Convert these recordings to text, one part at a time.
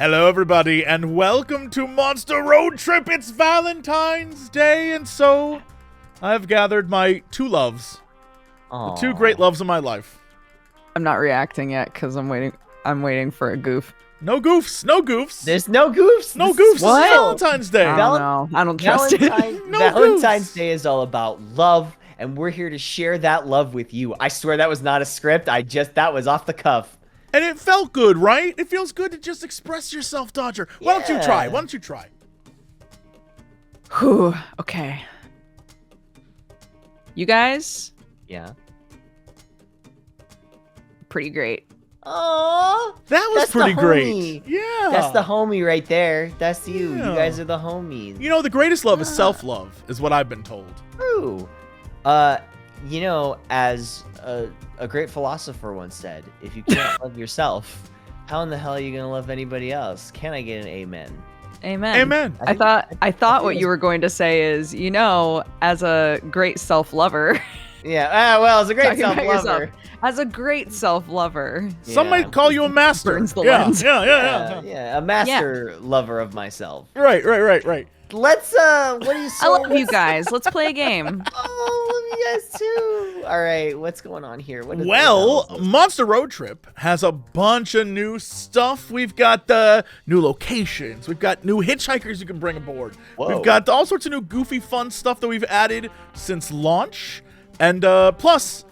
Hello, everybody, and welcome to Monster Roadtrip. It's Valentine's Day, and so I've gathered my two loves, the two great loves of my life. I'm not reacting yet because I'm waiting for a goof. No goofs, no goofs. There's no goofs. No goofs. What? It's Valentine's Day. I don't know. I don't trust it. No Valentine's goofs. Day is all about love, and we're here to share that love with you. I swear that was not a script. That was off the cuff. And it felt good, right? It feels good to just express yourself, Dodger. Why don't you try? Yeah. Why don't you try? Whew, okay. You guys, Yeah. pretty great. Aww. That was That's the pretty great. homie. Yeah. That's the homie right there. That's you. Yeah. You guys are the homies. You know, the greatest love is self-love, is what I've been told. True. You know, as a great philosopher once said, if you can't love yourself, how in the hell are you gonna love anybody else? Can I get an amen? Amen. Amen. I thought what you were going to say is, you know, as a great self-lover. Yeah. Well, as a great Talking about self-lover. yourself. As a great self-lover. Some Yeah. might call you a master. Burns the yeah, lens. yeah. Yeah, a master lover of myself. Right. Let's what do you say? I love you guys. Let's play a game. Oh, I love you guys too. All right, what's going on here? What is Well, Monster Roadtrip has a bunch of new stuff. We've got new locations. We've got new hitchhikers you can bring aboard. Whoa. We've got all sorts of new goofy fun stuff that we've added since launch. And plus,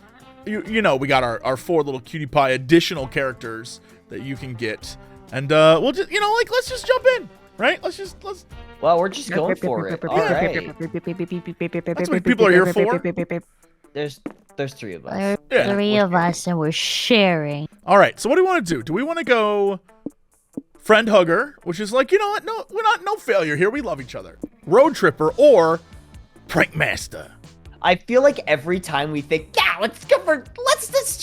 you know, we got our 4 little cutie pie additional characters that you can get. And we'll just, you know, like, let's just jump in, right? Let's Well, we're just going for it. All right. that's what people are here for. There's 3 of us. Yeah. 3 of us, and we're sharing. All right, so what do we want to do? Do we want to go friend hugger, which is like, you know what? No, we're not no failure here. We love each other. Road tripper or prank master. I feel like every time we think, yeah, let's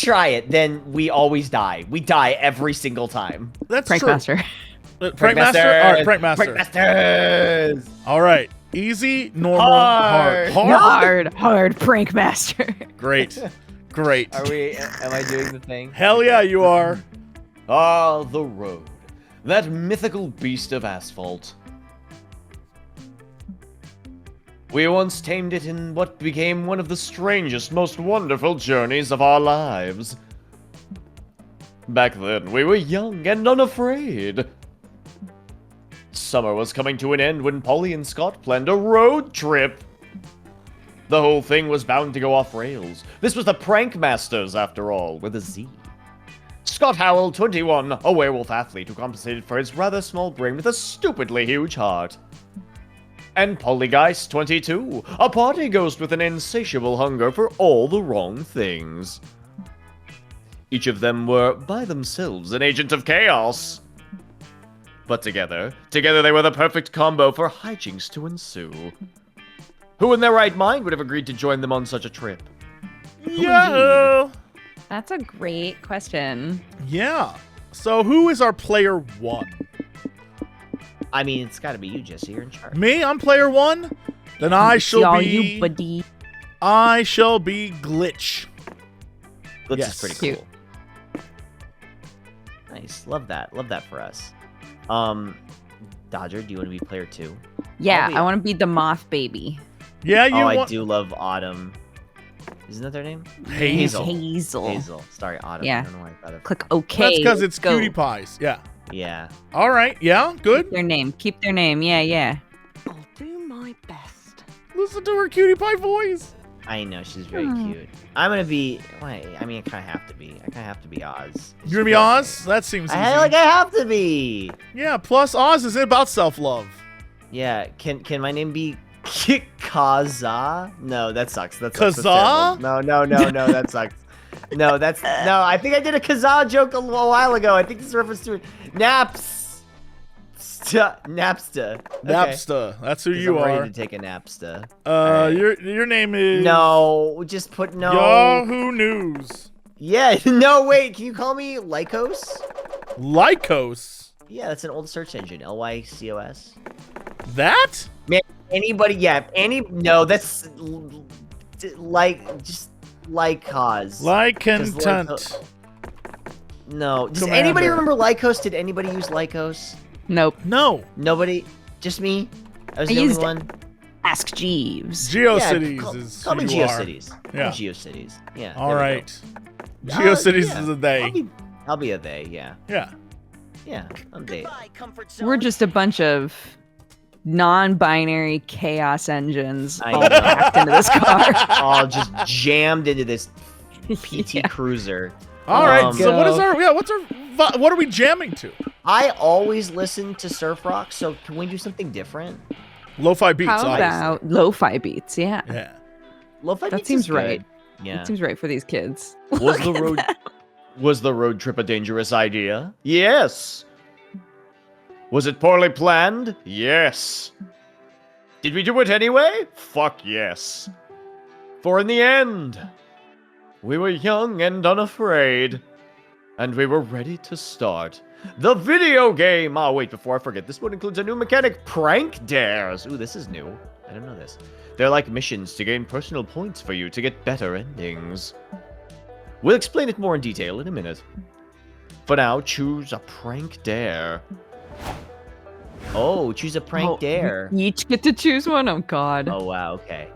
try it, then we always die. We die every single time. That's Prank true. master. Prank master. All right, prank master. Prank masters. All right, easy, normal, Hard. Hard prank master. Great. Am I doing the thing? Hell yeah, you are. Ah, the road. That mythical beast of asphalt. We once tamed it in what became one of the strangest, most wonderful journeys of our lives. Back then, we were young and unafraid. Summer was coming to an end when Polly and Scott planned a road trip. The whole thing was bound to go off rails. This was the Prank Masters, after all, with a Z. Scott Howell, 21, a werewolf athlete who compensated for his rather small brain with a stupidly huge heart. And Pollygeist, 22, a party ghost with an insatiable hunger for all the wrong things. Each of them were, by themselves, an agent of chaos. But together they were the perfect combo for hijinks to ensue. Who in their right mind would have agreed to join them on such a trip? Yeah. That's a great question. Yeah. So who is our player 1? I mean, it's gotta be you, Jesse. You're in charge. Me? I'm player 1? Then I shall Y'all, be... you buddy. I shall be Glitch. Glitch Yes. is pretty Cute. cool. Nice. Love that. Love that for us. Dodger, do you want to be player 2? Yeah, I'll be- I want to be the moth baby. Yeah, you I want... do love Autumn. Isn't that their name? Hazel. Hazel. Sorry, Autumn. Yeah. I don't know why I thought of. Click OK. That's because it's Go. cutie pies. Yeah. Yeah. All right. Yeah, good. Keep their name. Yeah. I'll do my best. Listen to her cutie pie voice. I know, she's very cute. I'm gonna be... Wait, I mean, I kind of have to be. I kind of have to be Oz. You're gonna be Oz? That seems easy. I have to be! Yeah, plus Oz is about self-love. Yeah, can my name be Kaza? No, that sucks. That sucks. That's Kaza? terrible. No, that sucks. No, I think I did a Kaza joke a little while ago. I think this is a reference to it. Napsta. Okay. Napsta. That's who 'Cause you I'm are. ready to take a Napsta. Alright. Your name is... No, just put no. Yahoo News. Yeah, no, wait. Can you call me Lycos? Lycos. Yeah, that's an old search engine. Lycos. That? Man, anybody? Yeah, no, that's just Lycos. Lycantent. No. Does Commander. anybody remember Lycos? Did anybody use Lycos? Nope. No. Nobody? Just me? I was I the only used it. one? Ask Jeeves. GeoCities call, is call who me you are. GeoCities. Yeah. Call me GeoCities. Yeah. All there we right. go. GeoCities Yeah. is a they. I'll be a they, yeah. Yeah. Yeah, I'm they. We're just a bunch of non-binary chaos engines I all know. packed into this car. All just jammed into this PT Yeah. Cruiser. All right. So Go. what is our? Yeah. What are we jamming to? I always listen to surf rock, so can we do something different? Lo-fi beats. How obviously. about lo-fi beats? Yeah. Yeah. Lo-fi That beats seems is good. right. Yeah. That seems right for these kids. Was the road trip a dangerous idea? Yes. Was it poorly planned? Yes. Did we do it anyway? Fuck yes. For in the end, we were young and unafraid, and we were ready to start the video game. Oh, wait, before I forget, this one includes a new mechanic, Prank Dares. Ooh, this is new. I didn't know this. They're like missions to gain personal points for you to get better endings. We'll explain it more in detail in a minute. For now, choose a Prank Dare. Oh, choose a Prank Dare. We each get to choose one? Oh, God. Oh, wow, okay.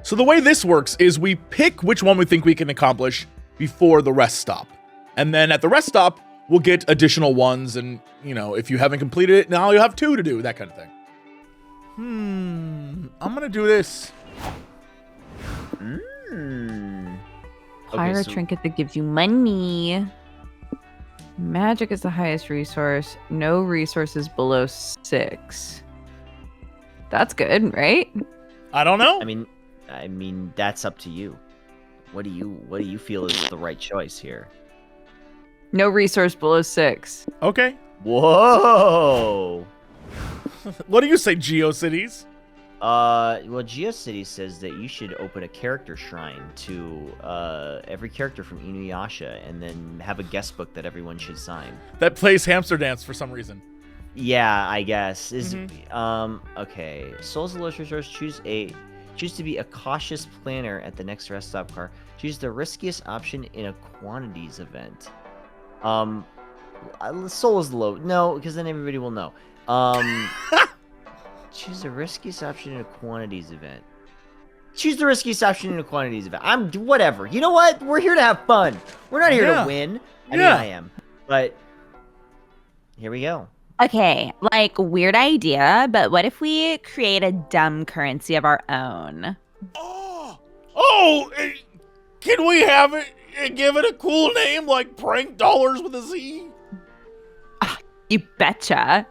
So the way this works is we pick which one we think we can accomplish before the rest stop. And then at the rest stop, we'll get additional ones. And, if you haven't completed it, now you'll have 2 to do, that kind of thing. I'm going to do this. Acquire a trinket that gives you money. Magic is the highest resource. No resources below 6. That's good, right? I don't know. I mean, that's up to you. What do you feel is the right choice here? No resource below 6. Okay. Whoa! What do you say, GeoCities? Well, GeoCities says that you should open a character shrine to every character from Inuyasha, and then have a guest book that everyone should sign. That plays Hamster Dance for some reason. Yeah, I guess. Okay. Souls of Lowest Resource, choose to be a cautious planner at the next rest stop car. Choose the riskiest option in a quantities event. Soul is low. No, because then everybody will know. Choose the riskiest option in a quantities event. Choose the riskiest option in a quantities event. Whatever. You know what? We're here to have fun. We're not here to win. I mean, I am. But here we go. Okay, weird idea, but what if we create a dumb currency of our own? Can we have it and give it a cool name like Prank Dollars with a Z? You betcha.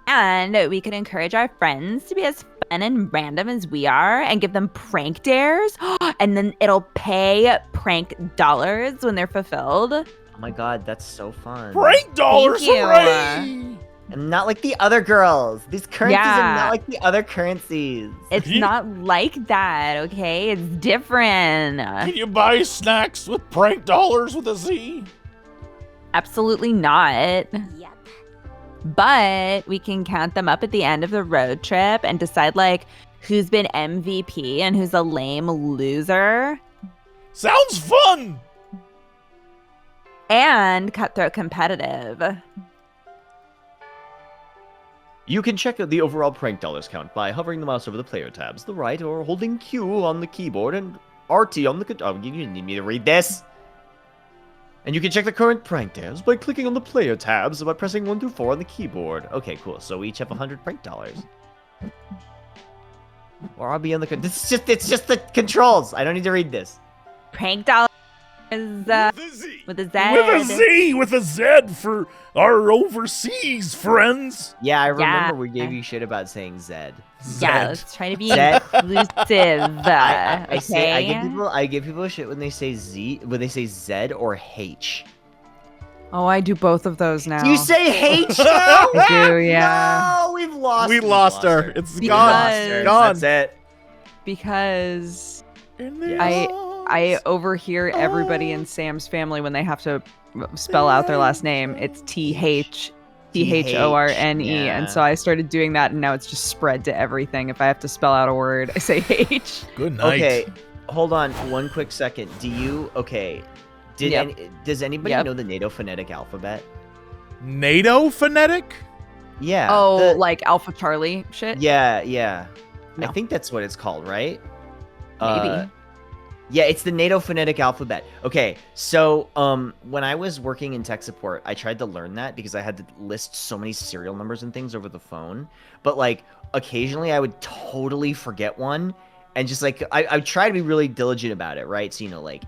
And we could encourage our friends to be as fun and random as we are and give them prank dares. And then it'll pay prank dollars when they're fulfilled. Oh my god, that's so fun. Prank Dollars, Thank you. hooray! And not like the other girls. These currencies Yeah. are not like the other currencies. It's not like that, okay? It's different. Can you buy snacks with Prank Dollars with a Z? Absolutely not. Yep. But we can count them up at the end of the road trip and decide who's been MVP and who's a lame loser. Sounds fun! And cutthroat competitive. You can check out the overall prank dollars count by hovering the mouse over the player tabs, the right, or holding Q on the keyboard and RT on the oh, you need me to read this? And you can check the current prank dares by clicking on the player tabs by pressing 1 through 4 on the keyboard. Okay, cool. So we each have 100 prank dollars. Or I'll be on the it's just the controls. I don't need to read this. Prank dollars With a Z. with a Z. With a Z, with a Z for our overseas friends. Yeah, I remember Yeah. we gave you shit about saying Zed. Yeah, let's try to be Zed. inclusive. I give people shit when they say Z or H. Oh, I do both of those now. Do you say H now? I do, yeah. No, we've lost. We lost her. It's Because- gone. Gone. That's it. Because I I overhear everybody in Sam's family when they have to spell out their last name. It's THORNE. Yeah. And so I started doing that, and now it's just spread to everything. If I have to spell out a word, I say H. Good night. Okay, hold on one quick second. Does anybody Yep. know the NATO phonetic alphabet? NATO phonetic? Yeah. Oh, like Alpha Charlie shit? Yeah, yeah. No. I think that's what it's called, right? Maybe. Yeah, it's the NATO phonetic alphabet. Okay, so when I was working in tech support, I tried to learn that because I had to list so many serial numbers and things over the phone. But like occasionally I would totally forget one, and just like I try to be really diligent about it, right? So like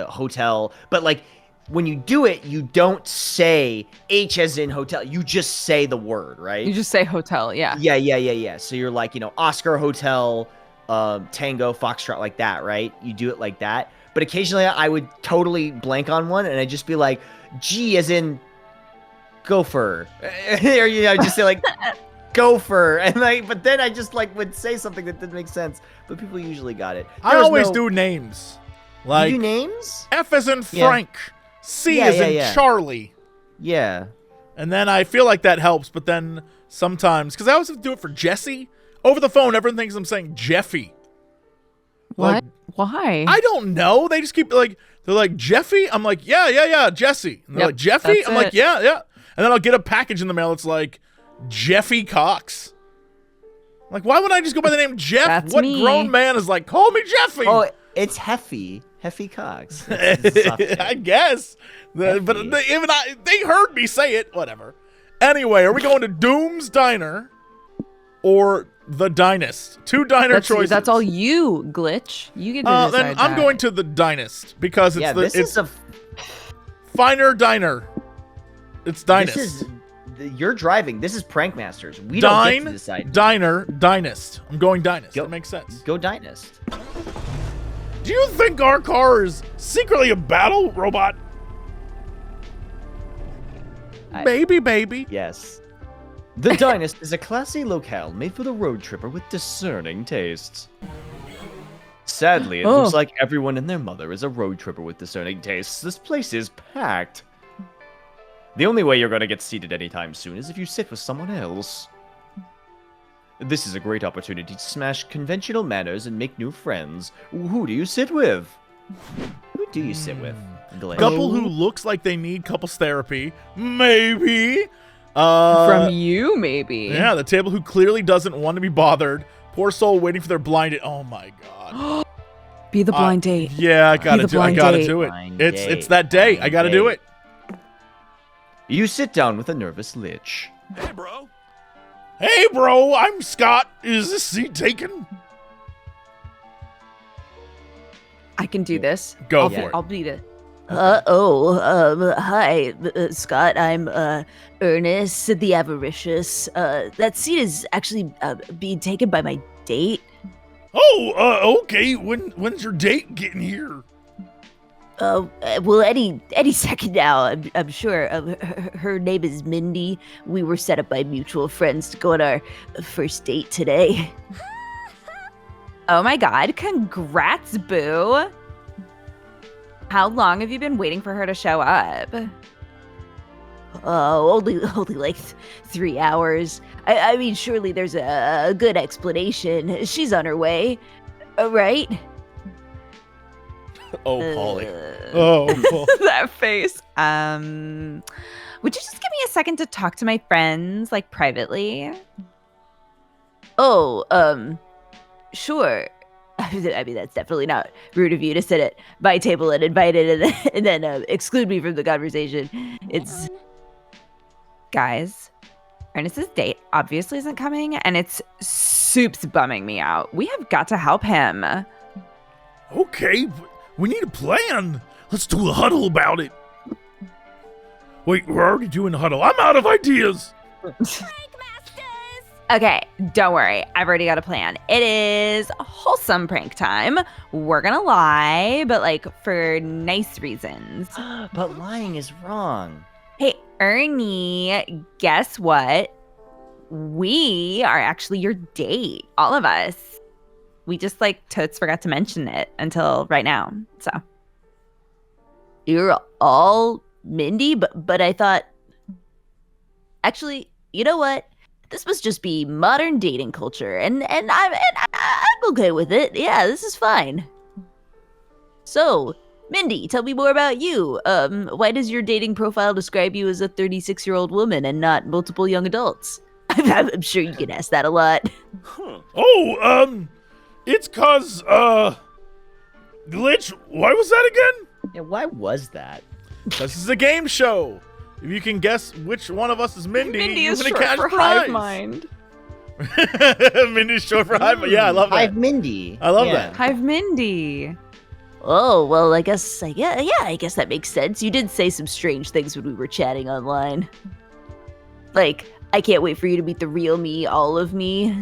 hotel, but like when you do it, you don't say H as in hotel. You just say the word, right? You just say hotel, yeah. Yeah. So you're like, Oscar Hotel, Tango, Foxtrot, like that, right? You do it like that. But occasionally I would totally blank on one, and I'd just be like, G as in gopher. Or, just say like gopher. And but then I just like would say something that didn't make sense. But people usually got it. I always do names. Like, you do names? F as in Frank. C Yeah, as in yeah. Charlie. Yeah. And then I feel like that helps, but then sometimes, because I always have to do it for Jesse, over the phone, everyone thinks I'm saying Jeffy. What? Like, Why? I don't know. They just keep like, they're like, Jeffy? I'm like, yeah, Jesse. And they're Yep, like, Jeffy? that's I'm like, it. yeah. And then I'll get a package in the mail. It's like, Jeffy Cox. Like, why would I just go by the name Jeff? That's what me. grown man is like, call me Jeffy? Oh, it's Heffy Cox. It's a soft I name. guess. But they heard me say it. Whatever. Anyway, are we going to Doom's Diner or the Dynast? Two diner choices. That's all you, Glitch. You get to decide Then I'm that. going to the Dynast because it's this it's is a finer diner. It's Dynast. This is you're driving. This is Prank Masters. We don't get to decide. Diner, Dynast. I'm going Dynast. Go- That makes sense. Go Dynast. Do you think our car is secretly a battle robot? Baby. Yes. The Dynast is a classy locale made for the road tripper with discerning tastes. Sadly, it looks like everyone and their mother is a road tripper with discerning tastes. This place is packed. The only way you're going to get seated anytime soon is if you sit with someone else. This is a great opportunity to smash conventional manners and make new friends. Who do you sit with? Who do you sit with? Glitch? Couple who looks like they need couples therapy. Maybe. From you, maybe. Yeah, the table who clearly doesn't want to be bothered. Poor soul waiting for their blind date. Oh my god. Be the blind date. Yeah, I gotta the do blind it. Blind It's date. that day. I Blind gotta do date. it. You sit down with a nervous Lich. Hey bro, I'm Scott. Is this seat taken? I can do this. Go for it. I'll beat it. Hi, Scott. I'm Ernest the Avaricious. That seat is actually being taken by my date. Oh, okay. When's your date getting here? Well, any second now, I'm sure. Her name is Mindy. We were set up by mutual friends to go on our first date today. Oh my god, congrats, boo. How long have you been waiting for her to show up? Only like 3 hours. I mean, surely there's a good explanation. She's on her way, right? Oh, Polly. Oh, Paul. That face. Would you just give me a second to talk to my friends, like privately? Sure. I mean, that's definitely not rude of you to sit at my table and invite it and then exclude me from the conversation. It's... Guys, Ernest's date obviously isn't coming, and it's soup's bumming me out. We have got to help him. Okay, we need a plan. Let's do a huddle about it. Wait, we're already doing a huddle. I'm out of ideas. Okay, don't worry. I've already got a plan. It is wholesome prank time. We're gonna lie, but like for nice reasons. But lying is wrong. Hey, Ernie, guess what? We are actually your date. All of us. We just like totes forgot to mention it until right now. So You're all Mindy, but I thought... Actually, you know what? This must just be modern dating culture, and I'm okay with it. Yeah, this is fine. So, Mindy, tell me more about you. Why does your dating profile describe you as a 36-year-old woman and not multiple young adults? I'm sure you get asked that a lot. Oh, it's cause, Glitch, why was that again? Yeah, why was that? This is a game show. If you can guess which one of us is Mindy, Mindy you is win a short cash for prize. hive mind. Mindy's short for hive mind. Yeah, I love that. I've Mindy. I love that. Hive Mindy. Oh, well, I guess that makes sense. You did say some strange things when we were chatting online. Like, I can't wait for you to meet the real me, all of me.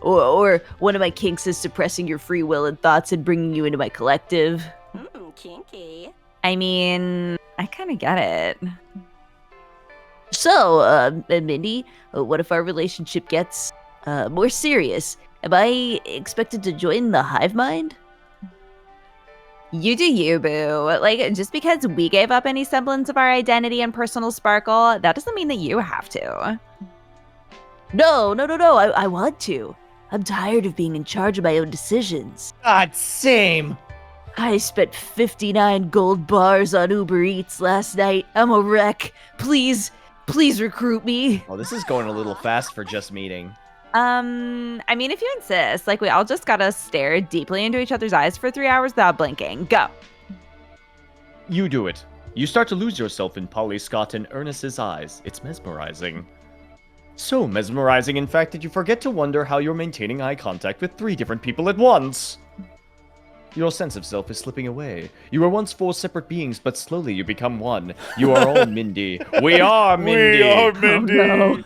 Or one of my kinks is suppressing your free will and thoughts and bringing you into my collective. Kinky. I mean, I kind of get it. So, Mindy, what if our relationship gets more serious? Am I expected to join the hive mind? You do you, boo. Like, just because we gave up any semblance of our identity and personal sparkle, that doesn't mean that you have to. No. I want to. I'm tired of being in charge of my own decisions. God, same. I spent 59 gold bars on Uber Eats last night. I'm a wreck. Please recruit me. Oh, this is going a little fast for just meeting. I mean, if you insist, like, we all just gotta stare deeply into each other's eyes for 3 hours without blinking. Go. You do it. You start to lose yourself in Polly, Scott, and Ernest's eyes. It's mesmerizing. So mesmerizing, in fact, that you forget to wonder how you're maintaining eye contact with 3 different people at once. Your sense of self is slipping away. You were once 4 separate beings, but slowly you become one. You are all Mindy. We are Mindy. We are Mindy. Oh, no.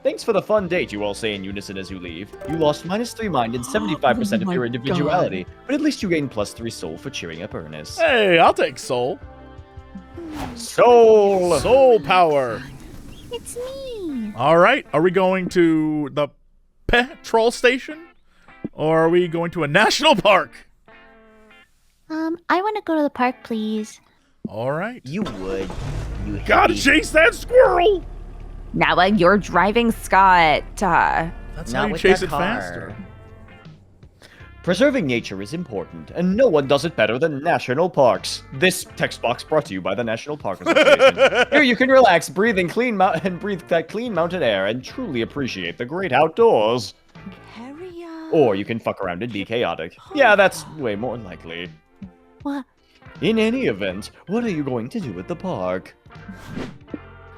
Thanks for the fun date, you all say in unison as you leave. You lost -3 mind and 75% of Oh your my individuality, but at least you gained +3 soul for cheering up Ernest. Hey, I'll take soul. Soul! Soul power. It's me. All right. Are we going to the petrol station? Or are we going to a national park? I want to go to the park, please. All right. You would. You Gotta chase that squirrel. Now, you're driving, Scott. That's Not how you with chase that it car. faster. Preserving nature is important, and no one does it better than national parks. This text box brought to you by the National Park Association. Here you can relax, breathe that clean mountain air, and truly appreciate the great outdoors. Carry on. Or you can fuck around and be chaotic. Yeah, that's way more likely. What? In any event, what are you going to do at the park?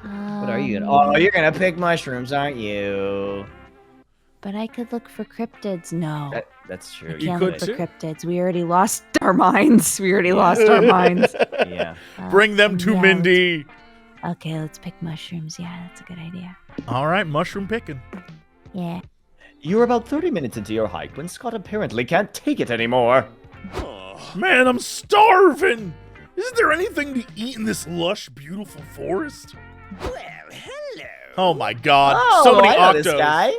What are you gonna? Oh, you're gonna pick mushrooms, aren't you? But I could look for cryptids. No. That's true. I You can't could look for too. cryptids. We already lost our minds. We already lost our minds. Yeah. Bring them to yeah, Mindy. Okay, let's pick mushrooms. Yeah, that's a good idea. All right, mushroom picking. Yeah. You're about 30 minutes into your hike when Scott apparently can't take it anymore. Man, I'm starving. Isn't there anything to eat in this lush, beautiful forest? Well, hello. Oh my god, so many I know this octos. guy.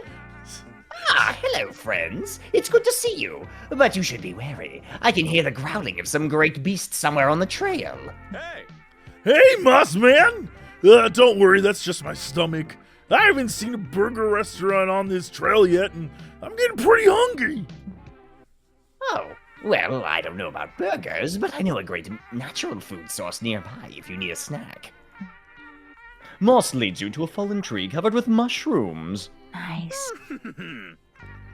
Ah, hello, friends. It's good to see you. But you should be wary. I can hear the growling of some great beast somewhere on the trail. Hey, Moss Man. Don't worry, that's just my stomach. I haven't seen a burger restaurant on this trail yet, and I'm getting pretty hungry. Oh, well, I don't know about burgers, but I know a great natural food source nearby if you need a snack. Moss leads you to a fallen tree covered with mushrooms. Nice.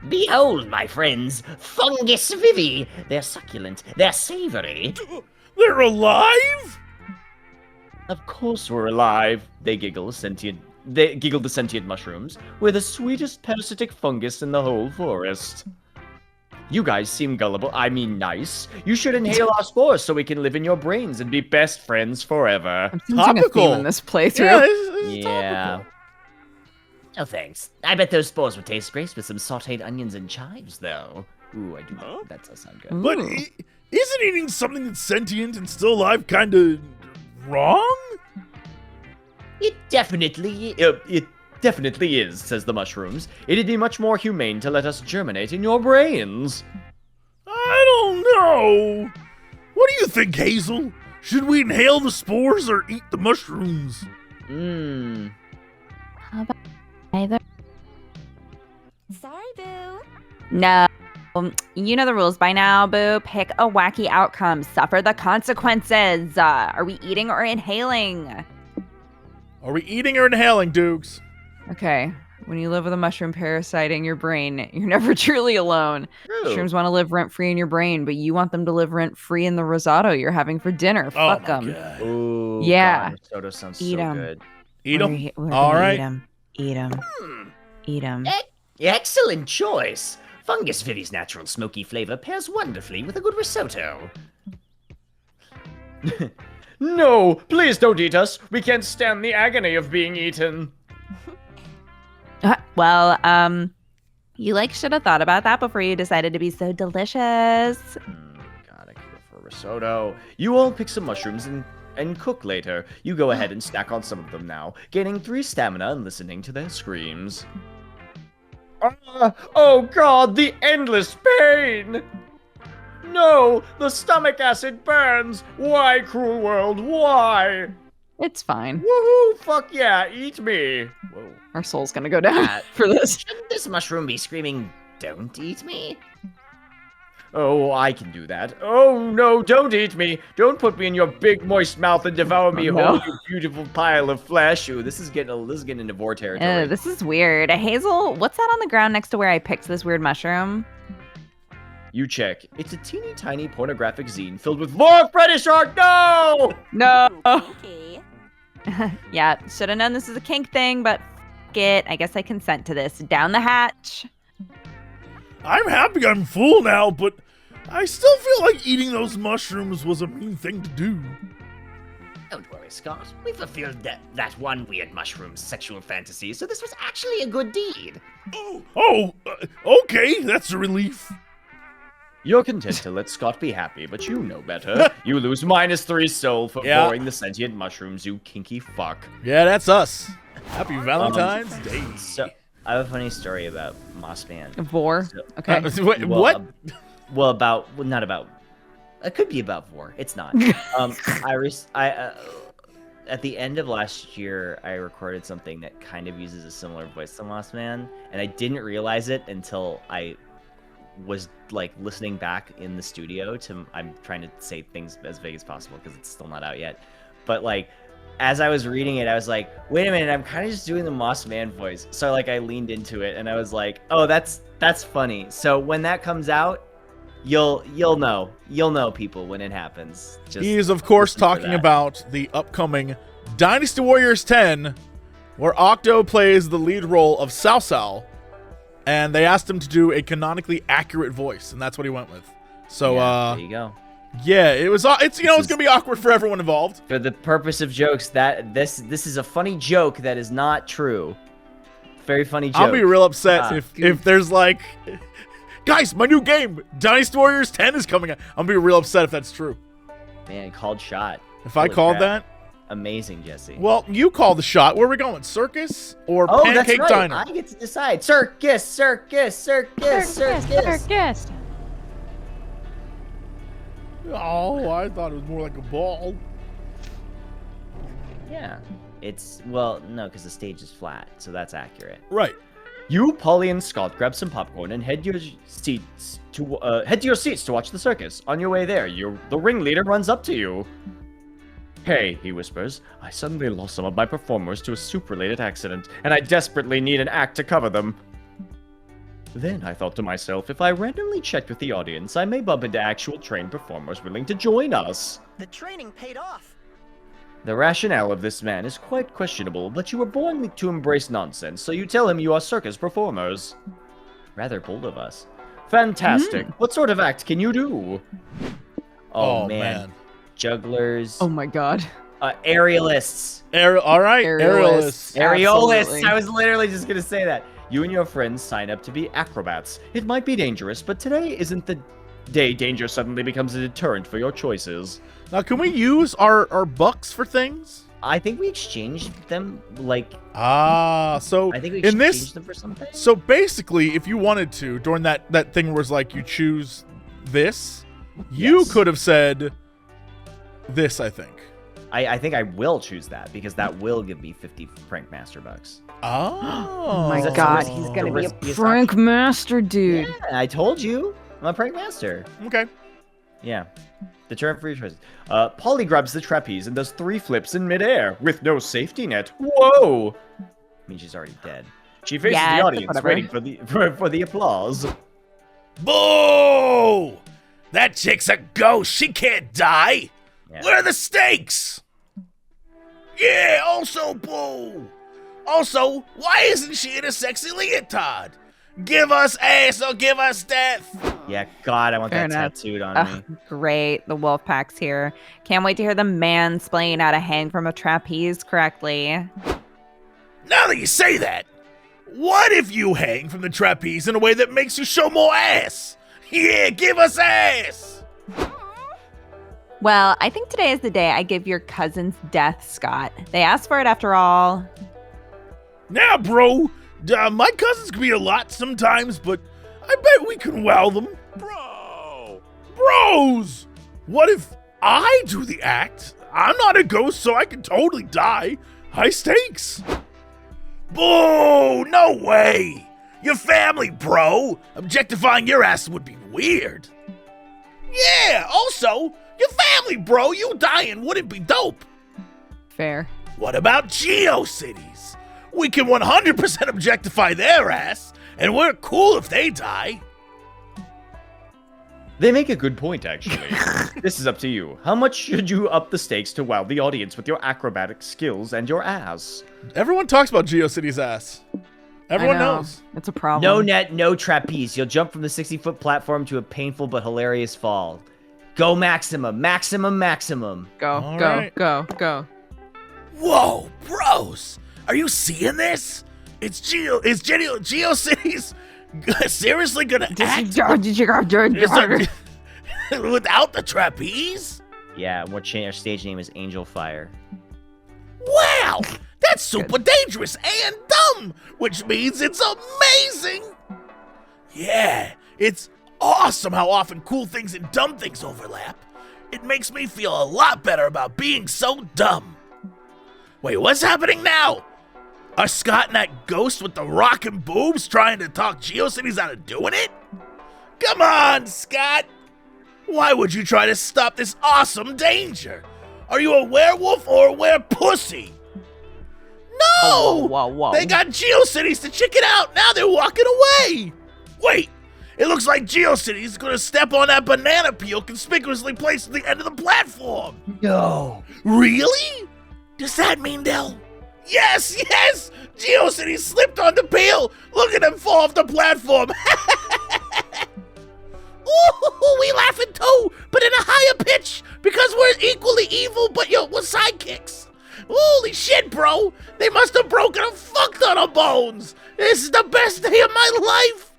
Behold, my friends, Fungus Vivi. They're succulent, they're savory. They're alive? Of course we're alive. They giggle the sentient mushrooms. We're the sweetest parasitic fungus in the whole forest. You guys seem gullible. I mean nice. You should inhale our spores so we can live in your brains and be best friends forever. I'm sensing a theme Topical. in this playthrough. Yeah, it's Yeah. topical. Oh, thanks. I bet those spores would taste great with some sauteed onions and chives, though. Ooh, I do. That does sound good. But isn't eating something that's sentient and still alive kind of wrong? It definitely It definitely is, says the mushrooms. It'd be much more humane to let us germinate in your brains. I don't know. What do you think, Hazel? Should we inhale the spores or eat the mushrooms? Mmm. How about either? Sorry, boo. No. You know the rules by now, boo. Pick a wacky outcome. Suffer the consequences. Are we eating or inhaling? Are we eating or inhaling, Dukes? Okay. When you live with a mushroom parasite in your brain, you're never truly alone. True. Mushrooms want to live rent-free in your brain, but you want them to live rent-free in the risotto you're having for dinner. Fuck them. God. Ooh, Yeah. God, risotto sounds Eat so 'em. good. Eat them. We're All gonna right. Eat them. Eat them. Eat them. Excellent choice. Fungus Vivi's natural smoky flavor pairs wonderfully with a good risotto. No, please don't eat us. We can't stand the agony of being eaten. Well, you should have thought about that before you decided to be so delicious. God, I could go for a risotto. You all pick some mushrooms and cook later. You go ahead and snack on some of them now, gaining 3 stamina and listening to their screams. Oh God, the endless pain! No, the stomach acid burns! Why, cruel world, why? It's fine. Woohoo, fuck yeah, eat me! Whoa. Our soul's gonna go down for this. Shouldn't this mushroom be screaming, "Don't eat me"? Oh, I can do that. Oh no, don't eat me! Don't put me in your big moist mouth and devour me No. whole, you beautiful pile of flesh. Ooh, this is getting into vor territory. This is weird. Hazel, what's that on the ground next to where I picked this weird mushroom? You check. It's a teeny tiny pornographic zine filled with more British art. No! No. Okay. Yeah, should have known this is a kink thing, but f it. I guess I consent to this. Down the hatch. I'm happy I'm full now, but I still feel like eating those mushrooms was a mean thing to do. Don't worry, Scott. We fulfilled that one weird mushroom's sexual fantasy, so this was actually a good deed. Okay, that's a relief. You're content to let Scott be happy, but you know better. You lose -3 soul for Yeah. boring the sentient mushrooms, you kinky fuck. Yeah, that's us. Happy Valentine's Day. So, I have a funny story about Mossman. Vor. So- Okay. Wait, what? Not about. It could be about Vor. It's not. At the end of last year, I recorded something that kind of uses a similar voice to Mossman, and I didn't realize it until I was listening back in the studio to. I'm trying to say things as vague as possible because it's still not out yet, but as I was reading it, I was like, wait a minute, I'm kind of just doing the Moss Man voice. So I leaned into it and I was like, oh, that's funny. So when that comes out, you'll know people when it happens. Just He is, of course, listen for talking that. about the upcoming Dynasty Warriors 10, where Octo plays the lead role of Cao Cao, and they asked him to do a canonically accurate voice, and that's what he went with. So, Yeah, there you go. yeah, it's gonna be awkward for everyone involved. For the purpose of jokes, that this is a funny joke that is not true. Very funny joke. I'll be real upset Ah, if there's guys, my new game, Dynasty Warriors 10 is coming out. I'll be real upset if that's true. Man, called shot. If I Holy called crap. that, Amazing, Jesse. well, you call the shot. Where are we going? Circus or Oh, Pancake that's right. Diner? I get to decide. Circus, circus, circus, circus. Circus. Oh, I thought it was more like a ball. Yeah. No, because the stage is flat, so that's accurate. Right. You, Polly, and Scott grab some popcorn and head to your seats to watch the circus. On your way there, the ringleader runs up to you. Hey, he whispers, I suddenly lost some of my performers to a soup-related accident, and I desperately need an act to cover them. Then I thought to myself, if I randomly checked with the audience, I may bump into actual trained performers willing to join us. The training paid off. The rationale of this man is quite questionable, but you were born to embrace nonsense, so you tell him you are circus performers. Rather bold of us. Fantastic. What sort of act can you do? Oh, man. Jugglers. Oh my god. Aerialists. All right, Aerialists. aerialists. Aerialists. Absolutely. I was literally just going to say that. You and your friends sign up to be acrobats. It might be dangerous, but today isn't the day danger suddenly becomes a deterrent for your choices. Now, can we use our bucks for things? I think we exchanged them, So I think we in exchanged this, them for something. so basically, if you wanted to, during that thing where it's like you choose this, you Yes. could have said this, I think. I think I will choose that because that will give me 50 Prank Master bucks. Oh, Oh my That's god, the he's risk- gonna the be a riskiest prank master, dude. Yeah, I told you. I'm a prank master. Okay. Yeah. Deterrent for your choices. Polly grabs the trapeze and does 3 flips in midair with no safety net. Whoa! I mean, she's already dead. She faces Yeah, the audience, whatever. waiting for the applause. Boo! That chick's a ghost. She can't die. Yeah. What are the stakes? Yeah, also boo. Also, why isn't she in a sexy leotard? Give us ass or give us death. Yeah, God, I want Fair that enough. tattooed on me. Great. The wolf pack's here. Can't wait to hear the mansplain how to hang from a trapeze correctly. Now that you say that, what if you hang from the trapeze in a way that makes you show more ass? Yeah, give us ass. Well, I think today is the day I give your cousins death, Scott. They asked for it after all. Now, bro, my cousins can be a lot sometimes, but I bet we can wow them. Bros! What if I do the act? I'm not a ghost, so I can totally die. High stakes. Boo! No way! Your family, bro! Objectifying your ass would be weird. Yeah, also, your family, bro! You dying wouldn't be dope. Fair. What about GeoCities? We can 100% objectify their ass, and we're cool if they die. They make a good point, actually. This is up to you. How much should you up the stakes to wow the audience with your acrobatic skills and your ass? Everyone talks about GeoCities' ass. Everyone I know. knows. It's a problem. No net, no trapeze. You'll jump from the 60-foot platform to a painful but hilarious fall. Go maximum, maximum, maximum. Go, All go, right. go, go. Whoa, bros! Are you seeing this? Is GeoCities seriously gonna act without the trapeze? Yeah, our stage name is Angel Fire. Wow! That's super dangerous and dumb, which means it's amazing! Yeah, it's awesome how often cool things and dumb things overlap. It makes me feel a lot better about being so dumb. Wait, what's happening now? Are Scott and that ghost with the rockin' boobs trying to talk GeoCities out of doing it? Come on, Scott! Why would you try to stop this awesome danger? Are you a werewolf or a werepussy? No! Whoa. They got GeoCities to check it out. Now they're walking away. Wait, it looks like GeoCities is gonna step on that banana peel conspicuously placed at the end of the platform. No. Really? Does that mean they'll... Yes! GeoCities slipped on the peel. Look at them fall off the platform. Ooh, we laughing too, but in a higher pitch because we're equally evil, but we're sidekicks. Holy shit, bro! They must have broken a fuck ton of bones. This is the best day of my life.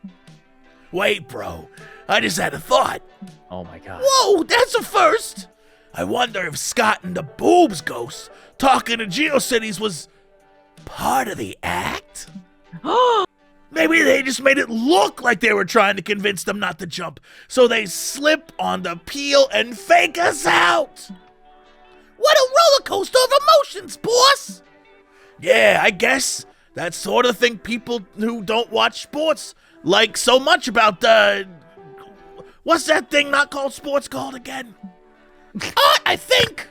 Wait, bro, I just had a thought. Oh my god. Whoa, that's a first. I wonder if Scott and the boobs ghost talking to GeoCities was part of the act? Maybe they just made it look like they were trying to convince them not to jump, so they slip on the peel and fake us out. What a roller coaster of emotions, boss! Yeah, I guess that's sort of thing people who don't watch sports like so much about the... What's that thing not called sports called again? I think...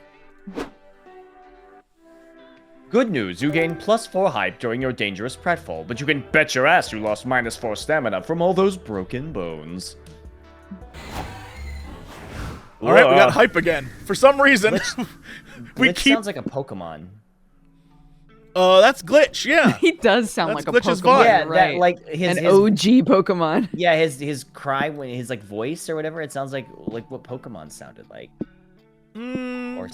Good news, you gain +4 hype during your dangerous pratfall, but you can bet your ass you lost -4 stamina from all those broken bones. All right, we got hype again. For some reason, Glitch sounds like a Pokemon. That's Glitch, yeah. He does sound That's like a Glitch's Pokemon. vibe. Yeah, right. that like his An OG Pokemon. yeah, his cry when his like voice or whatever, it sounds like what Pokemon sounded like. Or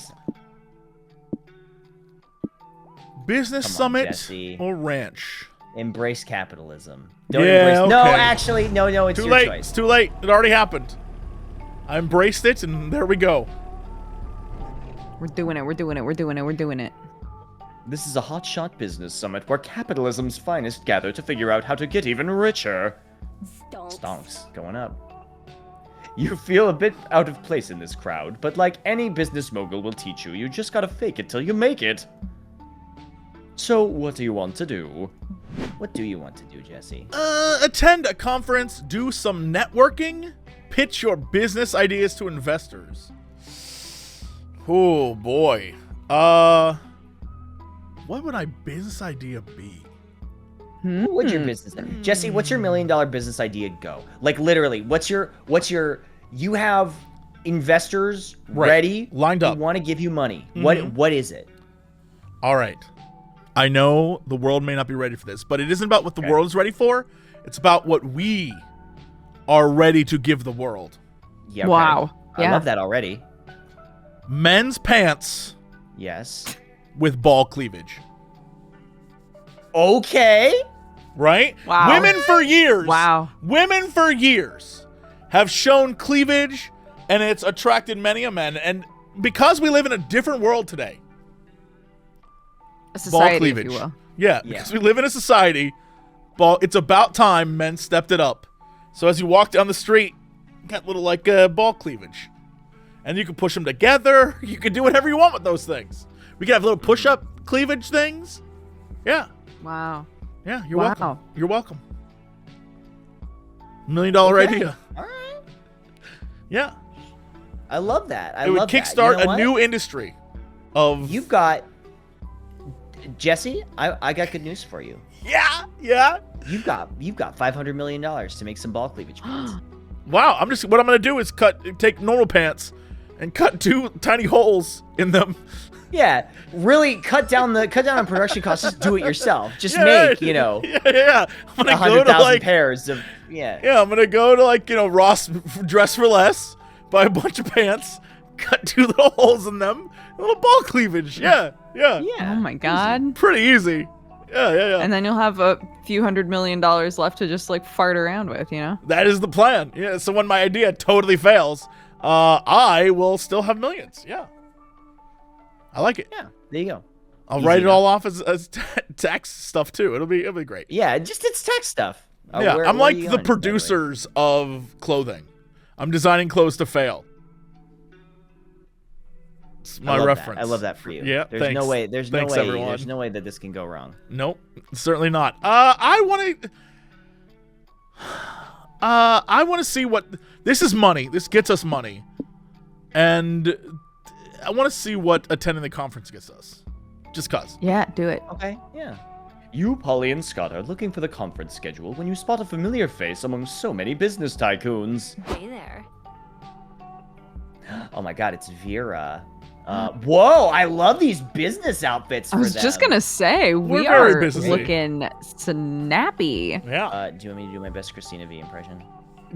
Business Come on, summit Jesse. or ranch? embrace capitalism. Yeah, embrace. No, okay. actually, no, it's Too your late. choice. It's too late. It already happened. I embraced it, and there we go. We're doing it. This is a hotshot business summit where capitalism's finest gather to figure out how to get even richer. Stonks going up. You feel a bit out of place in this crowd, but like any business mogul will teach you, you just gotta fake it till you make it. So, what do you want to do? What do you want to do, Jesse? Attend a conference, do some networking, pitch your business ideas to investors. Oh boy. What would my business idea be? What's your business? Jesse, what's your $1 million business idea go? Like literally, what's your you have investors ready lined up who want to give you money. What is it? All right. I know the world may not be ready for this, but it isn't about what the world is ready for. It's about what we are ready to give the world. Yeah. Okay. Wow. I love that already. Men's pants Yes. with ball cleavage. Okay. Right? Wow. Women for years. Wow. Women for years have shown cleavage, and it's attracted many a man. And because we live in a different world today, A society, ball cleavage. if you will. Yeah, because we live in a society. It's about time men stepped it up. So as you walk down the street, you got little like ball cleavage, and you can push them together. You can do whatever you want with those things. We can have little push-up cleavage things. Yeah, Wow. yeah. You're Wow. welcome. You're welcome. $1 million idea. All right. Yeah, I love that. it would kickstart a new industry. Of You've got Jesse. I got good news for you. yeah. You've got $500 million to make some ball cleavage pants. Wow. What I'm gonna do is take normal pants, and cut 2 tiny holes in them. Yeah, really cut down on production costs. Just do it yourself. Just Yeah, make Yeah. I'm gonna go to 100,000 like pairs of yeah. Yeah, I'm gonna go to like Ross Dress for Less, buy a bunch of pants, cut 2 little holes in them, a little ball cleavage. Yeah. Oh my god. Pretty easy. Yeah. And then you'll have a few $100 million left to just like fart around with, you know? That is the plan. Yeah. So when my idea totally fails, I will still have millions. Yeah. I like it. Yeah, there you go. I'll Easy write it enough. all off as tax stuff too. It'll be great. Yeah, just it's tech stuff. Yeah, where I'm are like you the going, by way? producers of clothing. I'm designing clothes to fail. It's my I love reference. That. I love that for you. Yeah, There's thanks. no way. There's Thanks, no way. everyone. There's no way that this can go wrong. Nope, certainly not. I want to see what this is. Money. This gets us money, and I want to see what attending the conference gets us. Just cause. Yeah, do it. Okay. Yeah. You, Polly, and Scott are looking for the conference schedule when you spot a familiar face among so many business tycoons. Hey there. Oh my God, it's Vera. Whoa, I love these business outfits. I was just gonna say, We're we very are businessy. looking snappy. Yeah. Do you want me to do my best Christina V impression?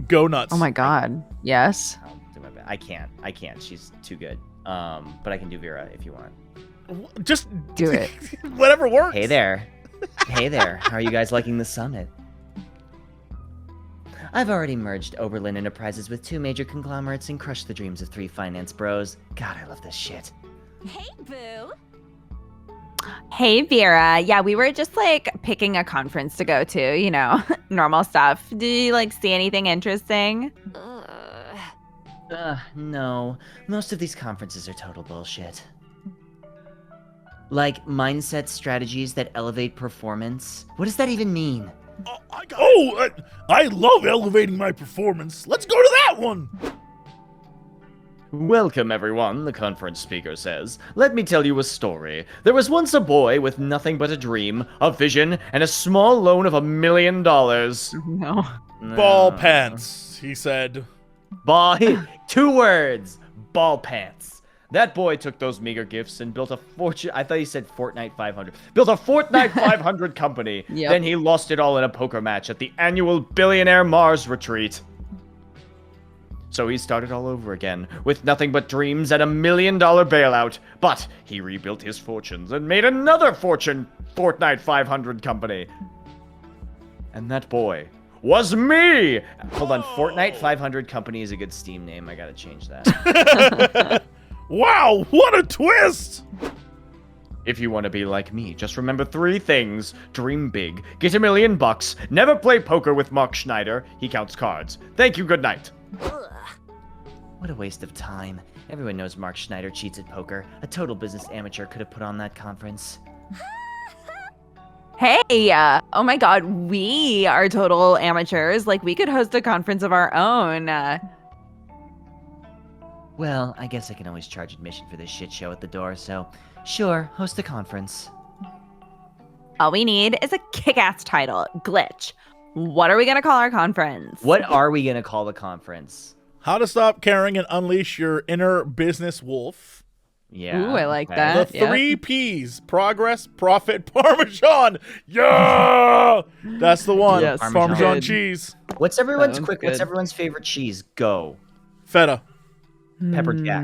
Go nuts. Oh my god. Yes. I'll do my best. I can't. She's too good. But I can do Vera if you want. Just Do it. Whatever works. Hey there. Hey there. How are you guys liking the summit? I've already merged Oberlin Enterprises with 2 major conglomerates and crushed the dreams of 3 finance bros. God, I love this shit. Hey, boo. Hey, Vera. Yeah, we were just like picking a conference to go to, you know, normal stuff. Did you like see anything interesting? No. Most of these conferences are total bullshit. Like mindset strategies that elevate performance. What does that even mean? I love elevating my performance. Let's go to that one. Welcome, everyone, the conference speaker says. Let me tell you a story. There was once a boy with nothing but a dream, a vision, and a small loan of $1 million. No. Ball pants, he said. Ball, 2 words, ball pants. That boy took those meager gifts and built a fortune. I thought he said Fortnite 500. Built a Fortnite 500 company. Yep. Then he lost it all in a poker match at the annual Billionaire Mars retreat. So he started all over again, with nothing but dreams and $1 million bailout. But he rebuilt his fortunes and made another fortune Fortnite 500 company. And that boy was me! Hold on, Fortnite 500 Company is a good Steam name. I gotta change that. Wow, what a twist! If you want to be like me, just remember 3 things. Dream big, get $1 million, never play poker with Mark Schneider. He counts cards. Thank you, good night. What a waste of time. Everyone knows Mark Schneider cheats at poker. A total business amateur could have put on that conference. Hey, oh my god, we are total amateurs. Like, we could host a conference of our own. Well, I guess I can always charge admission for this shit show at the door, so sure, host a conference. All we need is a kick-ass title, Glitch. What are we going to call our conference? What are we gonna call the conference? How to stop caring and unleash your inner business wolf. Yeah. Ooh, I like okay. that. The Yep. 3 P's: progress, profit, Parmesan. Yeah, that's the one. Yes, Parmesan good. cheese, What's everyone's Sounds quick? What's good. everyone's favorite cheese? Go. feta. Pepper jack.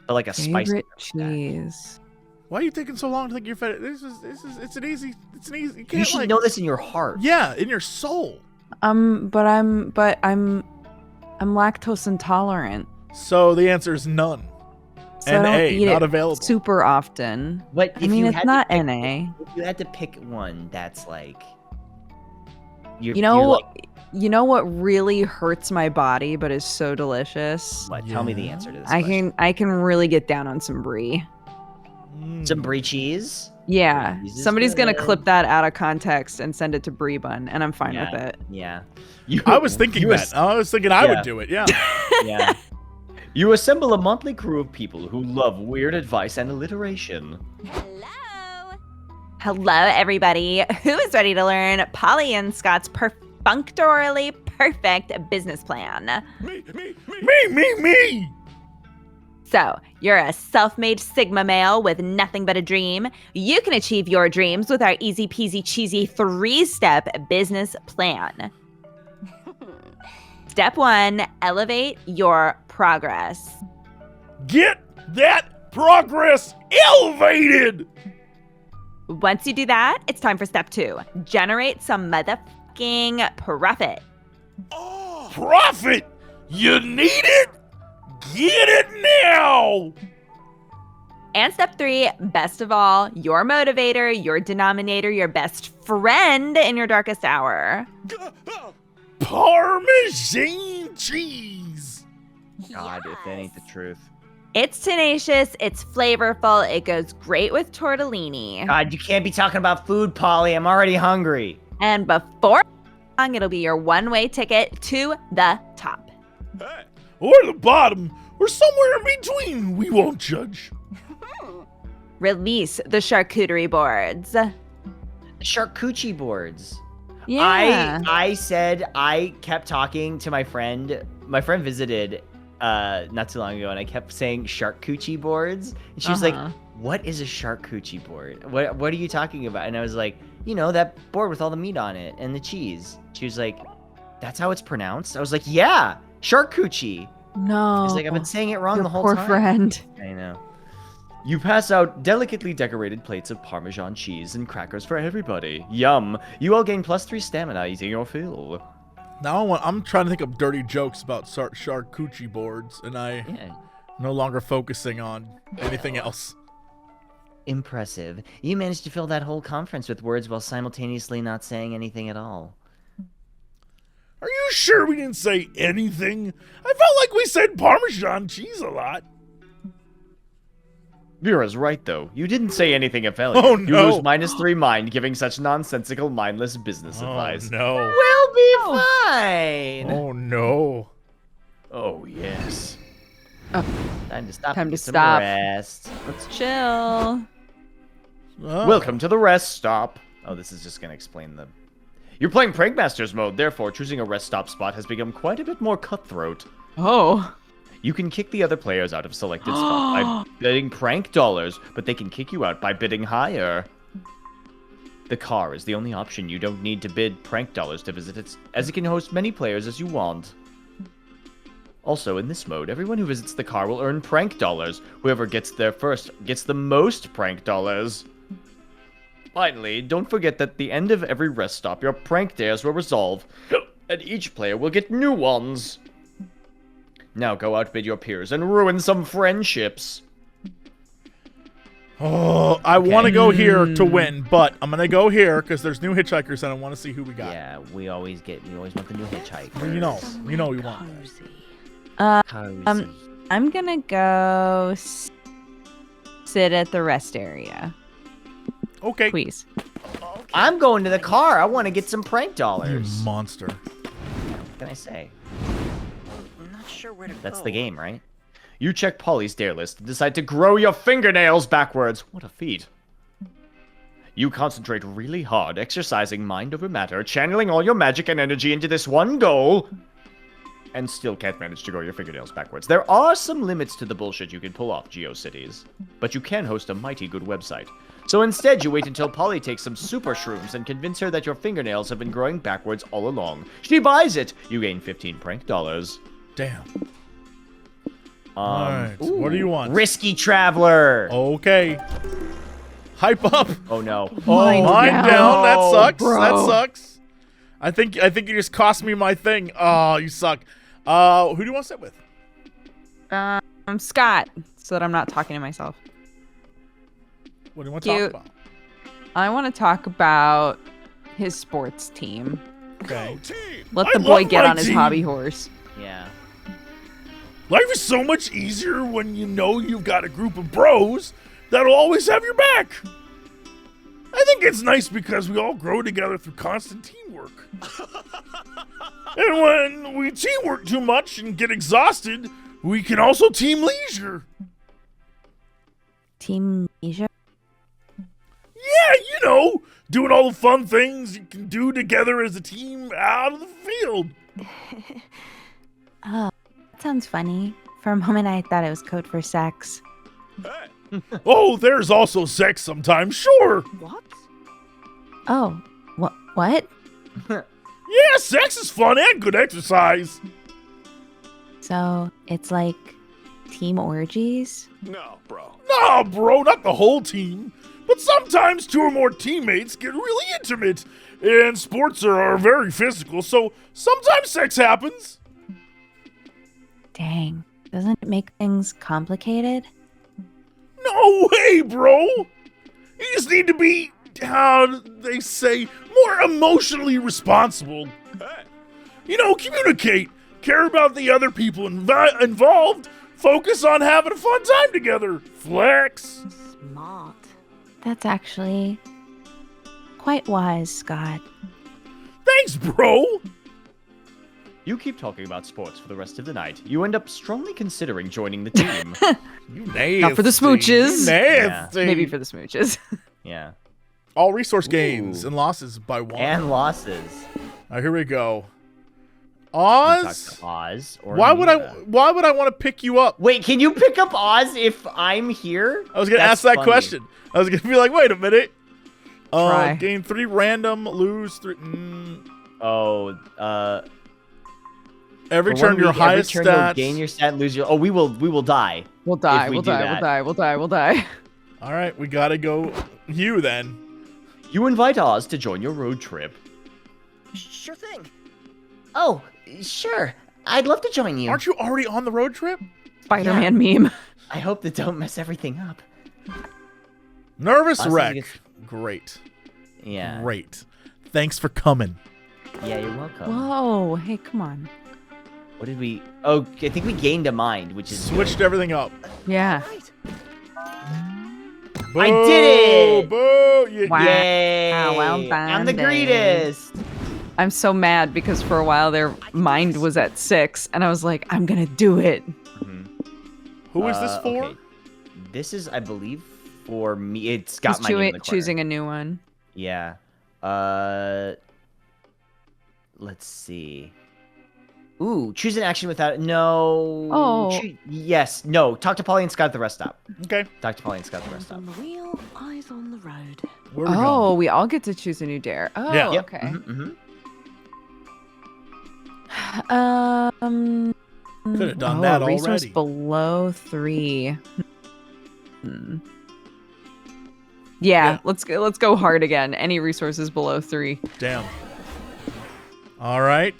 But like a spicy. Favorite pepper jack. cheese. Why are you taking so long to think you're feta? It's an easy. You You can't should like. know this in your heart. Yeah, in your soul. But I'm lactose intolerant. So the answer is none. So I don't NA, eat not it available. super often. But I mean, it's not pick, NA. If you had to pick one, that's like. You're You know what really hurts my body but is so delicious? what? Tell me the answer to this. I can really get down on some brie. Some brie cheese. Yeah. Cheese is Somebody's gonna good. clip that out of context and send it to Brie Bun, and I'm fine Yeah. with it. Yeah. I was thinking that. I was thinking I Yeah. would do it. Yeah. Yeah. You assemble a motley crew of people who love weird advice and alliteration. Hello, everybody. Who is ready to learn Polly and Scott's perfunctorily perfect business plan? Me. So, you're a self-made Sigma male with nothing but a dream. You can achieve your dreams with our easy peasy cheesy 3-step business plan. Step 1, elevate your progress. Get that progress elevated. Once you do that, it's time for step 2. Generate some motherfucking profit. Profit. You need it. Get it now. And step 3, best of all, your motivator, your denominator, your best friend in your darkest hour. Parmesan cheese. God, if that ain't the truth. It's tenacious, it's flavorful, it goes great with tortellini. God, you can't be talking about food, Polly. I'm already hungry. And before long, it'll be your one-way ticket to the top. Or the bottom, or somewhere in between. We won't judge. Release the charcuterie boards. Charcuterie boards. Yeah. I said I kept talking to my friend. My friend visited not too long ago, and I kept saying charcuterie boards. And she was like, "What is a charcuterie board? What are you talking about?" And I was like, "You know, that board with all the meat on it and the cheese." She was like, "That's how it's pronounced?" I was like, "Yeah, charcuterie." No. She's like, "I've been saying it wrong Your the whole poor time." friend. I know. You pass out delicately decorated plates of Parmesan cheese and crackers for everybody. Yum! You all gain +3 stamina eating your fill. Now I'm trying to think of dirty jokes about charcuterie boards, and I Yeah. no longer focusing on anything else. Impressive. You managed to fill that whole conference with words while simultaneously not saying anything at all. Are you sure we didn't say anything? I felt like we said Parmesan cheese a lot. Vera's right, though. You didn't say anything of value. Oh, You no. lose -3 mind giving such nonsensical, mindless business advice. No. We'll be fine. Oh no. Oh, yes. Time to stop. Time and to get some stop. Rest. Let's chill. Oh. Welcome to the rest stop. Oh, this is just going to explain the... You're playing Prankmasters mode, therefore choosing a rest stop spot has become quite a bit more cutthroat. Oh. You can kick the other players out of selected spot by bidding prank dollars, but they can kick you out by bidding higher. The car is the only option. You don't need to bid prank dollars to visit it, as it can host many players as you want. Also, in this mode, everyone who visits the car will earn prank dollars. Whoever gets there first gets the most prank dollars. Finally, don't forget that at the end of every rest stop, your prank dares will resolve, and each player will get new ones. Now go outbid your peers and ruin some friendships. Oh, I want to go here to win, but I'm gonna go here because there's new hitchhikers and I want to see who we got. Yeah, we always want the new hitchhiker. You know we want that. Cozy. I'm gonna go sit at the rest area, Okay. please. I'm going to the car. I want to get some prank You dollars. monster. What can I say? I'm not sure where to That's go. the game, right? You check Polly's dare list and decide to grow your fingernails backwards. What a feat. You concentrate really hard, exercising mind over matter, channeling all your magic and energy into this one goal, and still can't manage to grow your fingernails backwards. There are some limits to the bullshit you can pull off, GeoCities, but you can host a mighty good website. So instead, you wait until Polly takes some super shrooms and convince her that your fingernails have been growing backwards all along. She buys it. You gain 15 prank dollars. Damn. Alright, what do you want? Risky Traveler. Okay. Hype up. Oh no. Mine down. That No, sucks. bro. That sucks. I think you just cost me my thing. Oh, you suck. Who do you want to sit with? Scott, so that I'm not talking to myself. What do you want to Cute. talk about? I want to talk about his sports team. Okay. Let I the boy love get my on his team. hobby horse. Yeah. Life is so much easier when you know you've got a group of bros that'll always have your back. I think it's nice because we all grow together through constant teamwork. And when we teamwork too much and get exhausted, we can also team leisure. Team Leisure? Yeah, you know, doing all the fun things you can do together as a team out of the field. Oh, that sounds funny. For a moment, I thought it was code for sex. Oh, there's also sex sometimes, sure. What? Oh, what? Yeah, sex is fun and good exercise. So it's like team orgies? Nah, bro, not the whole team. But sometimes two or more teammates get really intimate, and sports are very physical, so sometimes sex happens. Dang, doesn't it make things complicated? No way, bro. You just need to be, how they say, more emotionally responsible. You know, communicate, care about the other people involved, focus on having a fun time together, flex. Smart. That's actually quite wise, Scott. Thanks, bro. You keep talking about sports for the rest of the night. You end up strongly considering joining the team. You nasty. Not for the smooches. You nasty. Maybe for the smooches. Yeah. All resource gains Ooh. and losses by one. And losses. All right, here we go. Talk Oz. to Oz or Why would I Anita. want to pick you up? Wait, can you pick up Oz if I'm here? I was gonna That's ask that funny. question. I was gonna be like, wait a minute. Try. Gain 3 random, lose 3. Oh, Every for turn, one your week, every highest turn you'll stats. gain your stat, lose your. Oh, we will die. We'll die. If we We'll do die. that. We'll die. We'll die. We'll die. We'll die. All right, we gotta go. You then. You invite Oz to join your road trip. Sure thing. Oh, sure. I'd love to join you. Aren't you already on the road trip? Spider-Man meme. I hope that don't mess everything up. Nervous Awesome, wreck. you get- Great. Yeah. Great. Thanks for coming. Yeah, you're welcome. Whoa. Hey, come on. What did we? Oh, I think we gained a mind, which is Switched everything up. Yeah. Right. Boo, I did it! Boo! Yeah, Wow. Yay! well done, I'm the Dave. greatest. I'm so mad because for a while their mind was at 6, and I was like, I'm gonna do it. Who is this for? Okay. This is, I believe, for me. It's got He's my name in the corner. choosing a new one. Yeah. Let's see. Ooh, choose an action without no. Oh. Yes. No. Talk to Polly and Scott the rest stop. Okay. Talk to Polly and Scott the rest Eyes stop. on the wheel, eyes on the road. Where are we Oh, going? we all get to choose a new dare. Oh, Yeah. Yep. okay. Mm-hmm. Could have done oh, that a resource already. below 3. Yeah, Yeah. let's go hard again. Any resources below 3. Damn. All right.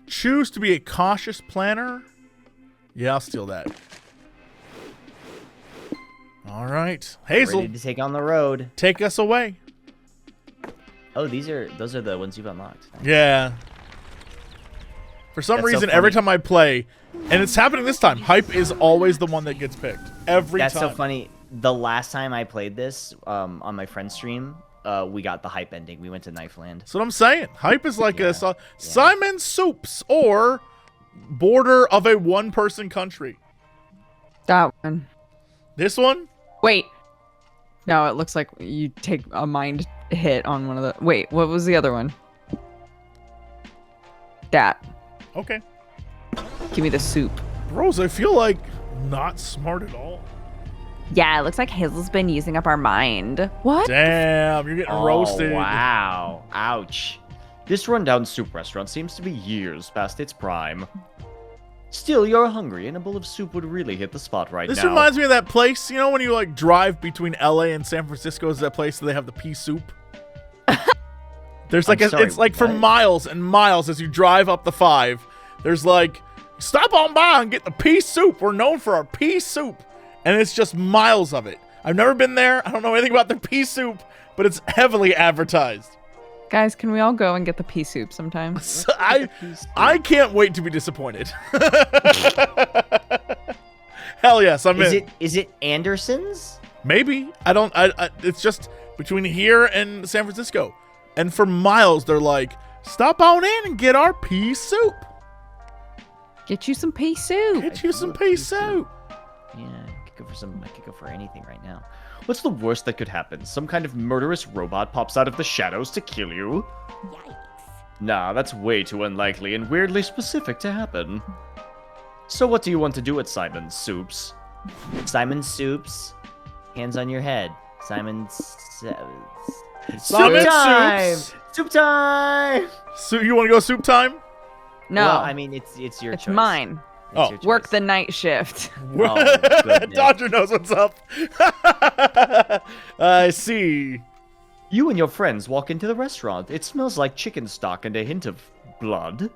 Choose to be a cautious planner. Yeah, I'll steal that. All right. Hazel, Ready to take on the road. take us away. Oh, those are the ones you've unlocked. Yeah. For some That's so reason, every funny. time I play, and it's happening this time, Hype is always the one that gets picked. Every That's time. so funny. The last time I played this on my friend's stream, we got the hype ending. We went to Knifeland. That's what I'm saying. Hype is like Yeah. Simon Soups or border of a one-person country. That one. This one? Wait. No, it looks like you take a mind hit on one of the. Wait, what was the other one? That. Okay. Give me the soup. Rose, I feel like not smart at all. Yeah, it looks like Hazel's been using up our mind. What? Damn, you're getting roasted. Wow. Ouch. This rundown soup restaurant seems to be years past its prime. Still, you're hungry, and a bowl of soup would really hit the spot right This now. reminds me of that place, you know, when you like drive between LA and San Francisco, is that place where they have the pea soup? There's like I'm sorry, it's like for what? miles and miles as you drive up the 5. There's like, stop on by and get the pea soup. We're known for our pea soup. And it's just miles of it. I've never been there. I don't know anything about the pea soup, but it's heavily advertised. Guys, can we all go and get the pea soup sometime? So I can't wait to be disappointed. Hell yes, I'm in. Is it Anderson's? Maybe. It's just between here and San Francisco. And for miles, they're like, stop on in and get our pea soup. Get you some pea soup. Get you some pea soup. Yeah, I could go for anything right now. What's the worst that could happen? Some kind of murderous robot pops out of the shadows to kill you? Yikes. Nah, that's way too unlikely and weirdly specific to happen. So what do you want to do at Simon's Soups? Simon Soups, hands on your head. Simon's Simon time! Soups. Soup time! So you want to go soup time? No, Well, I mean, it's your it's choice. mine. It's Oh. your choice. Work the night shift. Oh, goodness. Dodger knows what's up. I see. You and your friends walk into the restaurant. It smells like chicken stock and a hint of blood.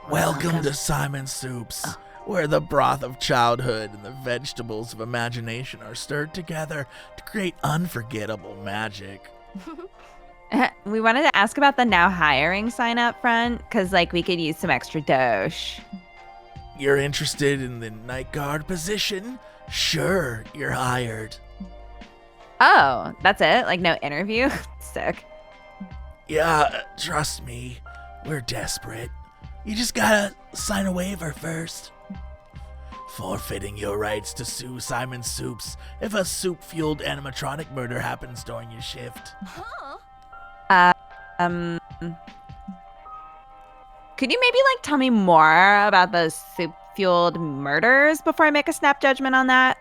Welcome to Simon Soups, where the broth of childhood and the vegetables of imagination are stirred together to create unforgettable magic. We wanted to ask about the now hiring sign up front, because like we could use some extra dosh. You're interested in the night guard position? Sure, you're hired. Oh, that's it? Like no interview? Sick. Yeah, trust me, we're desperate. You just gotta sign a waiver first. Forfeiting your rights to sue Simon Soups if a soup-fueled animatronic murder happens during your shift. Could you maybe like tell me more about those soup-fueled murders before I make a snap judgment on that?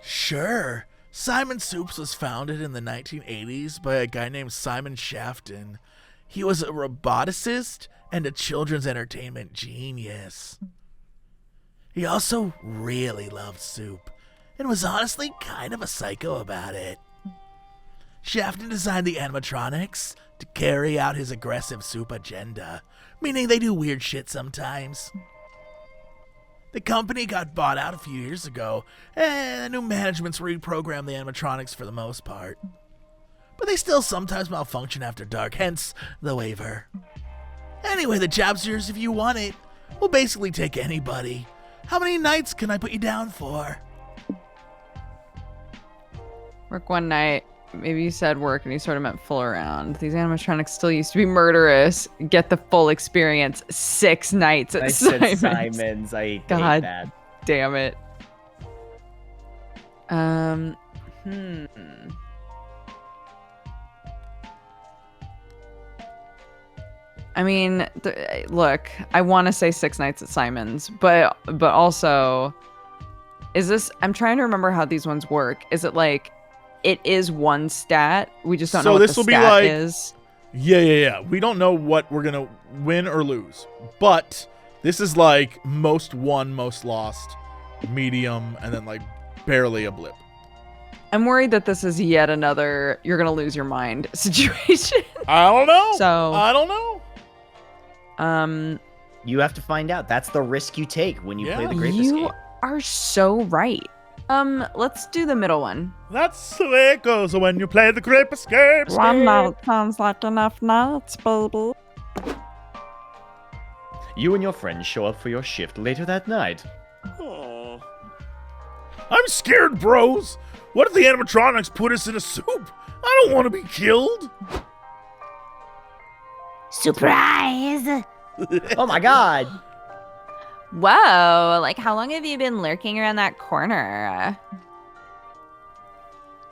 Sure. Simon Soups was founded in the 1980s by a guy named Simon Shafton. He was a roboticist and a children's entertainment genius. He also really loved soup and was honestly kind of a psycho about it. Shafton designed the animatronics to carry out his aggressive soup agenda, meaning they do weird shit sometimes. The company got bought out a few years ago, and the new management's reprogrammed the animatronics for the most part. But they still sometimes malfunction after dark, hence the waiver. Anyway, the job's yours if you want it. We'll basically take anybody. How many nights can I put you down for? Work one night. Maybe you said work and you sort of meant full around. These animatronics still used to be murderous. Get the full experience. 6 nights at I said Simon's. Simon's. I hate God. that. Damn it. I mean, look, I want to say 6 nights at Simon's, but also, is this? I'm trying to remember how these ones work. Is it like, it is one stat? We just don't So know what this the will be stat like- is. Yeah. We don't know what we're gonna win or lose, but this is like most won, most lost, medium, and then like barely a blip. I'm worried that this is yet another you're gonna lose your mind situation. I don't know. So- I don't know. You have to find out. That's the risk you take when you play Yeah. the Grape You Escape. are so right. Let's do the middle one. That's the way it goes when you play the Grape Escape. sounds like enough nights, baby. You and your friends show up for your shift later that night. I'm scared, bros. What if the animatronics put us in a soup? I don't want to be killed. Surprise! Oh my god. Whoa, like how long have you been lurking around that corner?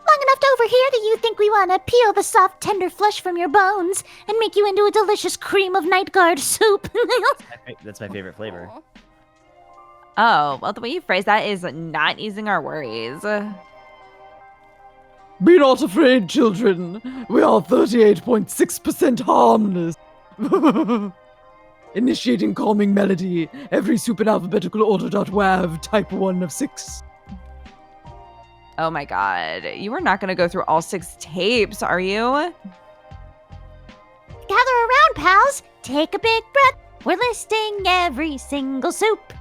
Long enough to overhear that you think we want to peel the soft, tender flesh from your bones and make you into a delicious cream of night guard soup. That's my favorite flavor. Oh, well, the way you phrase that is not easing our worries. Be not afraid, children. We are 38.6% harmless. Initiating calming melody. Every soup in alphabetical order.wav, type 1 of 6. Oh my god, you are not going to go through all 6 tapes, are you? Gather around, pals. Take a big breath. We're listing every single soup.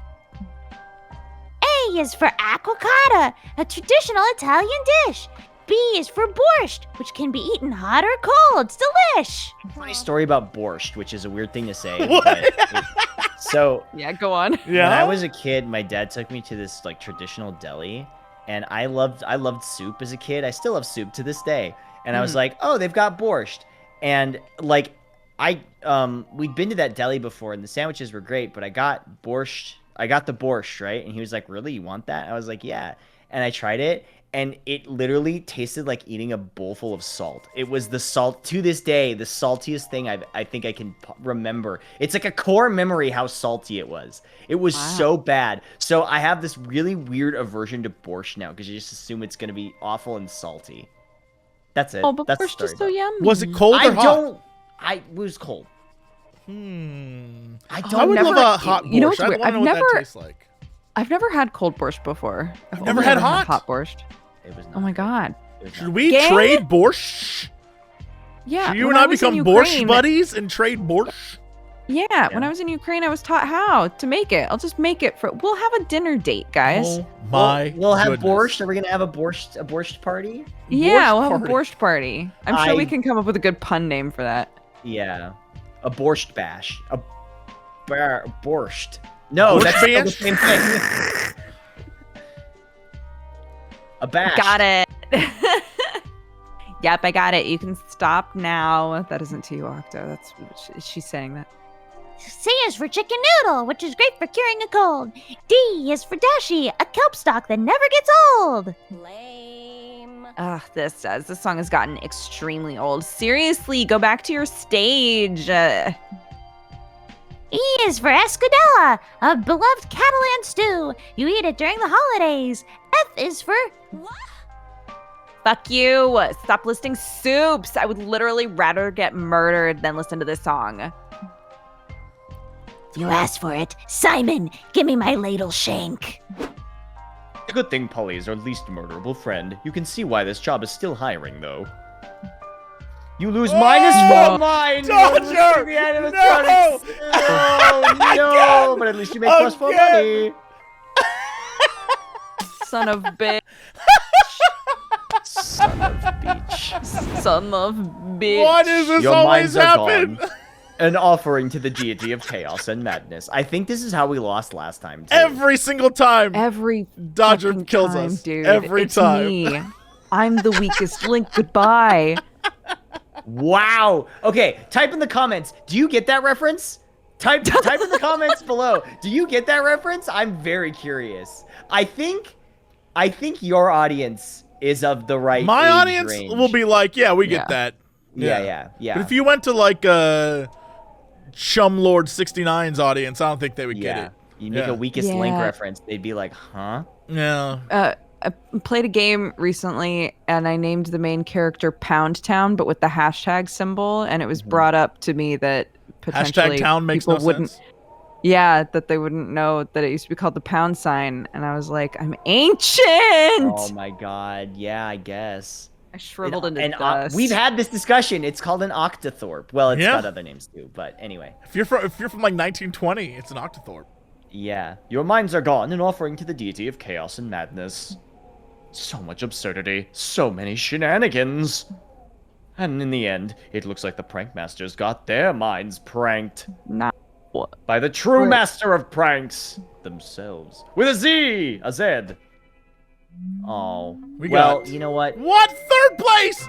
A is for aquacata, a traditional Italian dish. B is for borscht, which can be eaten hot or cold. It's delish. Funny story about borscht, which is a weird thing to say. What? So Yeah, go on. when I was a kid, my dad took me to this like traditional deli, and I loved soup as a kid. I still love soup to this day. And I was like, oh, they've got borscht, and like we'd been to that deli before, and the sandwiches were great, but I got borscht. I got the borscht, right? And he was like, really, you want that? I was like, yeah. And I tried it, and it literally tasted like eating a bowl full of salt. It was the salt, to this day, the saltiest thing I think I can remember. It's like a core memory how salty it was. It was so bad. So I have this really weird aversion to borscht now, because you just assume it's going to be awful and salty. That's it. Oh, but That's the borscht is story so yummy. Was it cold or hot? It was cold. I I would never- love a hot borscht. you know what's I weird? want to know what that tastes like. I've never had cold borscht before. I've never only had ever hot? borscht. It was not Oh my good. god. It was Should not we Gang? trade borscht? Yeah. Should you when and I was in become borscht Ukraine- buddies and trade borscht? Yeah, when I was in Ukraine, I was taught how to make it. I'll just make it for. We'll have a dinner date, guys. Oh my We'll have goodness. borscht. Are we gonna have a borscht party? Yeah, borscht we'll have party. a borscht party. I'm sure we I- can come up with a good pun name for that. Yeah, a borscht bash. A borscht. No, Borscht that's still the bash? same thing. A bash. Got it. Yep, I got it. You can stop now. That isn't to you, Octo. That's she's saying that. C is for chicken noodle, which is great for curing a cold. D is for dashi, a kelp stalk that never gets old. Lame. Ugh, this song has gotten extremely old. Seriously, go back to your stage. E is for escudella, a beloved Catalan stew. You eat it during the holidays. F is for... Fuck you. Stop listing soups. I would literally rather get murdered than listen to this song. You asked for it. Simon, give me my ladle shank. A good thing Polly is our least murderable friend. You can see why this job is still hiring, though. You lose -4 mine! Dodger! The animatronics! No! No! But at least you make +4 money! Son of bitch. Son of a bitch. Son of bitch. Why does this Your always minds are happen? gone. An offering to the deity of chaos and madness. I think this is how we lost last time, too. Every single time. Every Dodger fucking kills time, us. dude. Every It's time. Me. I'm the weakest link. Goodbye. Wow. Okay, type in the comments. Do you get that reference? Type in the comments below. Do you get that reference? I'm very curious. I think your audience is of the right My age audience range. will be like, yeah, we get Yeah. that. Yeah. But if you went to like Chum Lord 69's audience, I don't think they would get it. You make Yeah. a weakest link Yeah. reference, they'd be like, huh? Yeah. I played a game recently and I named the main character Pound Town, but with the hashtag symbol, and it was brought up to me that potentially Hashtag town makes people no wouldn't. sense. Yeah, that they wouldn't know that it used to be called the pound sign, and I was like, I'm ancient. Oh my god, yeah, I guess. I shriveled into And dust. we've had this discussion. It's called an octothorpe. Well, it's Yeah. got other names too, but anyway. If you're from like 1920, it's an octothorpe. Yeah. Your minds are gone, an offering to the deity of chaos and madness. So much absurdity, so many shenanigans. And in the end, it looks like the prank masters got their minds pranked Nah. by the true Right. master of pranks themselves. With a Z, a Z. Oh. We well, got- you know what? What? Third place?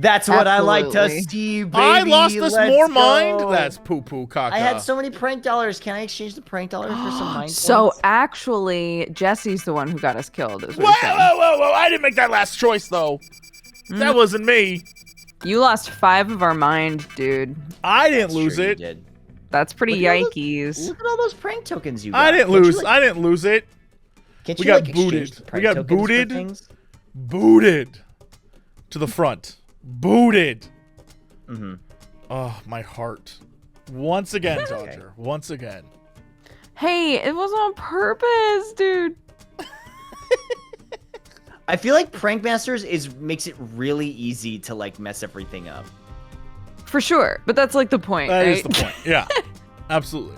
That's what I like to Absolutely. see, baby. I lost this Let's more go. mind? That's poo-poo caca. I had so many prank dollars. Can I exchange the prank dollars for some mind So points? actually, Jesse's the one who got us killed. Is what Whoa, you're saying. whoa. I didn't make that last choice, though. That wasn't me. You lost 5 of our mind, dude. I didn't That's lose true, you it. did. That's pretty Look at all yikes. Look at all those prank tokens you got. I didn't Can't you, lose. like- I didn't lose it. Can't we you, got like, exchange booted. the We prank got tokens for booted. things? Booted. To the front. Booted. Mm-hmm. Oh, my heart. Once again, Dodger. Once again. Hey, it was on purpose, dude. I feel like Prank Masters makes it really easy to like mess everything up. For sure. But that's like the point, That right? is the point. Yeah. Absolutely.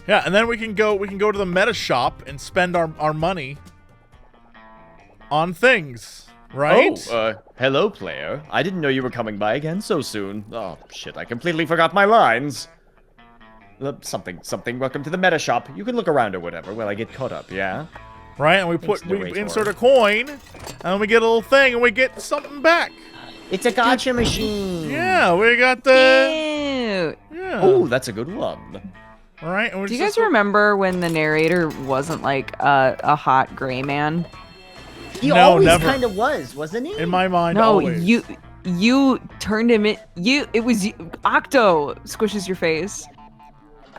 Yeah, and then we can go to the meta shop and spend our money on things, right? Oh, hello, player. I didn't know you were coming by again so soon. Oh, shit, I completely forgot my lines. Something, welcome to the meta shop. You can look around or whatever while I get caught up, yeah? Right? And we Thanks, we narrator. insert a coin, and then we get a little thing, and we get something back. It's a gotcha machine. Yeah, we got the... Cute. Yeah. Oh, that's a good one. Right? And we're Do you just- guys remember when the narrator wasn't like a hot gray man? He No, always never. kind of was, wasn't he? In my mind, No, always. you turned him in. It was Octo squishes your face.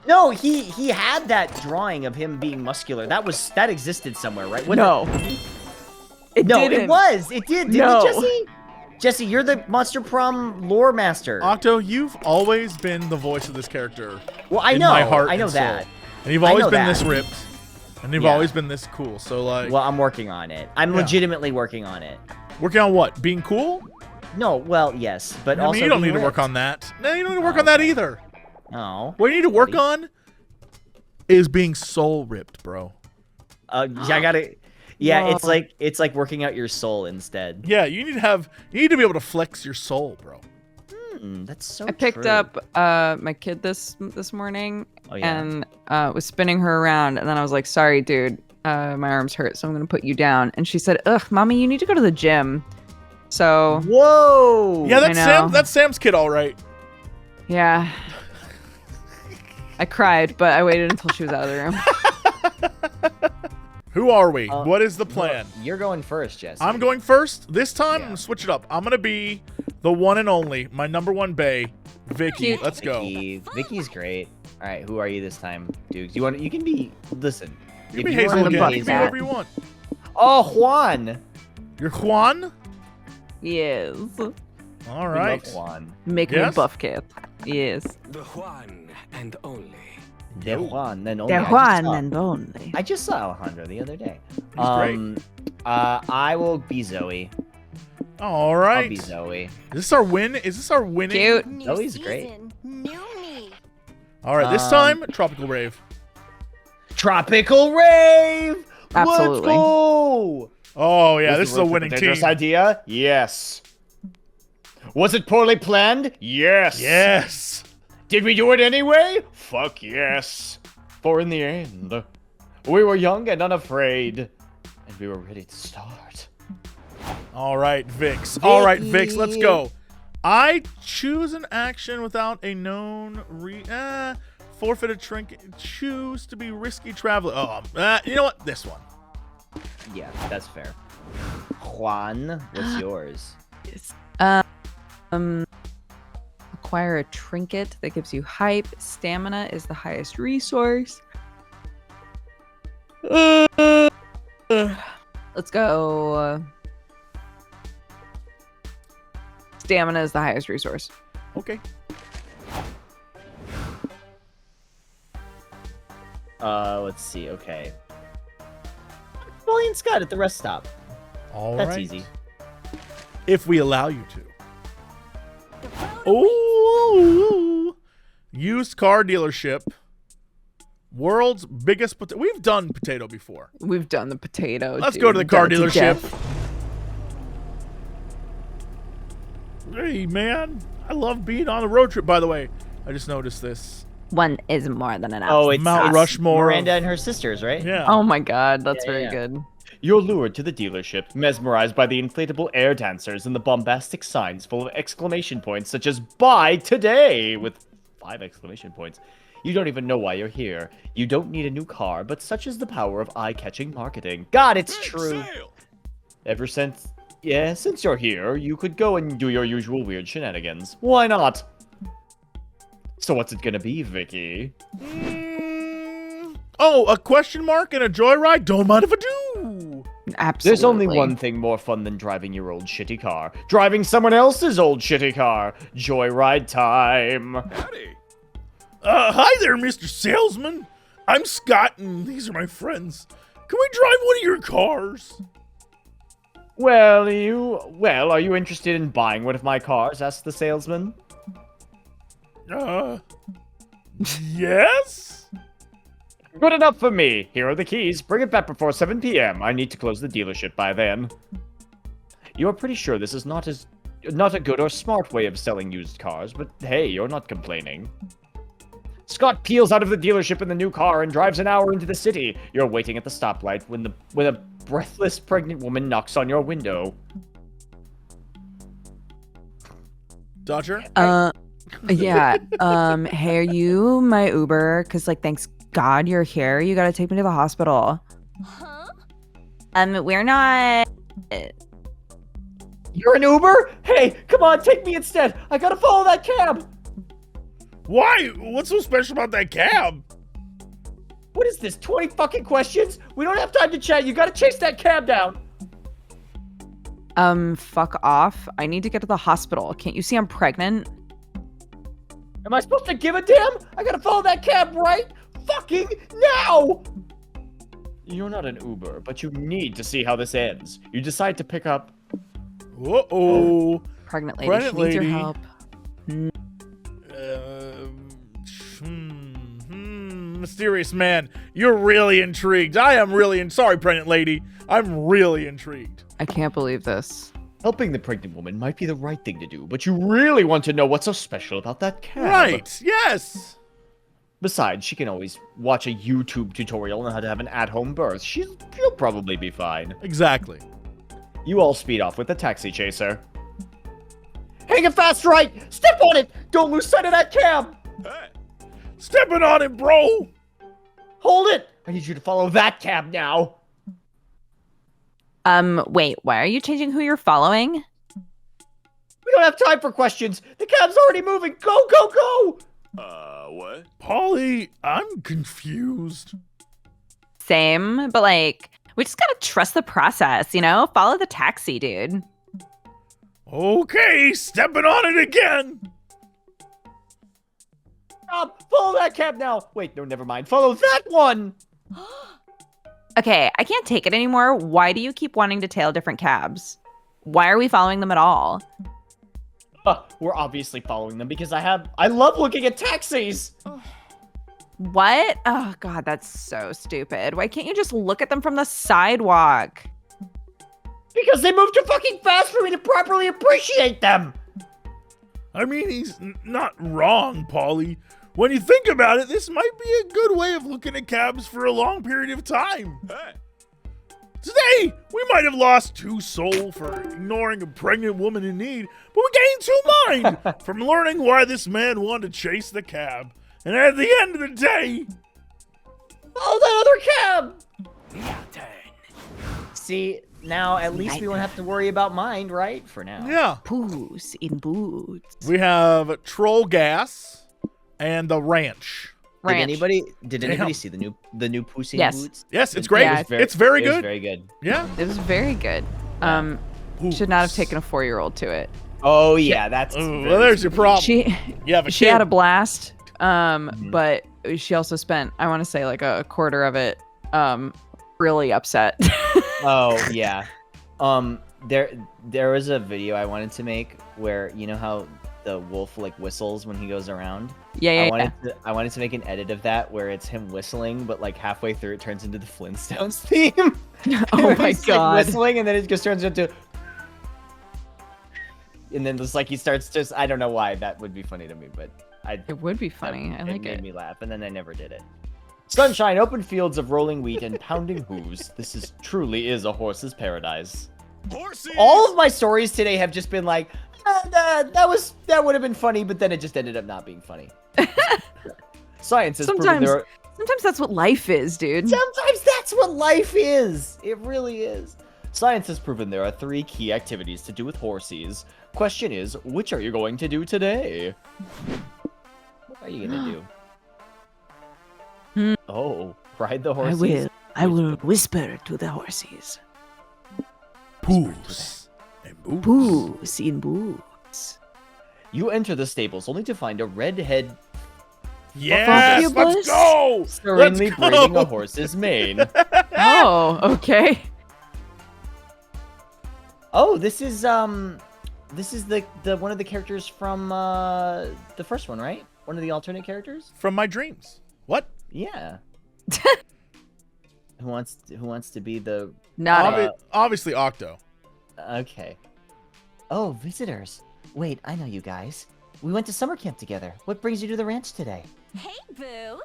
No, he had that drawing of him being muscular. That existed somewhere, right? Wasn't No. It No, didn't. it was. It did. Didn't No. it, Jesse? Jesse, you're the Monster Prom lore master. Octo, you've always been the voice of this character. Well, I in know. my heart I know and soul. that. And you've I always know been that. this ripped. And you've Yeah. always been this cool. So, like, Well, I'm working on it. I'm Yeah. legitimately working on it. working on what? Being cool? No, well, yes, but I mean, also you don't being need to work ripped. on that. No, you don't need to work Oh, on that okay. either. Oh. What you need to work buddy. on is being soul ripped, bro. I gotta. Yeah, Whoa. it's like working out your soul instead. Yeah, you need to be able to flex your soul, bro. That's so. I picked true. up my kid this morning Oh, yeah. and was spinning her around, and then I was like, "Sorry, dude, my arms hurt, so I'm gonna put you down." And she said, "Ugh, mommy, you need to go to the gym." So Whoa. Yeah, I that's know. That's Sam's kid, all right. yeah, I cried, but I waited until she was out of the room. Who are we? Uh, What is the plan? You're going first, Jesse. I'm going first. This time, I'm Yeah. gonna switch it up. I'm gonna be the one and only, my number one bae, Vicky. Cute. Let's go. Vicky's great. All right, who are you this time, Dukes? You can be. Listen. You if can be you Hazel wanna be again. You can be that. whoever you want. Oh, Juan. You're Juan. Yes, All We right. love Juan. make Yes? me buff cat. Yes, The one and only. De Juan. Then only. The I just one saw- and only. I just saw Alejandro the other day. He's great. I will be Zoe. All I'll right. be Zoe. Is this our win? Is this our winning? cute. New Zoe's great. season, new me. All right. This Um, time, tropical rave. Tropical rave. Absolutely. Let's go. Oh yeah, Was this the is a roast winning potatoes team. idea? Yes. Was it poorly planned? Yes. Yes. Did we do it anyway? Fuck yes. For in the end, we were young and unafraid, and we were ready to start. All right, Vix. All right, Vix. Let's go. I choose an action without a known forfeit a trinket. Choose to be risky traveler. Oh, you know what? This one. Yeah, that's fair. Juan, what's yours? Acquire a trinket that gives you hype. Stamina is the highest resource. Let's go. Stamina is the highest resource. Okay. Let's see. Okay. Valiant Scott at the rest stop. All That's right. easy. If we allow you to. Ooh. Used car dealership. World's biggest potato. We've done potato before. We've done the potato. Let's dude. go to the We've car done it to dealership. death. Hey, man. I love being on a road trip, by the way. I just noticed this. One is more than enough. Oh, it's Mount Rushmore. Miranda and her sisters, right? Yeah. Oh my god, that's Yeah, very yeah. good. You're lured to the dealership, mesmerized by the inflatable air dancers and the bombastic signs full of exclamation points such as "Buy today!" with 5 exclamation points. You don't even know why you're here. You don't need a new car, but such is the power of eye-catching marketing. God, it's true. Since you're here, you could go and do your usual weird shenanigans. Why not? So what's it gonna be, Vicky? Oh, a question mark and a joyride? Don't mind if I do. Absolutely. There's only one thing more fun than driving your old shitty car. Driving someone else's old shitty car. Joyride time. Howdy. Hi there, Mr. Salesman. I'm Scott, and these are my friends. Can we drive one of your cars? Well, are you interested in buying one of my cars? Asked the salesman. Yes? Good enough for me. Here are the keys. Bring it back before 7 p.m. I need to close the dealership by then. You are pretty sure this is not a good or smart way of selling used cars, but hey, you're not complaining. Scott peels out of the dealership in the new car and drives an hour into the city. You're waiting at the stoplight when a breathless pregnant woman knocks on your window. Dodger? Yeah. Hey, are you my Uber? Because, like, thanks God you're here. You gotta take me to the hospital. Huh? We're not. You're an Uber? Hey, come on, take me instead. I gotta follow that cab. Why? What's so special about that cab? What is this, 20 fucking questions? We don't have time to chat. You gotta chase that cab down. Fuck off. I need to get to the hospital. Can't you see I'm pregnant? Am I supposed to give a damn? I gotta follow that cab right fucking now! You're not an Uber, but you need to see how this ends. You decide to pick up... Uh-oh. Pregnant lady. Pregnant She needs your lady. help. Mysterious man. You're really intrigued. I am really sorry, pregnant lady. I'm really intrigued. I can't believe this. Helping the pregnant woman might be the right thing to do, but you really want to know what's so special about that cab. Right. Yes. Besides, she can always watch a YouTube tutorial on how to have an at-home birth. She'll probably be fine. Exactly. You all speed off with the taxi chaser. Hang it fast right! Step on it! Don't lose sight of that cab! Hey. Stepping on it, bro. Hold it! I need you to follow that cab now. Wait, why are you changing who you're following? We don't have time for questions. The cab's already moving. Go, go, go! What? Polly, I'm confused. Same, but like, we just gotta trust the process, you know? Follow the taxi, dude. Okay, stepping on it again. Stop! Follow that cab now! Wait, no, never mind. Follow that one! Okay, I can't take it anymore. Why do you keep wanting to tail different cabs? Why are we following them at all? We're obviously following them because I love looking at taxis! What? Oh god, that's so stupid. Why can't you just look at them from the sidewalk? Because they move too fucking fast for me to properly appreciate them! I mean, he's not wrong, Polly. When you think about it, this might be a good way of looking at cabs for a long period of time. Hey. Today, we might have lost 2 soul for ignoring a pregnant woman in need, but we gained 2 mind from learning why this man wanted to chase the cab. And at the end of the day... Follow that other cab! See, now at least we won't have to worry about mind, right? For now. Yeah. Puss in boots. We have Troll Gas and the Ranch. Did anybody Damn. see the new Pussy Yes. Boots? Yes, it's great. Yeah, It's very It was good. very good. Yeah. It was very good. Should not have taken a 4-year-old to it. Oh yeah, that's. Well, very there's your problem. She You have a she kid. had a blast. But she also spent, I want to say, like a quarter of it really upset. Oh yeah. There was a video I wanted to make where you know how the wolf like whistles when he goes around. Yeah. I wanted to make an edit of that where it's him whistling, but like halfway through it turns into the Flintstones theme. Oh my He's, like, god. whistling and then it just turns into. And then just like he starts just I don't know why that would be funny to me, but It would be funny. I like it made it. me laugh, and then I never did it. Sunshine, open fields of rolling wheat, and pounding hooves. This truly is a horse's paradise. Horses! All of my stories today have just been like, that would have been funny, but then it just ended up not being funny. Science has proven there are... Sometimes that's what life is, dude. Sometimes that's what life is. It really is. Science has proven there are 3 key activities to do with horses. Question is, which are you going to do today? What are you gonna do? Oh, ride the horses. I will whisper to the horses. Poos. And boos. Poos in boots. You enter the stables only to find a redhead Yes, Succubus? let's go! serenely Let's go! braiding a horse's mane. Oh, okay. Oh, this is the one of the characters from the first one, right? One of the alternate characters? From my dreams. What? Yeah. Who wants to be the Not Obviously Octo. Okay. Oh, visitors. Wait, I know you guys. We went to summer camp together. What brings you to the ranch today? Hey, boo.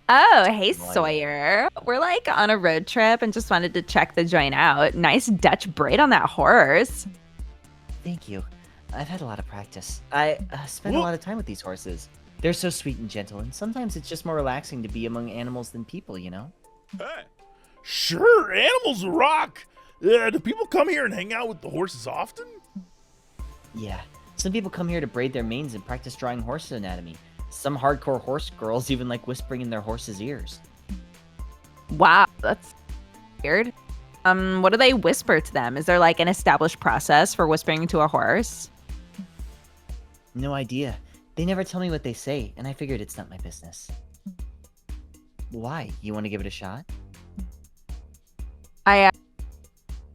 Oh, hey, Sawyer. We're like on a road trip and just wanted to check the joint out. Nice Dutch braid on that horse. Thank you. I've had a lot of practice. I spend a lot of time with these horses. They're so sweet and gentle, and sometimes it's just more relaxing to be among animals than people, you know? Hey. Sure, animals rock. Do people come here and hang out with the horses often? Yeah. Some people come here to braid their manes and practice drawing horse anatomy. Some hardcore horse girls even like whispering in their horses' ears. Wow, that's weird. What do they whisper to them? Is there like an established process for whispering to a horse? No idea. They never tell me what they say, and I figured it's not my business. Why? You want to give it a shot? I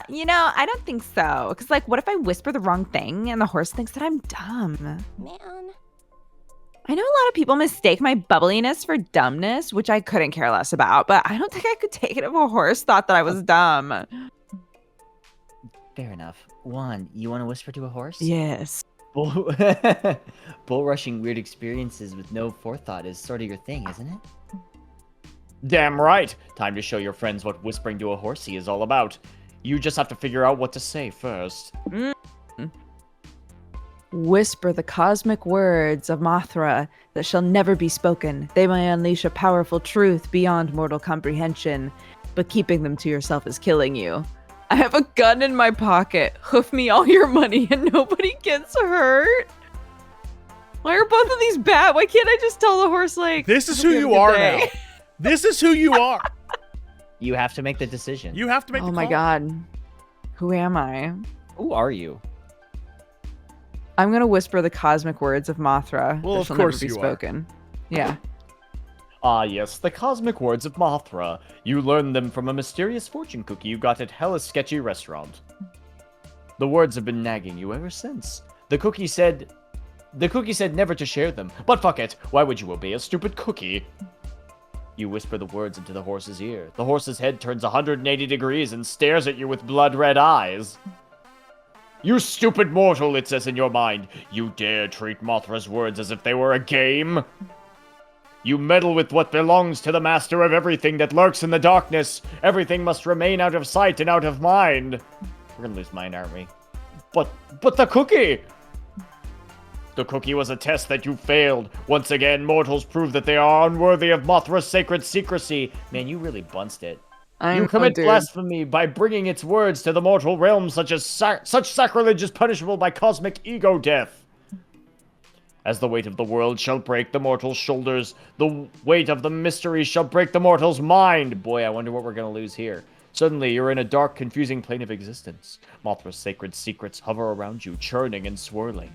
don't think so. Because, like, what if I whisper the wrong thing and the horse thinks that I'm dumb? Man. I know a lot of people mistake my bubbliness for dumbness, which I couldn't care less about, but I don't think I could take it if a horse thought that I was dumb. Fair enough. Juan, you want to whisper to a horse? Yes. Bull rushing weird experiences with no forethought is sort of your thing, isn't it? Damn right. Time to show your friends what whispering to a horsey is all about. You just have to figure out what to say first. Whisper the cosmic words of Mothra that shall never be spoken. They may unleash a powerful truth beyond mortal comprehension, but keeping them to yourself is killing you. I have a gun in my pocket. Hoof me all your money and nobody gets hurt. Why are both of these bad? Why can't I just tell the horse, like, This is "Hope who have a you good are day"? now. This is who you are. You have to make the decision. You have to make Oh the my call. god. Who am I? Who are you? I'm gonna whisper the cosmic words of Mothra Well, that of shall course never be you are. spoken. Yeah. Ah, yes, the cosmic words of Mothra. You learned them from a mysterious fortune cookie you got at Hella's sketchy restaurant. The words have been nagging you ever since. The cookie said never to share them, but fuck it. Why would you obey a stupid cookie? You whisper the words into the horse's ear. The horse's head turns 180 degrees and stares at you with blood-red eyes. You stupid mortal, it says in your mind. You dare treat Mothra's words as if they were a game? You meddle with what belongs to the master of everything that lurks in the darkness. Everything must remain out of sight and out of mind. We're gonna lose mind, aren't we? But the cookie! The cookie was a test that you failed. Once again, mortals prove that they are unworthy of Mothra's sacred secrecy. Man, you really bunced it. You commit blasphemy by bringing its words to the mortal realm, such sacrilege is punishable by cosmic ego death. As the weight of the world shall break the mortal's shoulders, the weight of the mystery shall break the mortal's mind. Boy, I wonder what we're gonna lose here. Suddenly, you're in a dark, confusing plane of existence. Mothra's sacred secrets hover around you, churning and swirling.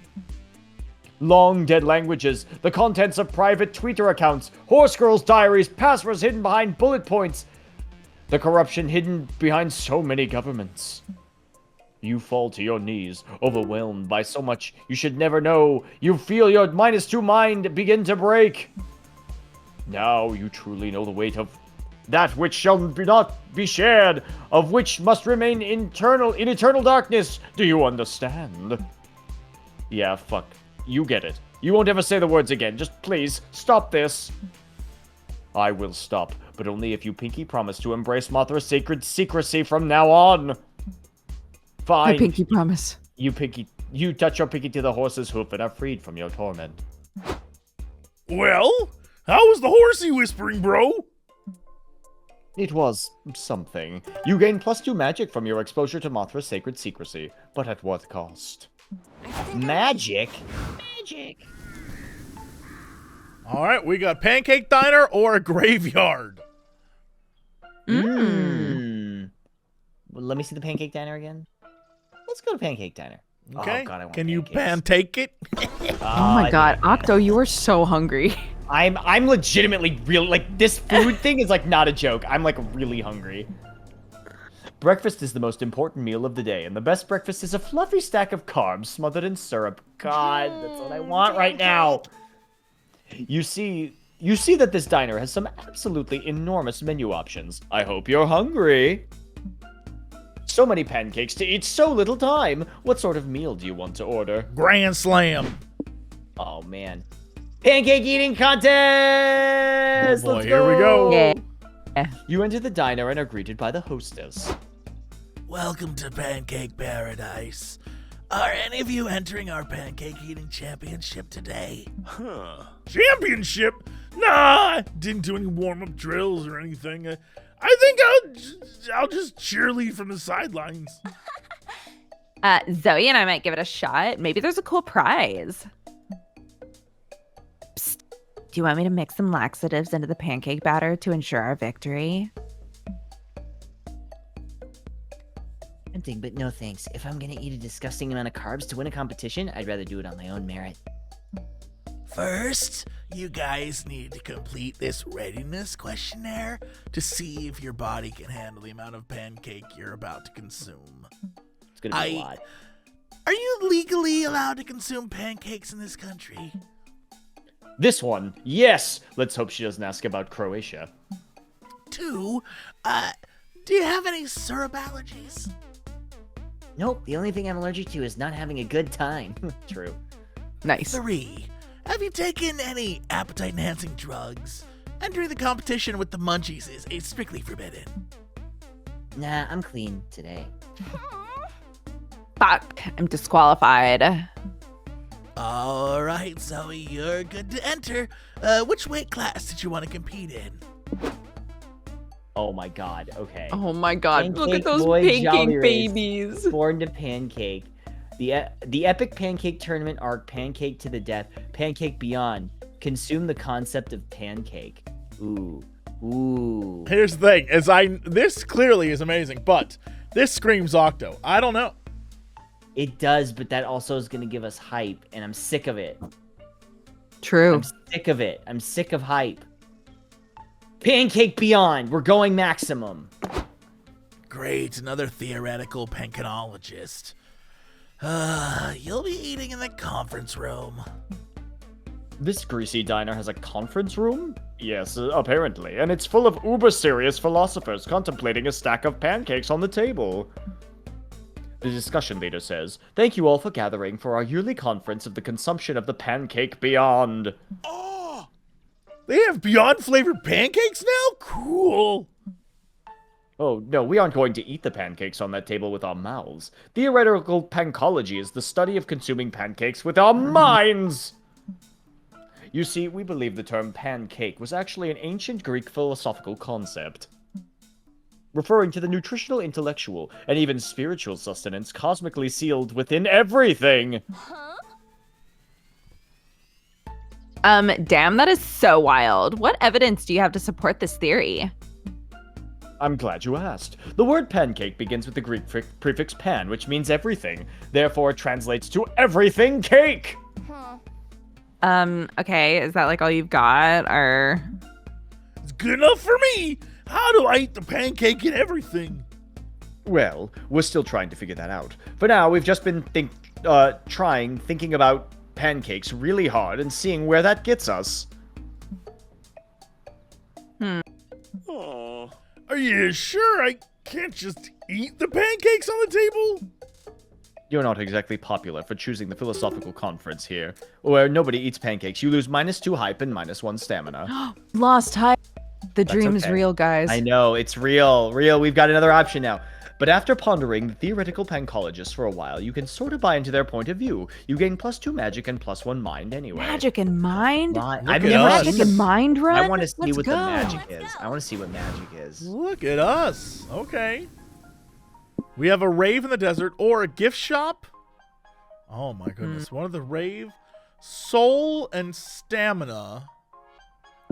Long dead languages, the contents of private Twitter accounts, horse girls' diaries, passwords hidden behind bullet points, the corruption hidden behind so many governments. You fall to your knees, overwhelmed by so much you should never know. You feel your -2 mind begin to break. Now you truly know the weight of that which shall not be shared, of which must remain in eternal darkness. Do you understand? Yeah, fuck. You get it. You won't ever say the words again. Just please, stop this. I will stop, but only if you pinky promise to embrace Mothra's sacred secrecy from now on. Fine. I pinky promise. You touch your pinky to the horse's hoof and are freed from your torment. Well, how was the horsey whispering, bro? It was something. You gain +2 magic from your exposure to Mothra's sacred secrecy, but at what cost? Magic? Magic. All right, we got Pancake Diner or a graveyard. Well, let me see the Pancake Diner again. Let's go to Pancake Diner. Okay. Oh, God, I want Can you pancakes. pantake it? Oh my god, Octo, you are so hungry. I'm legitimately real. Like, this food thing is like not a joke. I'm like really hungry. Breakfast is the most important meal of the day, and the best breakfast is a fluffy stack of carbs smothered in syrup. God, that's what I want right now. You see that this diner has some absolutely enormous menu options. I hope you're hungry. So many pancakes to eat, so little time. What sort of meal do you want to order? Grand Slam. Oh, man. Pancake eating contest! Oh boy, Let's here we go. Yeah. You enter the diner and are greeted by the hostess. Welcome to Pancake Paradise. Are any of you entering our pancake eating championship today? Championship? Nah, didn't do any warm-up drills or anything. I think I'll just cheerlead from the sidelines. Zoe and I might give it a shot. Maybe there's a cool prize. Psst. Do you want me to mix some laxatives into the pancake batter to ensure our victory? Tempting, but no thanks. If I'm gonna eat a disgusting amount of carbs to win a competition, I'd rather do it on my own merit. First, you guys need to complete this readiness questionnaire to see if your body can handle the amount of pancake you're about to consume. It's gonna be a lot. Are you legally allowed to consume pancakes in this country? This one, yes! Let's hope she doesn't ask about Croatia. 2, do you have any syrup allergies? Nope, the only thing I'm allergic to is not having a good time. True. Nice. 3, have you taken any appetite-enhancing drugs? Entering the competition with the munchies is strictly forbidden. Nah, I'm clean today. Fuck, I'm disqualified. All right, Zoe, you're good to enter. Which weight class did you want to compete in? Oh my god, okay. Oh my god, look Pancake at those boy jolly pancake race. babies. Born to Pancake. The epic pancake tournament arc, Pancake to the Death, Pancake Beyond. Consume the concept of pancake. Ooh. Here's the thing, this clearly is amazing, but this screams Octo. I don't know. It does, but that also is gonna give us hype, and I'm sick of it. True. I'm sick of it. I'm sick of hype. Pancake Beyond. We're going maximum. Great, another theoretical pancanologist. You'll be eating in the conference room. This greasy diner has a conference room? Yes, apparently, and it's full of uber-serious philosophers contemplating a stack of pancakes on the table. The discussion leader says, "Thank you all for gathering for our yearly conference of the consumption of the Pancake Beyond." Oh! They have Beyond flavored pancakes now? Cool. Oh, no, we aren't going to eat the pancakes on that table with our mouths. Theoretical pancology is the study of consuming pancakes with our minds! You see, we believe the term pancake was actually an ancient Greek philosophical concept, referring to the nutritional, intellectual, and even spiritual sustenance cosmically sealed within everything. Damn, that is so wild. What evidence do you have to support this theory? I'm glad you asked. The word pancake begins with the Greek prefix pan, which means everything. Therefore, it translates to everything cake! Okay, is that like all you've got, or? It's good enough for me. How do I eat the pancake and everything? Well, we're still trying to figure that out. For now, we've just been thinking about pancakes really hard and seeing where that gets us. Oh, are you sure I can't just eat the pancakes on the table? You're not exactly popular for choosing the philosophical conference here, where nobody eats pancakes. You lose -2 hype and -1 stamina. Lost hype. The That's dream is okay. real, guys. I know, it's real. We've got another option now. But after pondering the theoretical pancologists for a while, you can sort of buy into their point of view. You gain +2 magic and +1 mind anyway. Magic and mind? I've at never us. Magic seen and the- mind run? I want to see Let's what go. the magic is. I want to see what magic is. Look at us. Okay. We have a rave in the desert or a gift shop. Oh my goodness. One of the rave, soul and stamina.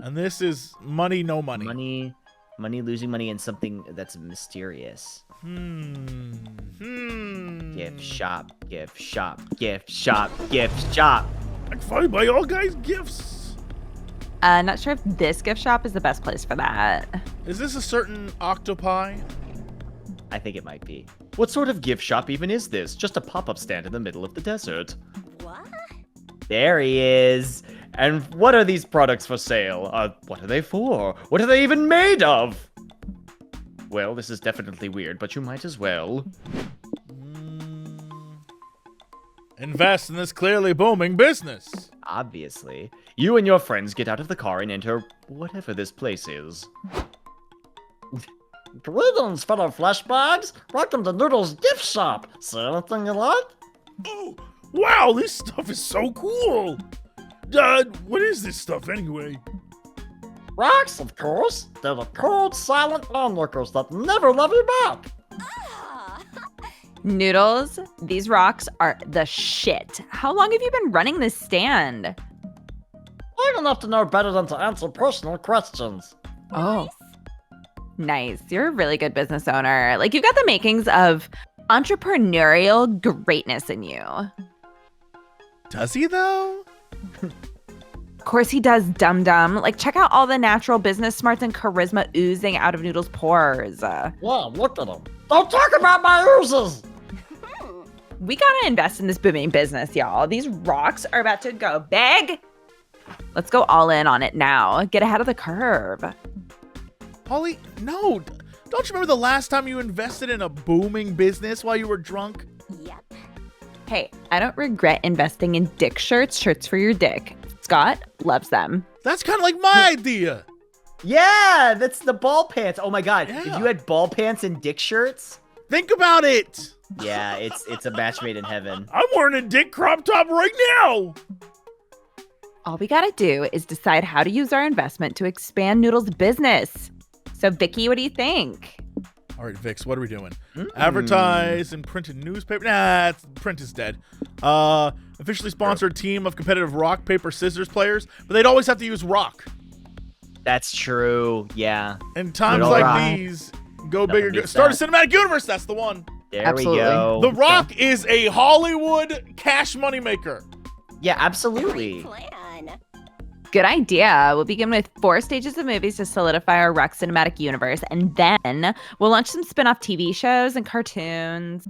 And this is money, no money. Money, losing money, and something that's mysterious. Gift shop, gift shop, gift shop, gift shop. I can finally buy all guys gifts. Not sure if this gift shop is the best place for that. Is this a certain octopi? I think it might be. What sort of gift shop even is this? Just a pop-up stand in the middle of the desert. There he is. And what are these products for sale? What are they for? What are they even made of? Well, this is definitely weird, but you might as well. Invest in this clearly booming business. Obviously. You and your friends get out of the car and enter whatever this place is. Greetings, fellow fleshbags. Welcome to Noodle's gift shop. See anything you like? Oh, wow, this stuff is so cool. What is this stuff anyway? Rocks, of course. They're the cold, silent onlookers that never love you back. Noodles, these rocks are the shit. How long have you been running this stand? Long enough to know better than to answer personal questions. Oh. Nice. You're a really good business owner. Like, you've got the makings of entrepreneurial greatness in you. Does he though? Of course he does, dum-dum. Like, check out all the natural business smarts and charisma oozing out of Noodle's pores. Yeah, look at him. Don't talk about my oozes! We gotta invest in this booming business, y'all. These rocks are about to go big. Let's go all in on it now. Get ahead of the curve. Holly, no. Don't you remember the last time you invested in a booming business while you were drunk? Hey, I don't regret investing in dick shirts for your dick. Scott loves them. That's kind of like my idea. Yeah, that's the ball pants. Oh my god. Yeah. If you had ball pants and dick shirts. Think about it. Yeah, it's a match made in heaven. I'm wearing a dick crop top right now. All we gotta do is decide how to use our investment to expand Noodle's business. So, Vicky, what do you think? All right, Vix, what are we doing? Advertise in printed newspaper. Nah, print is dead. Officially sponsored team of competitive rock, paper, scissors players, but they'd always have to use rock. That's true. Yeah. And times Good like old Rock. these, go Nothing bigger. beats Start a that. cinematic universe. That's the one. There Absolutely. we go. The Rock is a Hollywood cash money maker. Yeah, absolutely. Good idea. We'll begin with 4 stages of movies to solidify our Rock cinematic universe, and then we'll launch some spin-off TV shows and cartoons.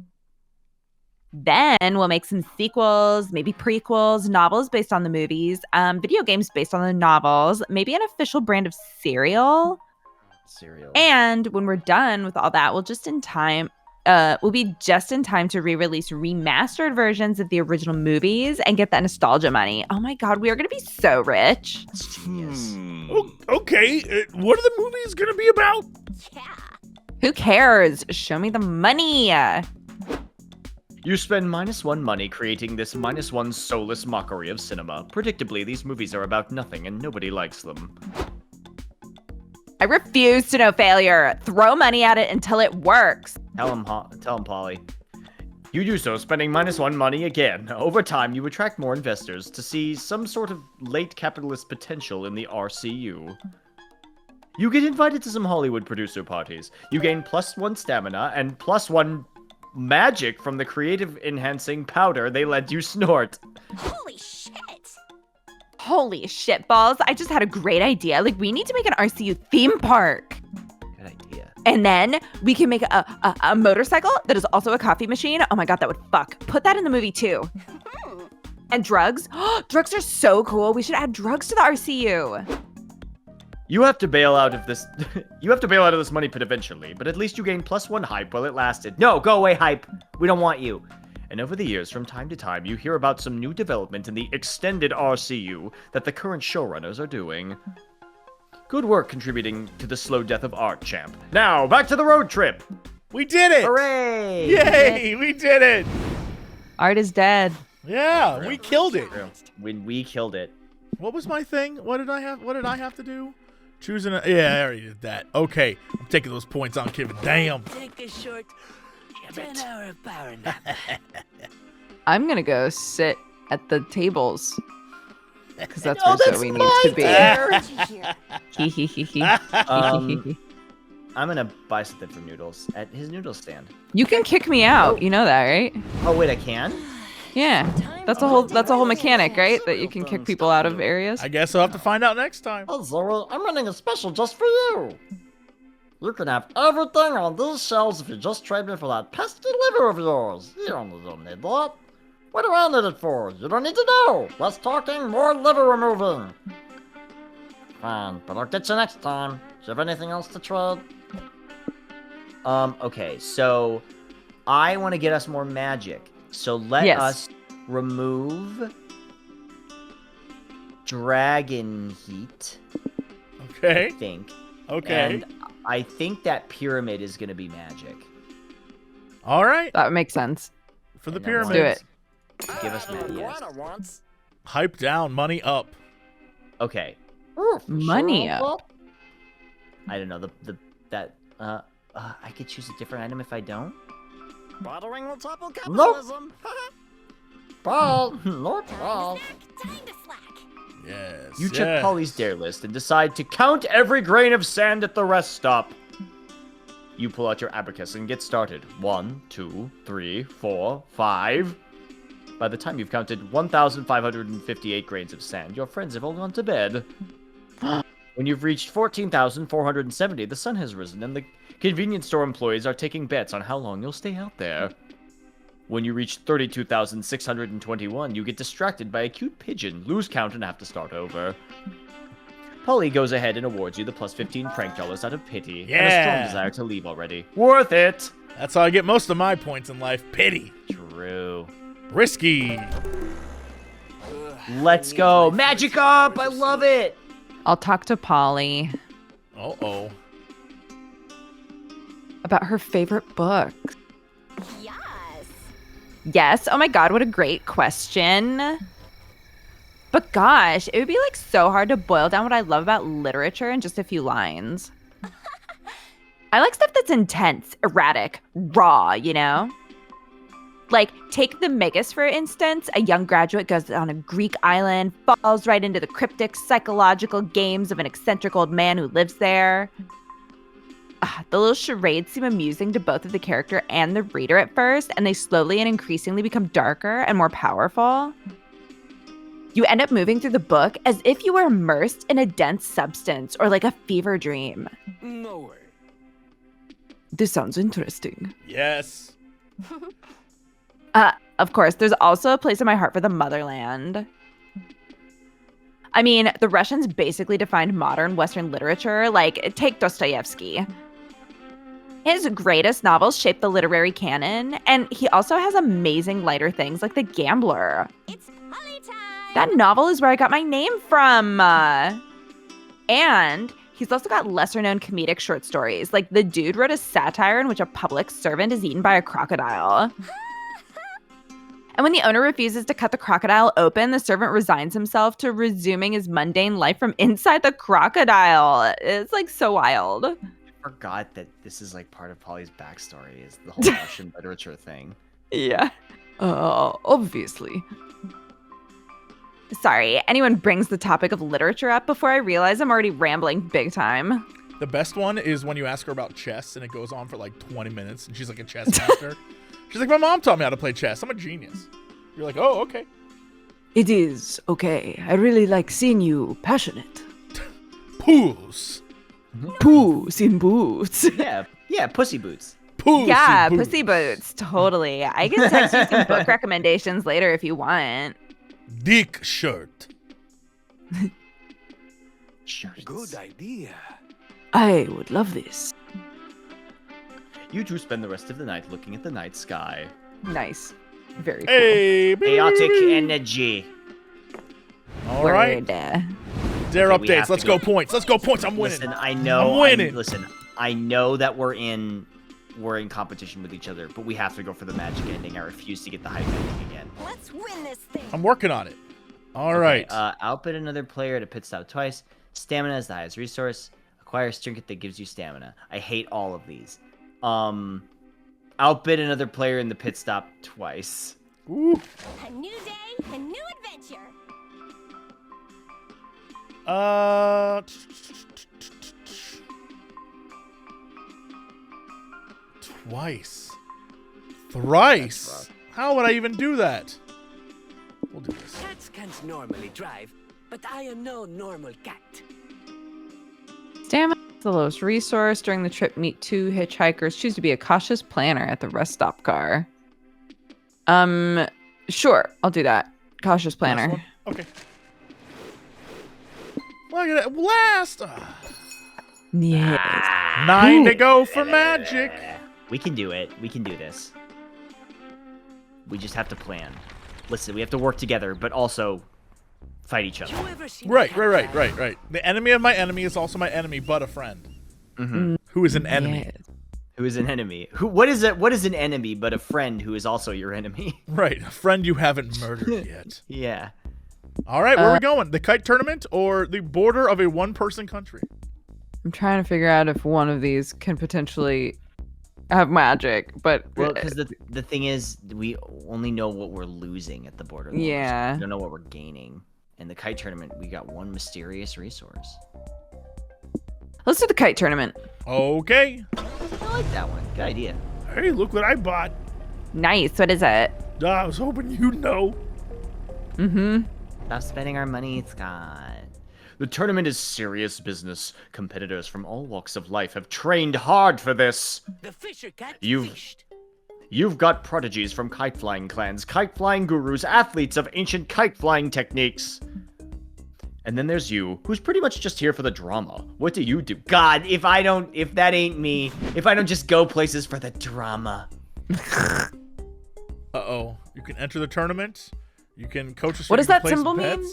Then we'll make some sequels, maybe prequels, novels based on the movies, video games based on the novels, maybe an official brand of cereal. And when we're done with all that, we'll be just in time to re-release remastered versions of the original movies and get that nostalgia money. Oh my god, we are gonna be so rich. It's genius. Okay, what are the movies gonna be about? Who cares? Show me the money. You spend -1 money creating this -1 soulless mockery of cinema. Predictably, these movies are about nothing and nobody likes them. I refuse to know failure. Throw money at it until it works. Tell him, Polly. You do so, spending -1 money again. Over time, you attract more investors to see some sort of late capitalist potential in the RCU. You get invited to some Hollywood producer parties. You gain +1 stamina and +1 magic from the creative enhancing powder they let you snort. Holy shit balls. I just had a great idea. Like, we need to make an RCU theme park. Good idea. And then we can make a motorcycle that is also a coffee machine. Oh my god, that would fuck. Put that in the movie too. And drugs. Drugs are so cool. We should add drugs to the RCU. You have to bail out of this. You have to bail out of this money pit eventually, but at least you gain +1 hype while it lasted. No, go away, hype. We don't want you. And over the years, from time to time, you hear about some new development in the extended RCU that the current showrunners are doing. Good work contributing to the slow death of Art Champ. Now, back to the road trip. We did it! Hooray! Yay! We did it! Art is dead. Yeah, we killed it. When we killed it. What was my thing? What did I have to do? Choosing a... Yeah, I already did that. Okay, I'm taking those points on Kevin. Damn. Take a short 10-hour power nap. I'm gonna go sit at the tables. Because that's Oh, where that's Zoe my needs to be. chair. Hee hee hee hee. I'm gonna buy something from Noodles at his noodle stand. You can kick me out. You know that, right? Oh wait, I can? Yeah. That's a whole mechanic, right? That you can kick people out of areas. I guess I'll have to find out next time. Oh, Zoe, I'm running a special just for you. You can have everything on these shelves if you just trade me for that pesky liver of yours. You don't need that. What do I need it for? You don't need to know. Less talking, more liver removing. Fine, but I'll get you next time. Do you have anything else to trade? Okay, so I want to get us more magic. So let Yes. us remove Dragon Heat, I Okay. think. Okay. And I think that pyramid is going to be magic. All right. That makes sense. For the And then Let's pyramid. do it. Give us magic. Yes. Hype down, money up. Okay. Oof, Money sure, up. I don't know I could choose a different item if I don't. Bothering will topple capitalism. Ball, no ball. Yes. You check yes. Polly's dare list and decide to count every grain of sand at the rest stop. You pull out your abacus and get started. 1, 2, 3, 4, 5. By the time you've counted 1,558 grains of sand, your friends have all gone to bed. When you've reached 14,470, the sun has risen and the convenience store employees are taking bets on how long you'll stay out there. When you reach 32,621, you get distracted by a cute pigeon, lose count, and have to start over. Polly goes ahead and awards you the plus 15 prank dollars out of pity and a strong Yeah. desire to leave already. Worth it! That's how I get most of my points in life. Pity. True. Risky. Let's go. Magic up! I love it! I'll talk to Polly Uh-oh. about her favorite book. Yes. Yes. Oh my God, what a great question. But gosh, it would be like so hard to boil down what I love about literature in just a few lines. I like stuff that's intense, erratic, raw, you know? Like, take the Magus, for instance. A young graduate goes on a Greek island, falls right into the cryptic psychological games of an eccentric old man who lives there. The little charades seem amusing to both of the character and the reader at first, and they slowly and increasingly become darker and more powerful. You end up moving through the book as if you were immersed in a dense substance or like a fever dream. No way. This sounds interesting. Yes. Of course, there's also a place in my heart for the motherland. I mean, the Russians basically defined modern Western literature, like, take Dostoevsky. His greatest novels shaped the literary canon, and he also has amazing lighter things like The Gambler. It's Polly time. That novel is where I got my name from. And he's also got lesser-known comedic short stories, like the dude wrote a satire in which a public servant is eaten by a crocodile. And when the owner refuses to cut the crocodile open, the servant resigns himself to resuming his mundane life from inside the crocodile. It's like so wild. I forgot that this is like part of Polly's backstory, is the whole Russian literature thing. Yeah. Obviously. Sorry, anyone brings the topic of literature up before I realize I'm already rambling big time. The best one is when you ask her about chess and it goes on for like 20 minutes and she's like a chess master. She's like, my mom taught me how to play chess. I'm a genius. You're like, oh, okay. It is okay. I really like seeing you passionate. Poos. Puss in boots. Yeah, pussy boots. Poos. Yeah, and pussy boots. Totally. I can text you some book recommendations later if you want. Dick shirt. Good idea. I would love this. You two spend the rest of the night looking at the night sky. Nice. Very cool. Hey. Chaotic energy. All right. Word. Dare Okay, we have updates. to Let's go points. Let's go points. I'm winning. Listen, I know. I'm winning. Listen, I know that we're in competition with each other, but we have to go for the magic ending. I refuse to get the hype ending again. Let's win this thing. I'm working on it. All right. Outbid another player at a pit stop twice. Stamina is the highest resource. Acquire a trinket that gives you stamina. I hate all of these. Outbid another player in the pit stop twice. Ooh. A new day, a new adventure. Twice. Thrice. How would I even do that? We'll do this. Cats can't normally drive, but I am no normal cat. Stamina is the lowest resource. During the trip, meet 2 hitchhikers. Choose to be a cautious planner at the rest stop car. Sure, I'll do that. Cautious Last planner. one? Okay. Look at that. Last. Yes. 9 to go for magic. We can do it. We can do this. We just have to plan. Listen, we have to work together, but also fight each other. Right. The enemy of my enemy is also my enemy, but a friend. Mm-hmm. Who is an enemy. Yes. Who is an enemy? What is an enemy but a friend who is also your enemy? Right. A friend you haven't murdered yet. Yeah. All right. Where are we going? The kite tournament or the border of a one-person country? I'm trying to figure out if one of these can potentially have magic, but Well, because the thing is, we only know what we're losing at the border. Yeah. We don't know what we're gaining. In the kite tournament, we got one mysterious resource. let's do the kite tournament. Okay. I like that one. Good idea. Hey, look what I bought. Nice. What is it? I was hoping you'd know. Mm-hmm. Stop spending our money, Scott. The tournament is serious business. Competitors from all walks of life have trained hard for this. The fisher cat You've- fished. You've got prodigies from kite-flying clans, kite-flying gurus, athletes of ancient kite-flying techniques. And then there's you, who's pretty much just here for the drama. What do you do? God, if that ain't me, if I don't just go places for the drama. Uh-oh. You can enter the tournament. You can coach us. What does that symbol mean?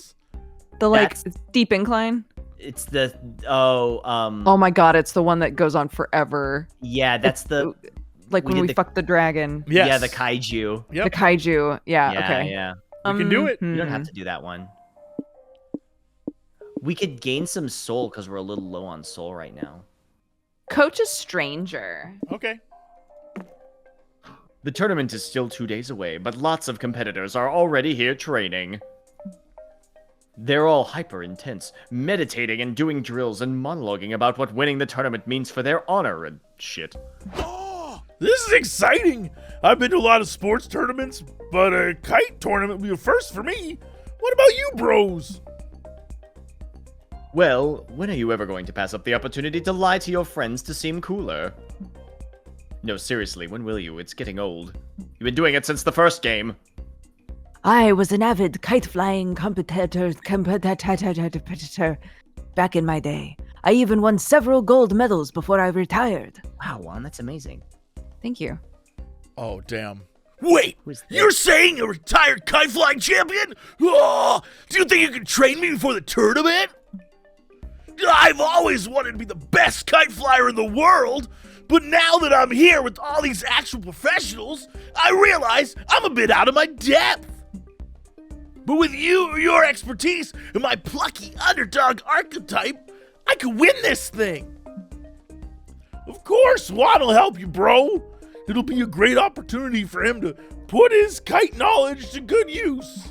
The steep incline? It's the Oh my god, it's the one that goes on forever. yeah, that's the Like we when did we the- fucked the dragon. Yes. yeah, the kaiju. Yep. The kaiju. Yeah, Yeah, okay. yeah. We can do it. You don't have to do that one. We could gain some soul because we're a little low on soul right now. Coach a stranger. Okay. The tournament is still 2 days away, but lots of competitors are already here training. They're all hyper intense, meditating and doing drills and monologuing about what winning the tournament means for their honor and shit. This is exciting. I've been to a lot of sports tournaments, but a kite tournament will be a first for me. What about you, bros? Well, when are you ever going to pass up the opportunity to lie to your friends to seem cooler? No, seriously, when will you? It's getting old. You've been doing it since the first game. I was an avid kite-flying competitor back in my day. I even won several gold medals before I retired. Wow, Juan, that's amazing. Thank you. Oh, damn. Wait, Who's that? you're saying a retired kite flying champion? Oh, do you think you can train me before the tournament? I've always wanted to be the best kite flyer in the world, but now that I'm here with all these actual professionals, I realize I'm a bit out of my depth. But with your expertise, and my plucky underdog archetype, I could win this thing. Of course, Juan will help you, bro. It'll be a great opportunity for him to put his kite knowledge to good use.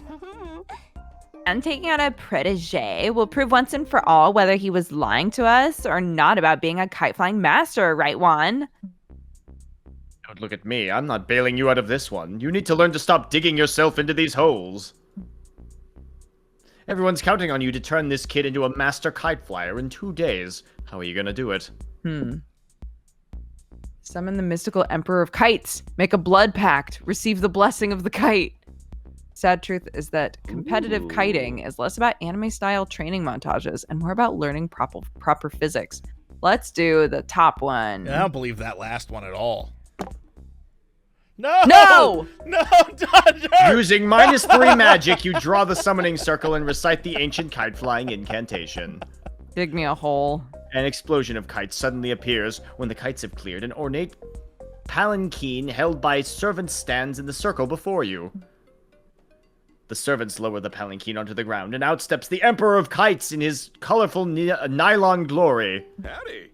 And taking out a protege will prove once and for all whether he was lying to us or not about being a kite flying master, right, Juan? Don't look at me. I'm not bailing you out of this one. You need to learn to stop digging yourself into these holes. Everyone's counting on you to turn this kid into a master kite flyer in 2 days. How are you gonna do it? Summon the mystical emperor of kites. Make a blood pact. Receive the blessing of the kite. Sad truth is that competitive kiting is less about anime-style training montages and more about learning proper physics. Let's do the top one. I don't believe that last one at all. No! No! No, Dodger! Using -3 magic, you draw the summoning circle and recite the ancient kite flying incantation. Dig me a hole. An explosion of kites suddenly appears when the kites have cleared. An ornate palanquin held by servants stands in the circle before you. The servants lower the palanquin onto the ground, and out steps the Emperor of Kites in his colorful nylon glory. Howdy.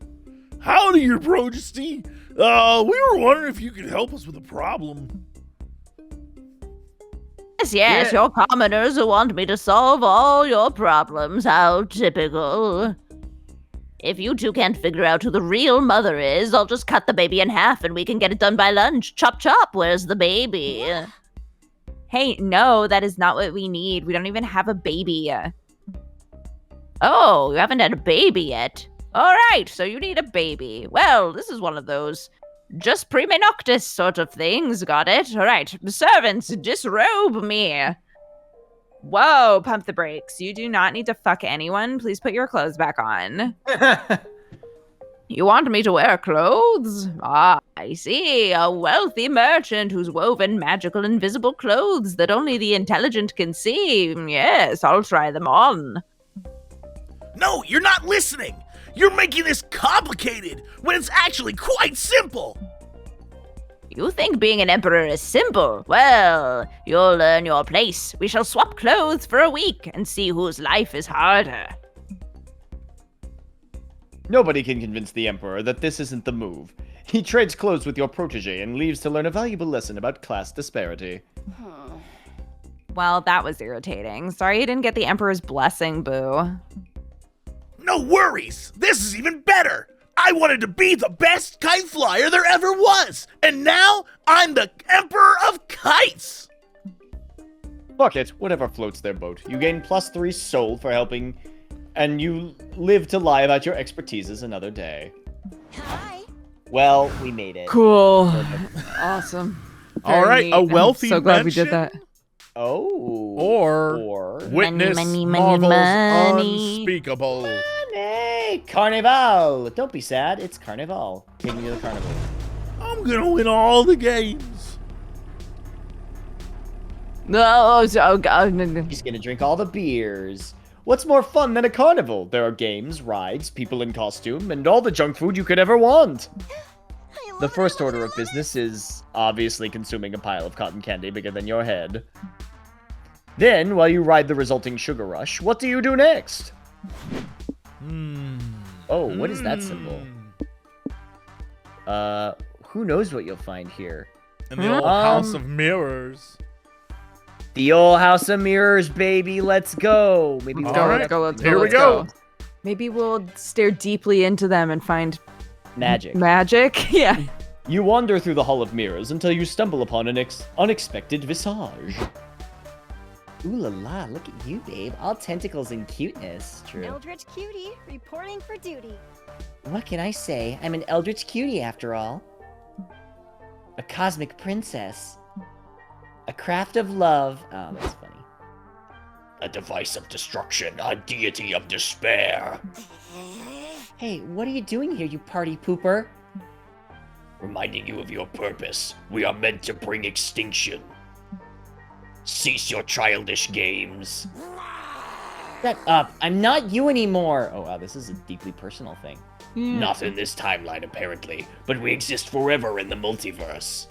Howdy, Your Majesty. We were wondering if you could help us with a problem. Yes, your commoners who want me to solve all your problems. How typical. If you two can't figure out who the real mother is, I'll just cut the baby in half and we can get it done by lunch. Chop chop, where's the baby? Hey, no, that is not what we need. We don't even have a baby. Oh, you haven't had a baby yet. All right, so you need a baby. Well, this is one of those just prima noctis sort of things. Got it? All right, servants, disrobe me. Whoa, pump the brakes. You do not need to fuck anyone. Please put your clothes back on. You want me to wear clothes? Ah, I see. A wealthy merchant who's woven magical invisible clothes that only the intelligent can see. Yes, I'll try them on. No, you're not listening. You're making this complicated when it's actually quite simple. You think being an emperor is simple? Well, you'll learn your place. We shall swap clothes for a week and see whose life is harder. Nobody can convince the Emperor that this isn't the move. He trades clothes with your protege and leaves to learn a valuable lesson about class disparity. Well, that was irritating. Sorry you didn't get the Emperor's blessing, boo. No worries. This is even better. I wanted to be the best kite flyer there ever was, and now I'm the Emperor of Kites. Fuck it, whatever floats their boat. You gain +3 soul for helping, and you live to lie about your expertises another day. Hi. Well, we made it. Cool. Awesome. All right, neat. a wealthy I'm so glad we did merchant? that. Oh. Or witness money, marvels money. unspeakable. Money! Carnival! Don't be sad, it's Carnival. Take me to the carnival. I'm gonna win all the games. No, oh god. He's gonna drink all the beers. What's more fun than a carnival? There are games, rides, people in costume, and all the junk food you could ever want. The first order of business is obviously consuming a pile of cotton candy bigger than your head. Then, while you ride the resulting sugar rush, what do you do next? Oh, what is that symbol? Who knows what you'll find here? In the old House of Mirrors. The old House of Mirrors, baby, let's go. Maybe All we'll right. Let's go, let's go, Here we let's go. Maybe we'll stare deeply into them and find magic. magic. Yeah. You wander through the Hall of Mirrors until you stumble upon an unexpected visage. Ooh la la, look at you, babe. All tentacles and cuteness. True. Eldritch Cutie, reporting for duty. What can I say? I'm an eldritch cutie after all. A cosmic princess. A craft of love. Oh, that's funny. A device of destruction, a deity of despair. Hey, what are you doing here, you party pooper? Reminding you of your purpose. We are meant to bring extinction. Cease your childish games. Shut up. I'm not you anymore. Oh, wow, this is a deeply personal thing. Not in this timeline, apparently, but we exist forever in the multiverse.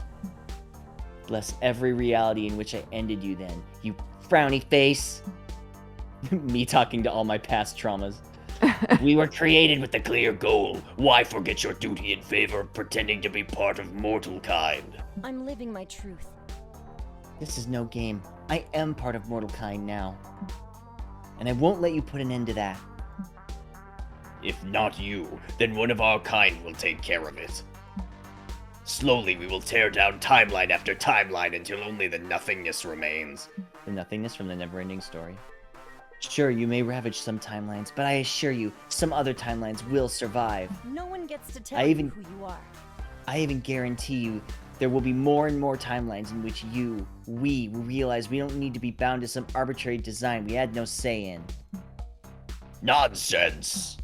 Bless every reality in which I ended you then, you frowny face. Me talking to all my past traumas. We were created with a clear goal. Why forget your duty in favor of pretending to be part of mortal kind? I'm living my truth. This is no game. I am part of mortal kind now. And I won't let you put an end to that. If not you, then one of our kind will take care of it. Slowly, we will tear down timeline after timeline until only the nothingness remains. The nothingness from the never-ending story. Sure, you may ravage some timelines, but I assure you, some other timelines will survive. No one gets to tell I you even- who you are. I even guarantee you, there will be more and more timelines in which we will realize we don't need to be bound to some arbitrary design we had no say in. Nonsense!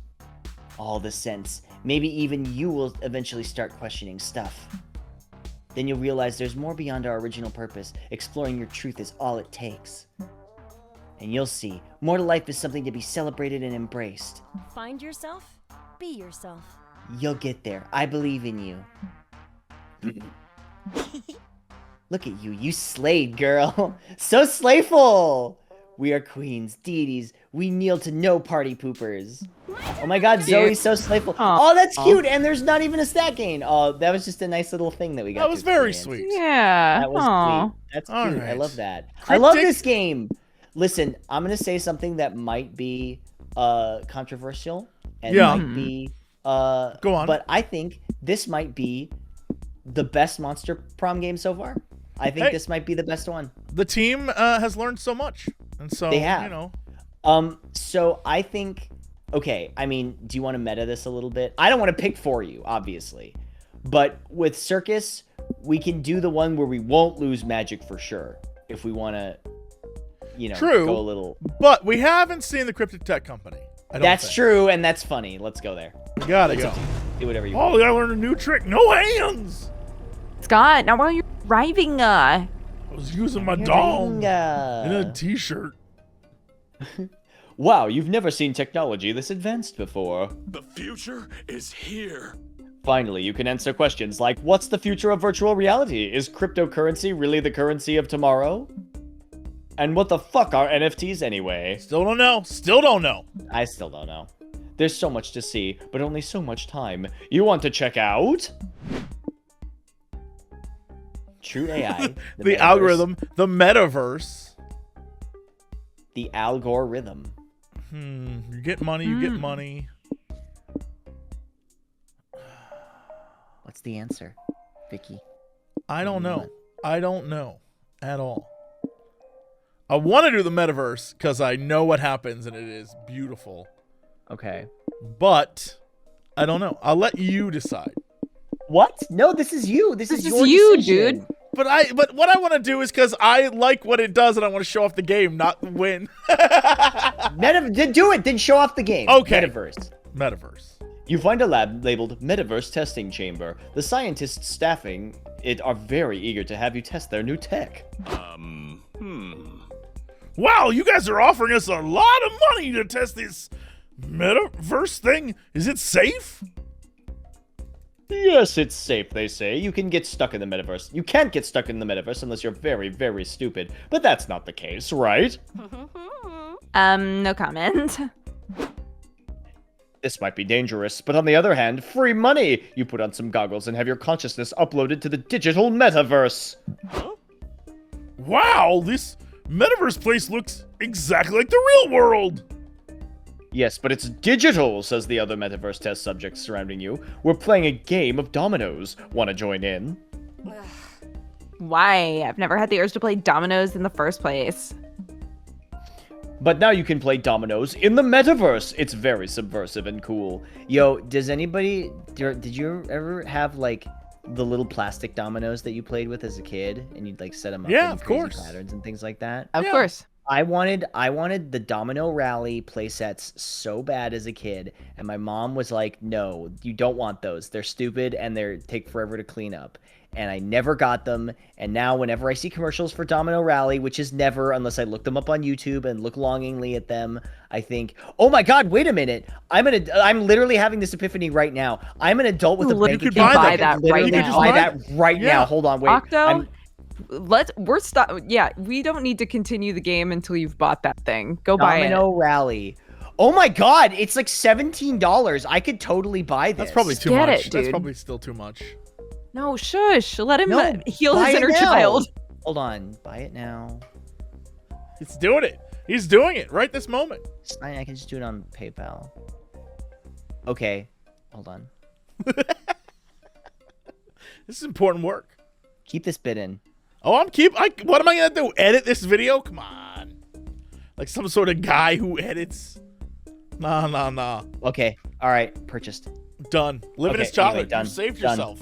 All the sense. Maybe even you will eventually start questioning stuff. Then you'll realize there's more beyond our original purpose. Exploring your truth is all it takes. And you'll see, more to life is something to be celebrated and embraced. Find yourself, be yourself. You'll get there. I believe in you. Look at you. You slayed, girl. So slayful. We are queens, deities. We kneel to no party poopers. Oh my god, Zoe's so slayful. Oh, that's cute. And there's not even a stat gain. Oh, that was just a nice little thing that we got. That was very sweet. Yeah. That was sweet. That's cute. Right. I love that. I love this game. Listen, I'm going to say something that might be controversial and might be go on. But I think this might be the best Monster Prom game so far. I think this might be the best one. The team has learned so much, and so they have. You know. So I think. Okay, I mean, do you want to meta this a little bit? I don't want to pick for you, obviously, but with Circus, we can do the one where we won't lose magic for sure if we want to. You know, go a little. But we haven't seen the Cryptic Tech Company. That's true, and that's funny. Let's go there. We gotta go. Do whatever you want. Oh, we gotta learn a new trick. No hands. Scott, now while you're driving, I was using my dong in a t-shirt. Wow, you've never seen technology this advanced before. The future is here. Finally, you can answer questions like, what's the future of virtual reality? Is cryptocurrency really the currency of tomorrow? And what the fuck are NFTs anyway? Still don't know. Still don't know. I still don't know. There's so much to see, but only so much time. You want to check out? True AI. The algorithm. The metaverse. The algorithm. You get money, you get money. What's the answer, Vicky? I don't know. I don't know at all. I want to do the metaverse because I know what happens and it is beautiful. Okay. But I don't know. I'll let you decide. What? No, this is you. This is your you, decision. dude. But what I want to do is because I like what it does and I want to show off the game, not win. Do it. Then show off the game. Okay. Metaverse. You find a lab labeled Metaverse Testing Chamber. The scientists staffing it are very eager to have you test their new tech. Wow, you guys are offering us a lot of money to test this metaverse thing. Is it safe? Yes, it's safe, they say. You can get stuck in the metaverse. You can't get stuck in the metaverse unless you're very, very stupid. But that's not the case, right? no comment. This might be dangerous, but on the other hand, free money! You put on some goggles and have your consciousness uploaded to the digital metaverse. Wow, this metaverse place looks exactly like the real world. Yes, but it's digital, says the other metaverse test subjects surrounding you. We're playing a game of dominoes. Want to join in? Why? I've never had the urge to play dominoes in the first place. But now you can play dominoes in the metaverse. It's very subversive and cool. Yo, did you ever have like the little plastic dominoes that you played with as a kid and you'd like set them up in crazy patterns and things like that? Of course. I wanted the Domino Rally playsets so bad as a kid, and my mom was like, "No, you don't want those. They're stupid and they take forever to clean up." And I never got them. And now whenever I see commercials for Domino Rally, which is never unless I look them up on YouTube and look longingly at them, I think, "Oh my God, wait a minute! I'm literally having this epiphany right now. I'm an adult with a bank account. You can buy that right now. Buy that right now. Hold on, wait. Octo, we don't need to continue the game until you've bought that thing. Go buy it. Domino Rally. Oh my God, it's like $17. I could totally buy this. That's probably too much. That's probably still too much. No, shush. Let him heal his inner child. Hold on. Buy it now. He's doing it. He's doing it right this moment. I can just do it on PayPal. Okay. Hold on. This is important work. Keep this bit in. Oh, what am I going to do? Edit this video? Come on. Like some sort of guy who edits. Nah. Okay. All right. Purchased. Done. Living his childhood. You saved yourself.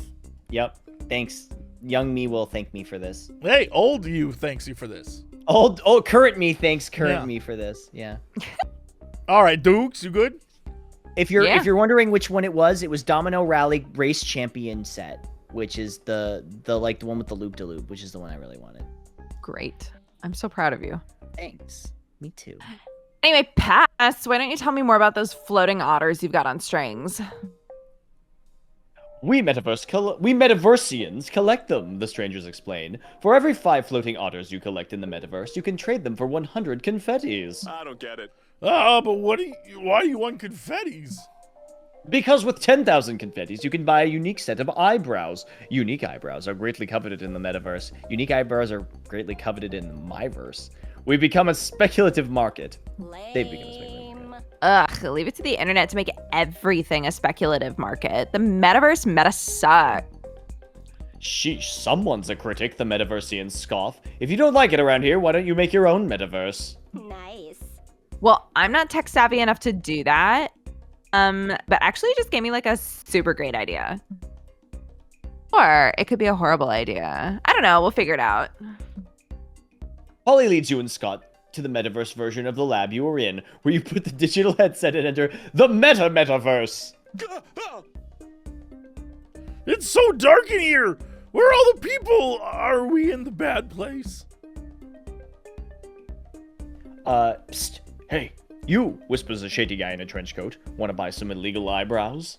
Yep. Thanks. Young me will thank me for this. Hey, old you thanks you for this. Current me thanks me for this. Yeah. All right, Dukes, you good? If you're wondering which one it was Domino Rally Race Champion set. which is the like the one with the loop de loop, which is the one I really wanted. Great. I'm so proud of you. Thanks. Me too. Anyway, Pass, why don't you tell me more about those floating otters you've got on strings? We Metaversians collect them, the strangers explain. For every 5 floating otters you collect in the metaverse, you can trade them for 100 confettis. I don't get it. But why do you want confettis? Because with 10,000 confettis, you can buy a unique set of eyebrows. Unique eyebrows are greatly coveted in the metaverse. Unique eyebrows are greatly coveted in my verse. We've become a speculative market. They've become a speculative market. Ugh, leave it to the internet to make everything a speculative market. The metaverse meta suck. Sheesh, someone's a critic, the Metaversians scoff. If you don't like it around here, why don't you make your own metaverse? Nice. Well, I'm not tech savvy enough to do that. But actually you just gave me like a super great idea. Or it could be a horrible idea. I don't know, we'll figure it out. Polly leads you and Scott to the metaverse version of the lab you were in, where you put the digital headset and enter the metaverse. It's so dark in here. Where are all the people? Are we in the bad place? Psst. Hey, you, whispers a shady guy in a trench coat. Want to buy some illegal eyebrows?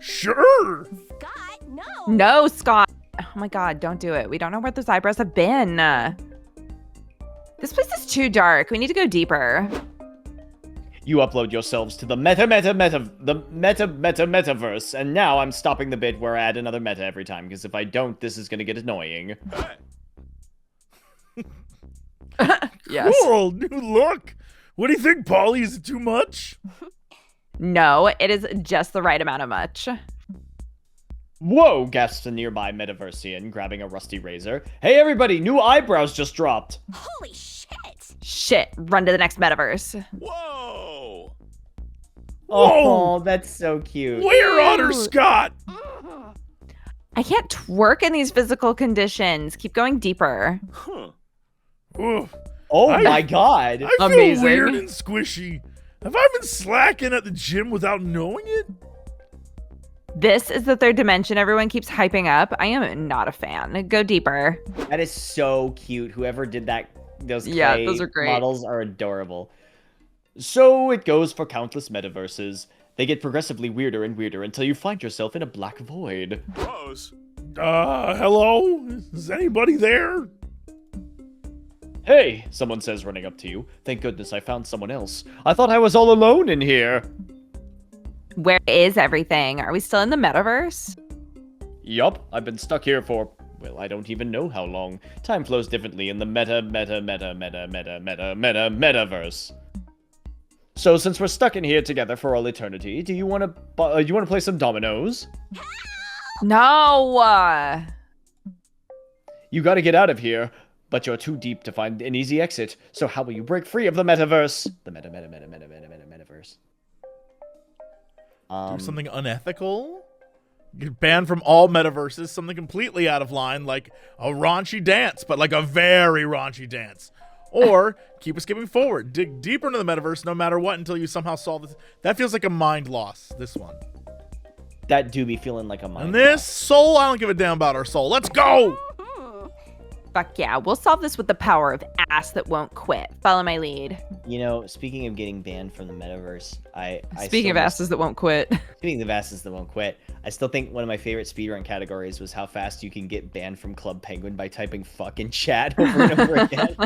Sure. Scott, no. No, Scott. Oh my god, don't do it. We don't know where those eyebrows have been. This place is too dark. We need to go deeper. You upload yourselves to the metaverse, and now I'm stopping the bit where I add another meta every time, because if I don't, this is gonna get annoying. Yes. Cool, new look. What do you think, Polly? Is it too much? No, it is just the right amount of much. Whoa, gasps a nearby metaversian, grabbing a rusty razor. Hey everybody, new eyebrows just dropped. Holy shit. Shit, run to the next metaverse. Whoa! Oh, that's so cute. Where, Otter Scott? I can't twerk in these physical conditions. Keep going deeper. Huh. Oof. Oh my god. I feel Amazing. weird and squishy. Have I been slacking at the gym without knowing it? This is the third dimension everyone keeps hyping up. I am not a fan. Go deeper. That is so cute. Whoever did that, those clay those are great. models are adorable. So it goes for countless metaverses. They get progressively weirder and weirder until you find yourself in a black void. Gross. Hello? Is anybody there? Hey, someone says, running up to you. Thank goodness I found someone else. I thought I was all alone in here. Where is everything? Are we still in the metaverse? Yup, I've been stuck here for, well, I don't even know how long. Time flows differently in the metaverse. So since we're stuck in here together for all eternity, do you want to play some dominoes? No. You gotta get out of here, but you're too deep to find an easy exit. So how will you break free of the metaverse? The metaverse. Do something unethical? Get banned from all metaverses, something completely out of line, like a raunchy dance, but like a very raunchy dance. Or keep skipping forward, dig deeper into the metaverse no matter what until you somehow solve this. That feels like a mind loss, this one. That do be feeling like a mind. And this soul, I don't give a damn about our soul. Let's go! Fuck yeah, we'll solve this with the power of ass that won't quit. Follow my lead. You know, speaking of getting banned from the metaverse, Speaking of asses that won't quit. Speaking of asses that won't quit, I still think one of my favorite speedrun categories was how fast you can get banned from Club Penguin by typing fuck in chat over and over again.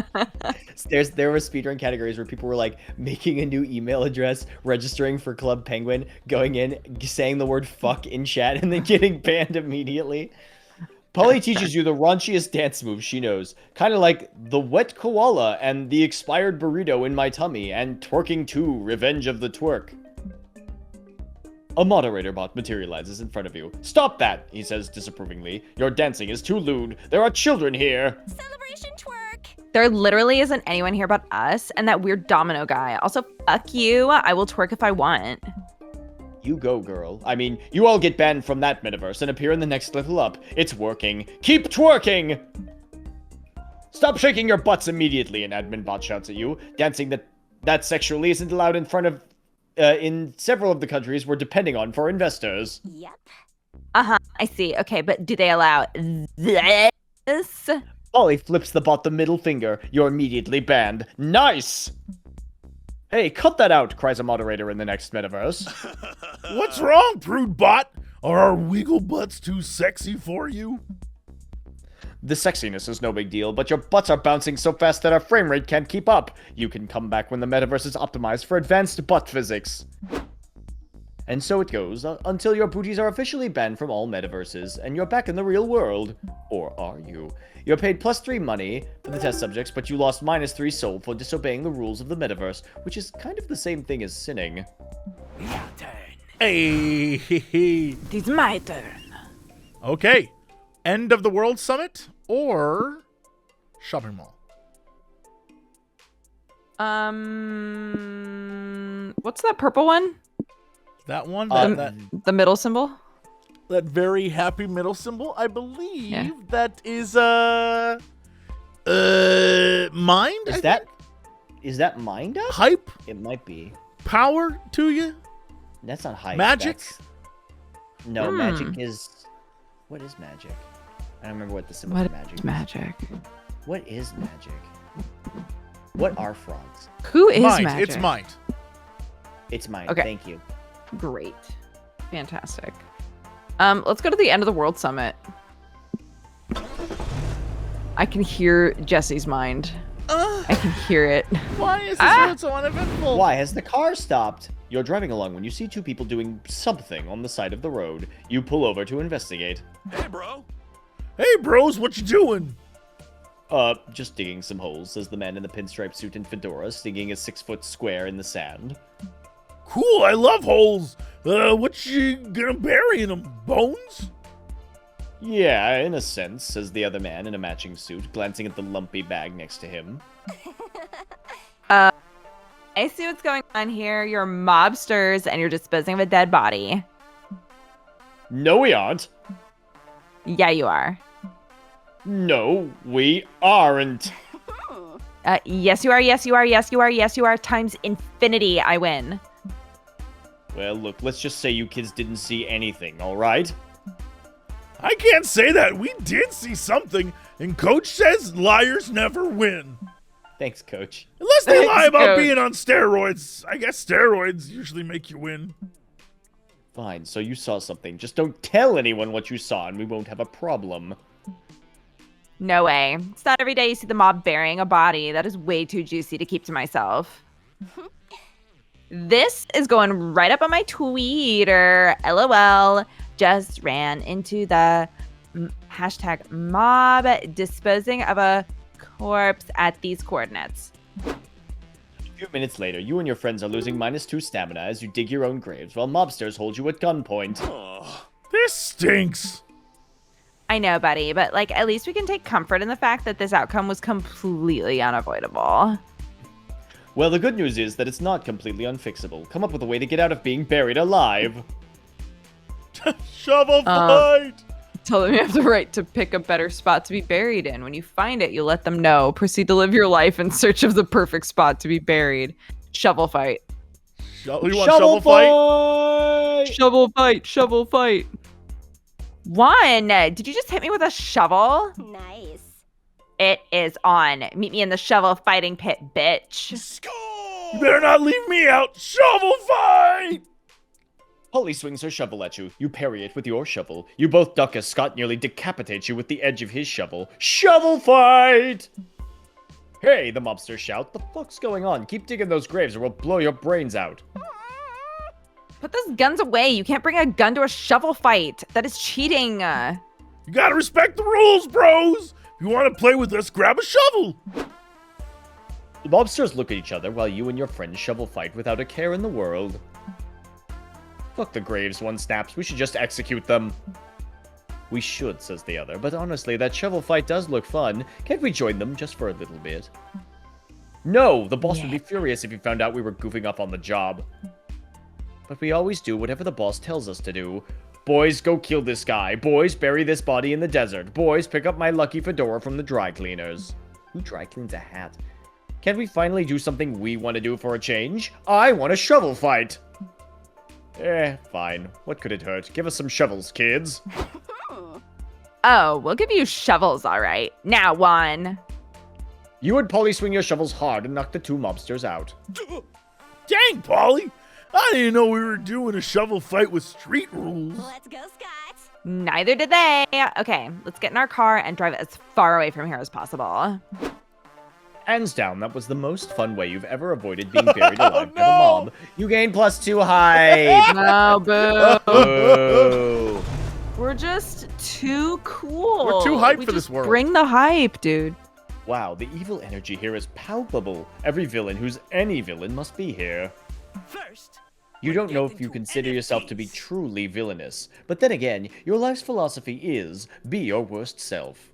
There were speedrun categories where people were like making a new email address, registering for Club Penguin, going in, saying the word fuck in chat, and then getting banned immediately. Polly teaches you the raunchiest dance moves she knows, kind of like the wet koala and the expired burrito in my tummy and twerking 2, Revenge of the Twerk. A moderator bot materializes in front of you. Stop that, he says disapprovingly. Your dancing is too lewd. There are children here. Celebration twerk. There literally isn't anyone here but us and that weird domino guy. Also, fuck you. I will twerk if I want. You go, girl. I mean, you all get banned from that metaverse and appear in the next level up. It's working. Keep twerking! Stop shaking your butts immediately, an admin bot shouts at you. Dancing that sexually isn't allowed in front of, in several of the countries we're depending on for investors. Yep. I see. Okay, but do they allow this? Polly flips the bot the middle finger. You're immediately banned. Nice! Hey, cut that out, cries a moderator in the next metaverse. What's wrong, prude bot? Are our wiggle butts too sexy for you? The sexiness is no big deal, but your butts are bouncing so fast that our frame rate can't keep up. You can come back when the metaverse is optimized for advanced butt physics. And so it goes, until your booties are officially banned from all metaverses, and you're back in the real world. Or are you? You're paid +3 money for the test subjects, but you lost -3 soul for disobeying the rules of the metaverse, which is kind of the same thing as sinning. Your turn. Hey, It is my turn. Okay. End of the World Summit or shopping mall? What's that purple one? That one? The middle symbol? That very happy middle symbol? I believe Yeah. that is, mind? Is that mind up? Hype? It might be. Power to you? That's not hype. Magic? No, magic is... What is magic? I don't remember what the symbol What for magic is is. magic? What is magic? What are frogs? Who is Mind. magic? It's mind. It's mine. Okay. Thank you. Great. Fantastic. Let's go to the end of the World Summit. I can hear Jesse's mind. I can hear it. Why is this road so uneventful? Why has the car stopped? You're driving along when you see two people doing something on the side of the road. You pull over to investigate. Hey, bro. Hey, bros, what you doing? Just digging some holes, says the man in the pinstripe suit and fedora, digging a 6-foot square in the sand. Cool, I love holes. What you gonna bury in them? Bones? Yeah, in a sense, says the other man in a matching suit, glancing at the lumpy bag next to him. I see what's going on here. You're mobsters and you're disposing of a dead body. No, we aren't. Yeah, you are. No, we aren't. Yes, you are. Yes, you are. Yes, you are. Yes, you are. Times infinity. I win. Well, look, let's just say you kids didn't see anything, alright? I can't say that. We did see something, and Coach says liars never win. Thanks, Coach. Unless they Thanks, lie about Coach. being on steroids. I guess steroids usually make you win. Fine, so you saw something. Just don't tell anyone what you saw, and we won't have a problem. No way. It's not every day you see the mob burying a body. That is way too juicy to keep to myself. This is going right up on my Twitter. LOL. Just ran into the hashtag mob disposing of a corpse at these coordinates. A few minutes later, you and your friends are losing -2 stamina as you dig your own graves, while mobsters hold you at gunpoint. This stinks. I know, buddy, but like at least we can take comfort in the fact that this outcome was completely unavoidable. Well, the good news is that it's not completely unfixable. Come up with a way to get out of being buried alive. Shovel fight! Tell them you have the right to pick a better spot to be buried in. When you find it, you let them know. Proceed to live your life in search of the perfect spot to be buried. Shovel fight. You want shovel fight? Shovel fight. Shovel fight. One, did you just hit me with a shovel? Nice. It is on. Meet me in the shovel fighting pit, bitch. You better not leave me out. Shovel fight! Holly swings her shovel at you. You parry it with your shovel. You both duck as Scott nearly decapitates you with the edge of his shovel. Shovel fight! Hey, the mobsters shout. The fuck's going on? Keep digging those graves or we'll blow your brains out. Put those guns away. You can't bring a gun to a shovel fight. That is cheating. You gotta respect the rules, bros. If you want to play with us, grab a shovel. The mobsters look at each other while you and your friends shovel fight without a care in the world. Fuck the graves, one snaps. We should just execute them. We should, says the other, but honestly, that shovel fight does look fun. Can't we join them just for a little bit? No, the boss would be furious if he found out we were goofing up on the job. But we always do whatever the boss tells us to do. Boys, go kill this guy. Boys, bury this body in the desert. Boys, pick up my lucky fedora from the dry cleaners. Who dry cleans a hat? Can't we finally do something we want to do for a change? I want a shovel fight! Fine. What could it hurt? Give us some shovels, kids. Oh, we'll give you shovels, all right. Now, one. You and Polly swing your shovels hard and knock the 2 mobsters out. Dang, Polly! I didn't know we were doing a shovel fight with street rules. Let's go, Scott. Neither did they. Okay, let's get in our car and drive as far away from here as possible. Hands down, that was the most fun way you've ever avoided being buried alive by the mob. You gain +2 hype. No, boo. Boo. We're just too cool. We're too hyped We for this just world. Bring the hype, dude. Wow, the evil energy here is palpable. Every villain who's any villain must be here. First, You don't know if you consider yourself to be truly villainous, but then again, your life's philosophy is be your worst self.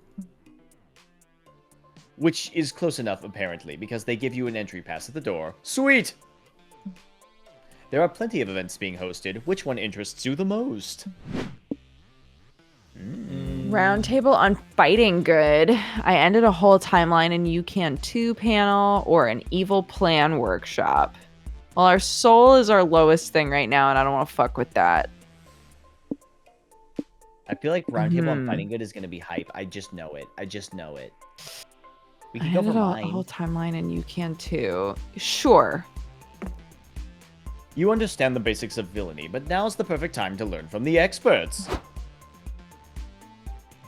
Which is close enough, apparently, because they give you an entry pass at the door. Sweet! There are plenty of events being hosted. Which one interests you the most? Roundtable on fighting good. I ended a whole timeline in You Can Too panel or an evil plan workshop. Well, our soul is our lowest thing right now, and I don't want to fuck with that. I feel like Roundtable on Fighting Good is going to be hype. I just know it. We I can go ended for a mine. whole timeline in You Can Too. Sure. You understand the basics of villainy, but now's the perfect time to learn from the experts.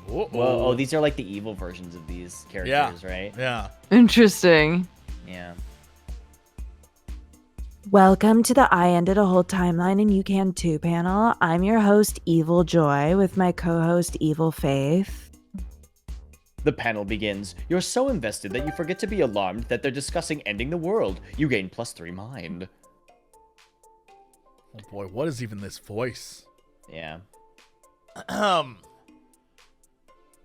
Well, these are like the evil versions of these characters, right? Yeah. Interesting. Yeah. Welcome to the I Ended a Whole Timeline and You Can Too panel. I'm your host, Evil Joy, with my co-host, Evil Faith. The panel begins. You're so invested that you forget to be alarmed that they're discussing ending the world. You gain +3 mind. Oh boy, what is even this voice? Yeah.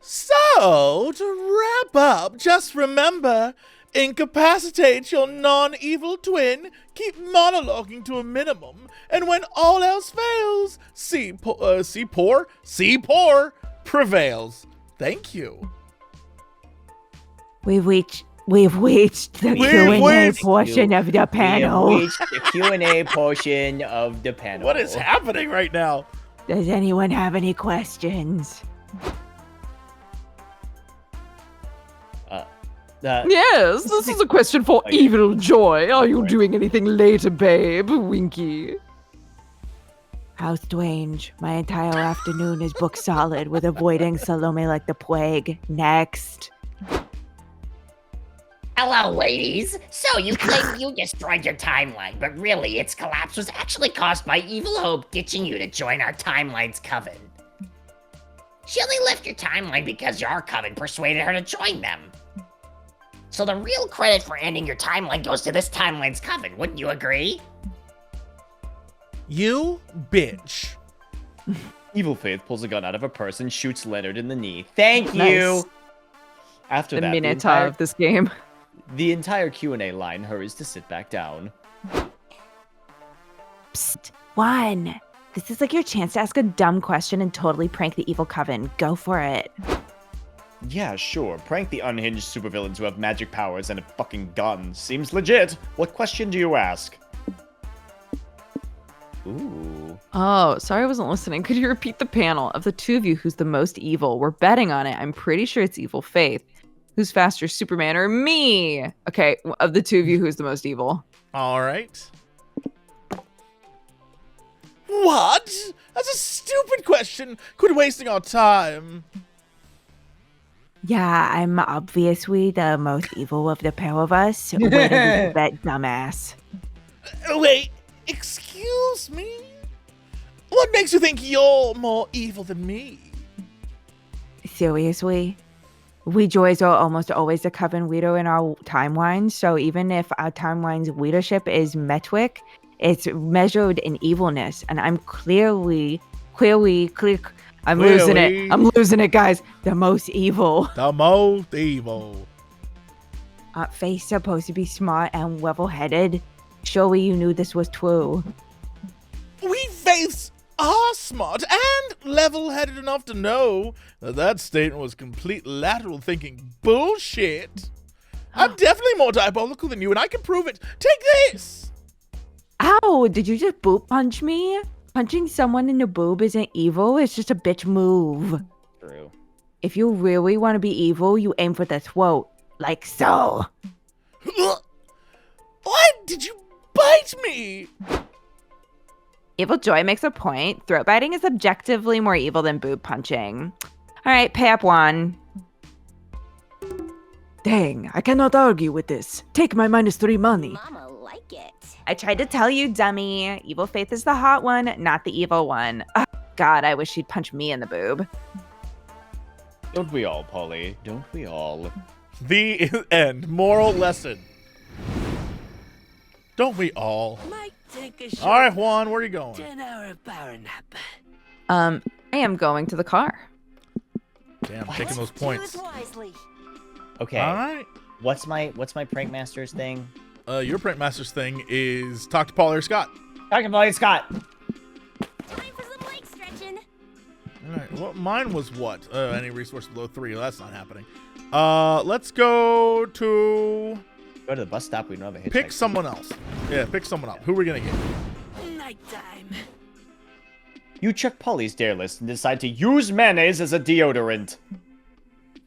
So, to wrap up, just remember, incapacitate your non-evil twin, keep monologuing to a minimum, and when all else fails, see poor prevails. Thank you. We've reached the Q&A portion of the panel. We have reached the Q&A portion of the panel. What is happening right now? Does anyone have any questions? Yes, this is a question for Evil Joy. Are you doing anything later, babe? Winky. How strange. My entire afternoon is booked solid with avoiding Salome like the plague. Next. Hello, ladies. So you claim you destroyed your timeline, but really its collapse was actually caused by Evil Hope ditching you to join our timeline's coven. She only left your timeline because your coven persuaded her to join them. So the real credit for ending your timeline goes to this timeline's coven, wouldn't you agree? You bitch. Evil Faith pulls a gun out of her purse and shoots Leonard in the knee. Thank Nice. you! After The that, Minotaur of this game. the entire Q&A line hurries to sit back down. Psst. One. This is like your chance to ask a dumb question and totally prank the evil coven. Go for it. Yeah, sure. Prank the unhinged supervillains who have magic powers and a fucking gun. Seems legit. What question do you ask? Ooh. Oh, sorry I wasn't listening. Could you repeat the panel? Of the two of you, who's the most evil? We're betting on it. I'm pretty sure it's Evil Faith. Who's faster, Superman or me? Okay, of the two of you, who's the most evil? All right. What? That's a stupid question. Quit wasting our time. Yeah, I'm obviously the most evil of the pair of us. Way to be that dumbass. Wait, excuse me? What makes you think you're more evil than me? Seriously? We Joys are almost always the coven leader in our timeline, so even if our timeline's leadership is metric, it's measured in evilness, and I'm clearly, I'm losing it, guys. The most evil. The most evil. Faith's supposed to be smart and level-headed. Surely you knew this was true. We Faiths are smart and level-headed enough to know that statement was complete lateral thinking bullshit. I'm definitely more diabolical than you, and I can prove it. Take this! Ow, did you just boot punch me? Punching someone in the boob isn't evil, it's just a bitch move. True. If you really want to be evil, you aim for the throat. Like so. What? Did you bite me? Evil Joy makes a point. Throat biting is objectively more evil than boob punching. All right, pay up one. Dang, I cannot argue with this. Take my -3 money. Mama like it. I tried to tell you, dummy. Evil Faith is the hot one, not the evil one. Ugh, God, I wish she'd punch me in the boob. Don't we all, Polly? Don't we all? The end. Moral lesson. Don't we all? Might take a short All right, Juan, where are you going? 10-hour power nap. I am going to the car. Damn, taking those points. Choose wisely. Okay. All right. What's my Prank Master's thing? Your Prank Master's thing is talk to Paul or Scott. Talk to Polly Scott. Time for some leg stretching. All right. Well, mine was what? Any resource below 3. Well, that's not happening. Let's go to... Go to the bus stop. We don't have a hitchhike. Pick someone else. Yeah, pick someone up. Who are we going to get? Nighttime. You check Polly's dare list and decide to use mayonnaise as a deodorant.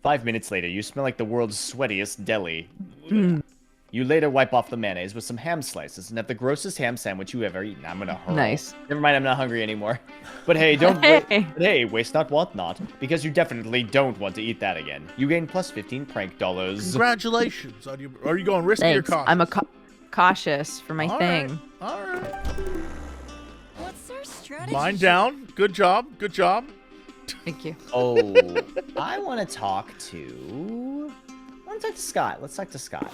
5 minutes later, you smell like the world's sweatiest deli. You later wipe off the mayonnaise with some ham slices and have the grossest ham sandwich you ever eaten. I'm gonna hurl. Nice. Never mind, I'm not hungry anymore. But hey, don't waste not, want not, because you definitely don't want to eat that again. You gain plus 15 prank dollars. Congratulations. Are you going risky or Thanks. cautious? I'm a cautious for my All thing. right. All right. What's our strategy? Mine down. Good job. Good job. Thank you. Oh, I want to talk to Scott. Let's talk to Scott.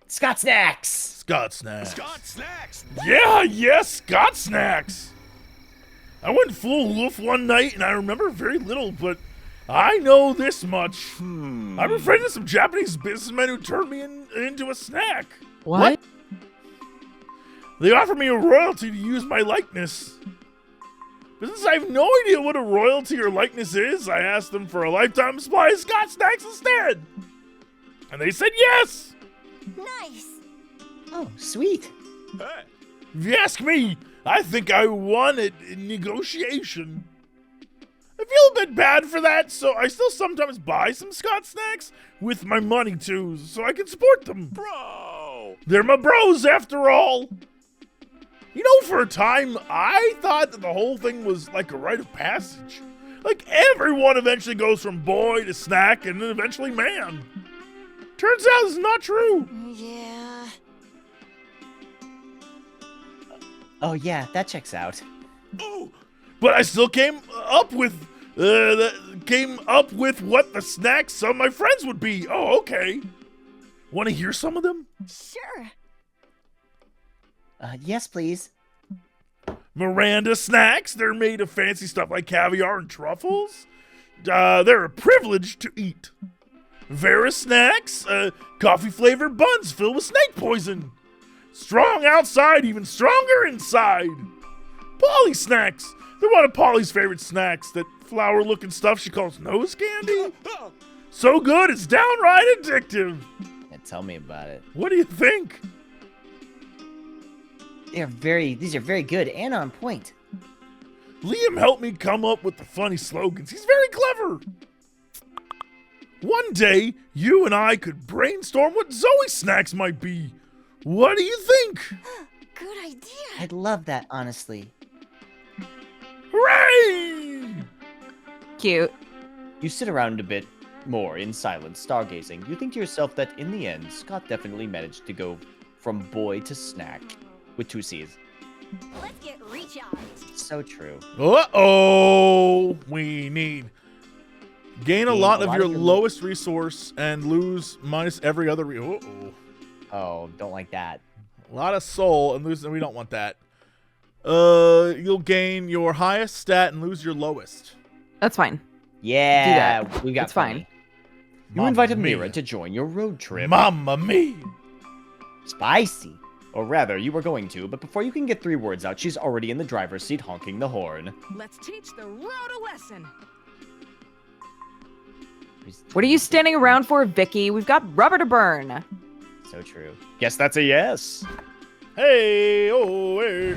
Scott Snacks. Scott Snacks. Scott Snacks! Yeah, yes, Scott Snacks. I went full wolf one night, and I remember very little, but I know this much. I befriended some Japanese businessmen who turned me into a snack. What? They offered me a royalty to use my likeness. But since I have no idea what a royalty or likeness is, I asked them for a lifetime supply of Scott Snacks instead. And they said yes. Nice. Oh, sweet. Hey, If you ask me, I think I won it in negotiation. I feel a bit bad for that, so I still sometimes buy some Scott Snacks with my money too, so I can support them. bro! They're my bros after all. You know, for a time, I thought that the whole thing was like a rite of passage. Like everyone eventually goes from boy to snack and then eventually man. Turns out it's not true. Yeah. Oh yeah, that checks out. Oh, But I still came up with what the snacks some of my friends would be. Oh, okay. Want to hear some of them? Sure. Yes, please. Miranda snacks. They're made of fancy stuff like caviar and truffles. They're a privilege to eat. Vera snacks. Coffee-flavored buns filled with snake poison. Strong outside, even stronger inside. Polly snacks. They're one of Polly's favorite snacks. That flower-looking stuff she calls nose candy. So good, it's downright addictive. Yeah, tell me about it. What do you think? These are very good and on point. Liam helped me come up with the funny slogans. He's very clever. One day, you and I could brainstorm what Zoe snacks might be. What do you think? Good idea. I'd love that, honestly. Hooray! Cute. You sit around a bit more in silence, stargazing. You think to yourself that in the end, Scott definitely managed to go from boy to snack with 2 C's. Let's get recharged. So true. Uh-oh. We need... Gain a lot of your lowest resource and lose minus every other... Uh-oh. Oh, don't like that. A lot of soul and lose... We don't want that. You'll gain your highest stat and lose your lowest. That's fine. Yeah, Do that. we got It's fine. plenty. You invite Amira to join your road trip. Mamma mia! Spicy. Or rather, you were going to, but before you can get 3 words out, she's already in the driver's seat honking the horn. Let's teach the road a lesson. What are you standing around for, Vicky? We've got rubber to burn. So true. Guess that's a yes. Hey, oh, hey.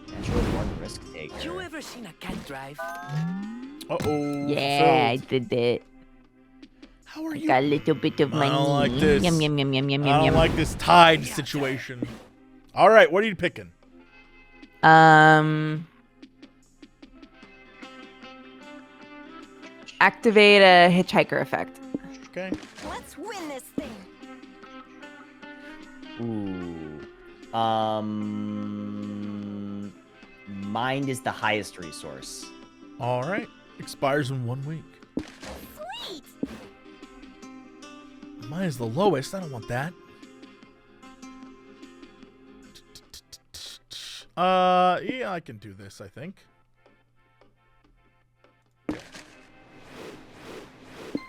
Natural born risk taker. You ever seen a cat drive? Uh-oh. Yeah, I filled. did it. How are you? Got a little bit of money. I don't like this. Yum, yum, yum, yum, yum, I yum, don't yum. like this tide situation. All right, what are you picking? Activate a hitchhiker effect. Okay. Let's win this thing. Ooh. Mind is the highest resource. All right. Expires in 1 week. Sweet. Mine is the lowest. I don't want that. Yeah, I can do this, I think.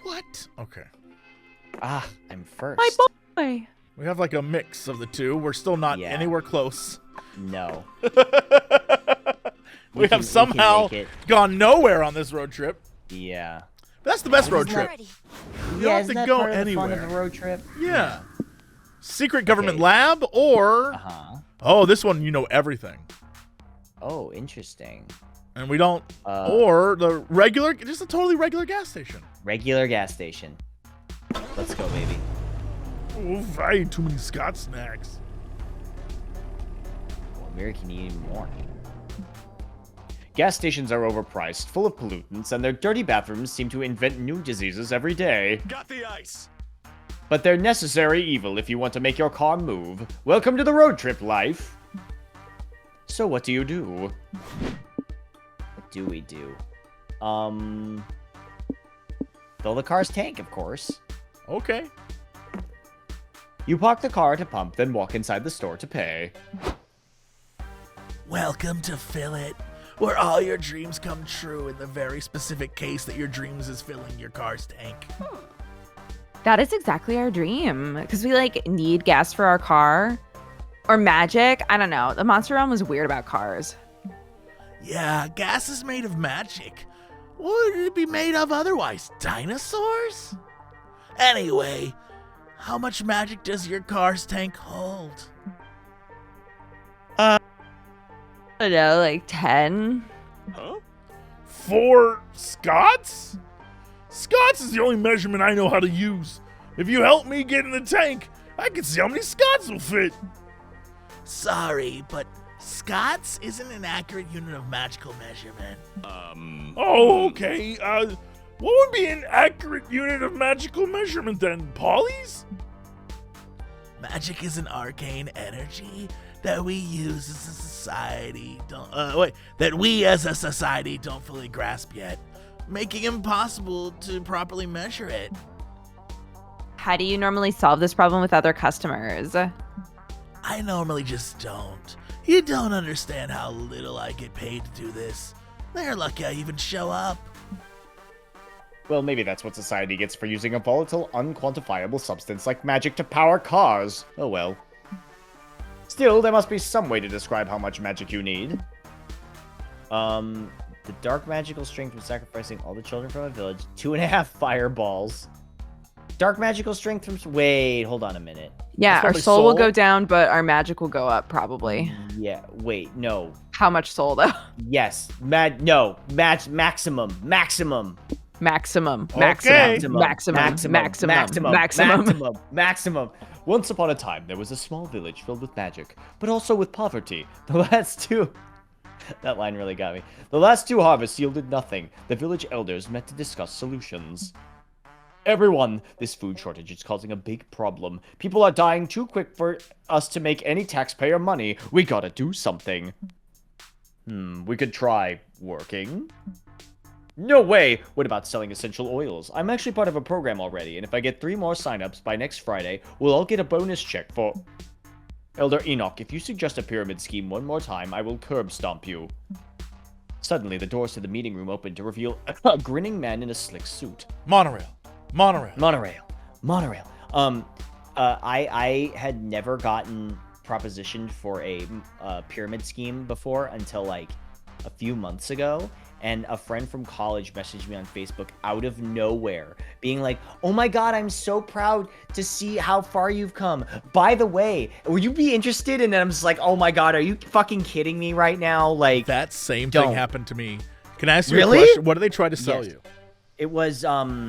What? Okay. Ah, I'm first. My boy. We have like a mix of the two. We're still not Yeah. anywhere close. No. We have somehow make it. gone nowhere on this road trip. Yeah. But that's the best road Isn't trip. Ready. You Yeah, don't have isn't to that go part of the fun anywhere. of a road trip? Yeah. Secret government Okay. lab or... Uh-huh. Oh, this one, you know everything. Oh, interesting. And we don't... or the regular... Just a totally regular gas station. Regular gas station. Let's go, baby. Oh, I ate too many Scott snacks. Well, Mary can eat even more. Gas stations are overpriced, full of pollutants, and their dirty bathrooms seem to invent new diseases every day. Got the ice. But they're necessary evil if you want to make your car move. Welcome to the road trip life. So what do you do? What do we do? Fill the car's tank, of course. Okay. You park the car at a pump, then walk inside the store to pay. Welcome to Fill It, where all your dreams come true in the very specific case that your dreams is filling your car's tank. That is exactly our dream. Because we like need gas for our car. Or magic. I don't know. The Monster Realm was weird about cars. Yeah, gas is made of magic. What would it be made of otherwise? Dinosaurs? Anyway, how much magic does your car's tank hold? I don't know, like 10. Huh? 4 Scots? Scots is the only measurement I know how to use. If you help me get in the tank, I can see how many Scots will fit. Sorry, but Scots isn't an accurate unit of magical measurement. Oh, okay. What would be an accurate unit of magical measurement then? Polys? Magic is an arcane energy that we use as a society that we as a society don't fully grasp yet, making it impossible to properly measure it. How do you normally solve this problem with other customers? I normally just don't. You don't understand how little I get paid to do this. They're lucky I even show up. Well, maybe that's what society gets for using a volatile, unquantifiable substance like magic to power cars. Oh well. Still, there must be some way to describe how much magic you need. The dark magical strength from sacrificing all the children from a village. 2.5 fireballs. Dark magical strength from... Wait, hold on a minute. Yeah, That's our probably soul will soul. go down, but our magic will go up, probably. Yeah, wait, no. How much soul, though? Yes, maximum. Maximum. Okay. Maximum. Maximum. Once upon a time, there was a small village filled with magic, but also with poverty. The last two... That line really got me. The last 2 harvests yielded nothing. The village elders met to discuss solutions. Everyone, this food shortage is causing a big problem. People are dying too quick for us to make any taxpayer money. We gotta do something. We could try working. No way! What about selling essential oils? I'm actually part of a program already, and if I get 3 more signups by next Friday, we'll all get a bonus check for... Elder Enoch, if you suggest a pyramid scheme one more time, I will curb stomp you. Suddenly, the doors to the meeting room opened to reveal a grinning man in a slick suit. Monorail. Monorail. I had never gotten propositioned for a pyramid scheme before until like a few months ago, and a friend from college messaged me on Facebook out of nowhere, being like, "Oh my God, I'm so proud to see how far you've come. By the way, would you be interested?" And then I'm just like, "Oh my God, are you fucking kidding me right now?" Like That same don't. thing happened to me. Can I ask you Really? a question? What do they try to sell Yes. you? It was Arbonne.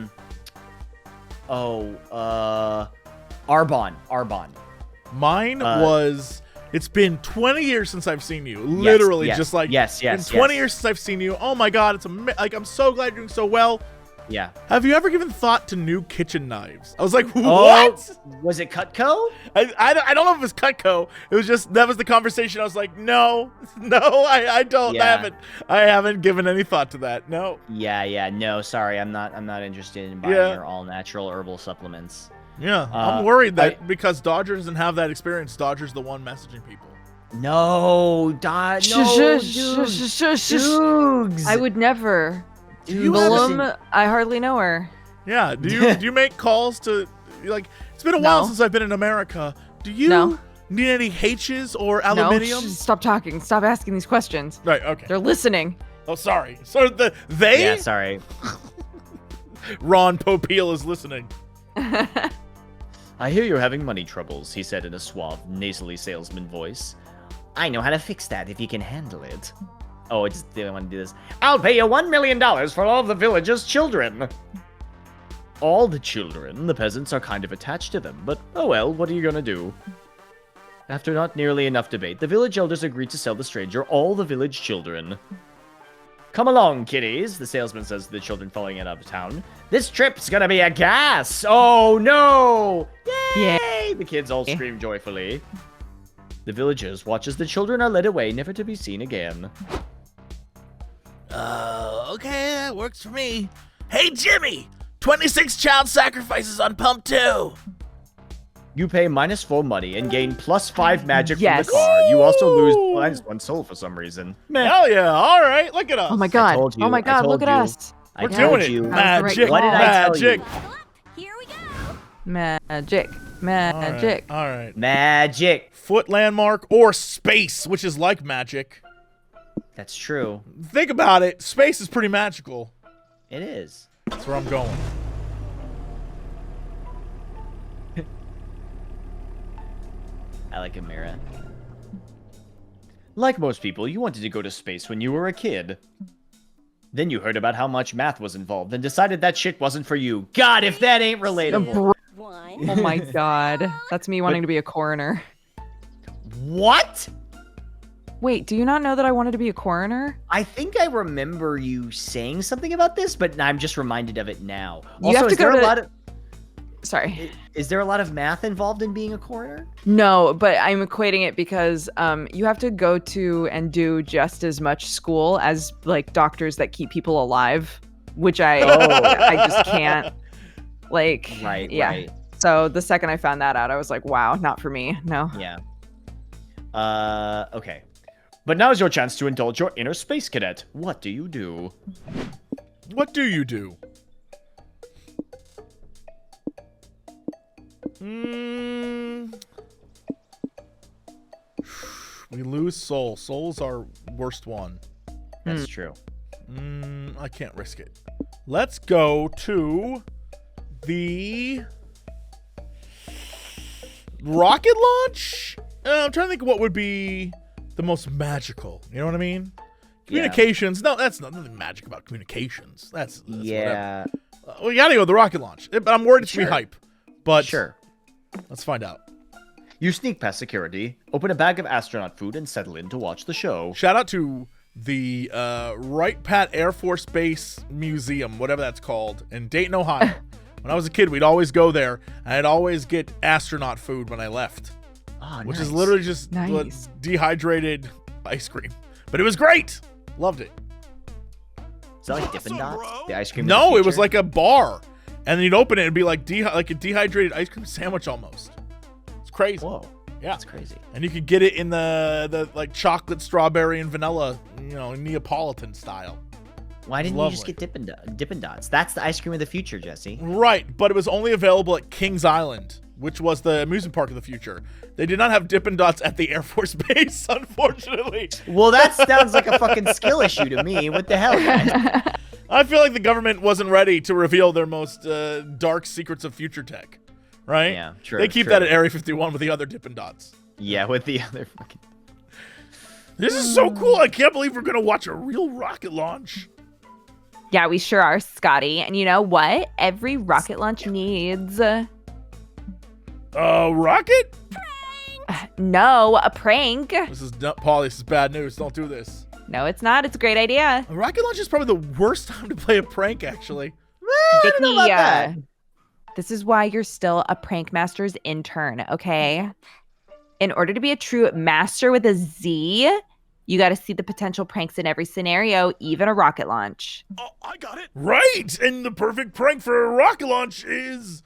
Mine was. It's been 20 years since I've seen you. Literally, yes, just like yes, It's been 20 years since I've seen you. Oh my God, it's like I'm so glad you're doing so well. Yeah. Have you ever given thought to new kitchen knives? I was like, what? Oh, was it Cutco? I don't know if it was Cutco. It was just that was the conversation. I was like, no, I don't. Yeah. I haven't given any thought to that. No. Yeah. No, sorry, I'm not interested in buying your all natural herbal supplements. Yeah, I'm worried that because Dodger doesn't have that experience, Dodger's the one messaging people. No, Doogs. I would never. You Willem, I hardly know her. Yeah. Do you make calls to like? It's been a while since I've been in America. Do you need any H's or aluminium? No, stop talking. Stop asking these questions. Right. Okay. They're listening. Oh, sorry. So they? Yeah, sorry. Ron Popeil is listening. I hear you're having money troubles, he said in a suave, nasally salesman voice. I know how to fix that if you can handle it. Oh, I just didn't want to do this. I'll pay you $1 million for all of the village's children. All the children, the peasants are kind of attached to them, but oh well, what are you gonna do? After not nearly enough debate, the village elders agreed to sell the stranger all the village children. Come along, kiddies, the salesman says to the children following out of town. This trip's gonna be a gas! Oh no! Yay! The kids all scream joyfully. The villagers watch as the children are led away, never to be seen again. Okay, that works for me. Hey, Jimmy! 26 child sacrifices on pump 2. You pay -4 money and gain +5 magic from the car. You also lose -1 soul for some reason. Hell yeah! All right, look at us. Oh my God! told you, Oh my I God! told Look at you. us. I We're told doing you. it. Magic. What did I tell you? Here we go. Magic. Magic. All right. Magic. Foot landmark or space, which is like magic. That's true. Think about it. Space is pretty magical. It is. That's where I'm going. I like a mirror. Like most people, you wanted to go to space when you were a kid. Then you heard about how much math was involved and decided that shit wasn't for you. God, if that ain't relatable. Oh my God. That's me wanting to be a coroner. What? Wait, do you not know that I wanted to be a coroner? I think I remember you saying something about this, but I'm just reminded of it now. You have to go to... Sorry. Is there a lot of math involved in being a coroner? No, but I'm equating it because you have to go to and do just as much school as like doctors that keep people alive, which I just can't. Like, Right. So the second I found that out, I was like, wow, not for me. No. Yeah. Okay. But now's your chance to indulge your inner space cadet. What do you do? What do you do? We lose soul. Soul's our worst one. That's true. I can't risk it. Let's go to the rocket launch? I'm trying to think of what would be the most magical. You know what I mean? Communications. No, that's nothing magic about communications. That's yeah. We gotta go with the rocket launch. But I'm worried it's gonna be hype. But sure. Let's find out. You sneak past security, open a bag of astronaut food, and settle in to watch the show. Shout out to the Wright Pat Air Force Base Museum, whatever that's called, in Dayton, Ohio. When I was a kid, we'd always go there, and I'd always get astronaut food when I left. Which is literally just dehydrated ice cream. But it was great. Loved it. Is that like Dippin' Dots? The ice cream? No, it was like a bar. And then you'd open it and it'd be like a dehydrated ice cream sandwich almost. It's crazy. Whoa. Yeah. That's crazy. And you could get it in the like chocolate, strawberry, and vanilla, Neapolitan style. Why didn't you just get Dippin' Dots? That's the ice cream of the future, Jesse. Right, but it was only available at Kings Island. which was the amusement park of the future. They did not have Dippin' Dots at the Air Force Base, unfortunately. Well, that sounds like a fucking skill issue to me. What the hell, guys? I feel like the government wasn't ready to reveal their most dark secrets of future tech, right? Yeah, true. They keep that at Area 51 with the other Dippin' Dots. Yeah, with the other fucking... This is so cool. I can't believe we're going to watch a real rocket launch. Yeah, we sure are, Scotty. And you know what? Every rocket launch needs... rocket? No, a prank. This is Polly. This is bad news. Don't do this. No, it's not. It's a great idea. A rocket launch is probably the worst time to play a prank, actually. I don't know about that. This is why you're still a prank master's intern, okay? In order to be a true master with a Z, you got to see the potential pranks in every scenario, even a rocket launch. Oh, I got it. Right, and the perfect prank for a rocket launch is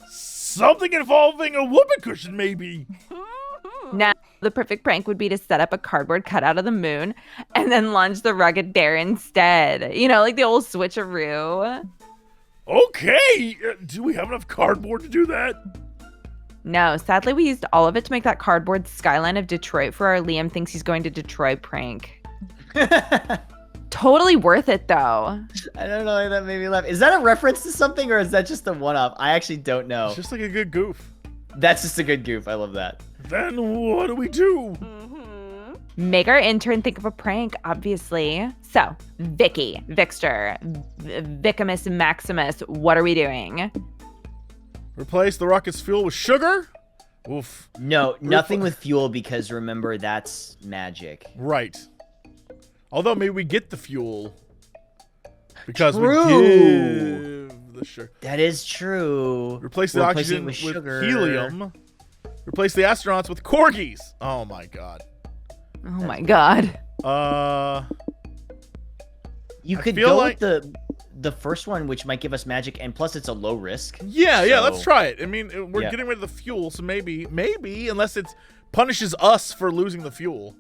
something involving a whoopee cushion, maybe. Now, the perfect prank would be to set up a cardboard cutout of the moon and then launch the rugged dare instead. You know, like the old switcheroo. Okay, do we have enough cardboard to do that? No, sadly, we used all of it to make that cardboard skyline of Detroit for our Liam thinks he's going to Detroit prank. Totally worth it, though. I don't know, that made me laugh. Is that a reference to something, or is that just a one-up? I actually don't know. It's just like a good goof. That's just a good goof. I love that. Then what do we do? Make our intern think of a prank, obviously. So, Vicky, Vixter, Vicamus Maximus, what are we doing? Replace the rocket's fuel with sugar? Oof. No, nothing with fuel, because remember, that's magic. Right. Although maybe we get the fuel because we True. give the sugar. That is true. Replace the oxygen with sugar. helium. Replace the astronauts with corgis. Oh my god. Oh my god. You could feel go like- with the first one, which might give us magic, and plus it's a low risk. Yeah, let's So- try it. I mean, we're Yeah. getting rid of the fuel, so maybe, unless it punishes us for losing the fuel.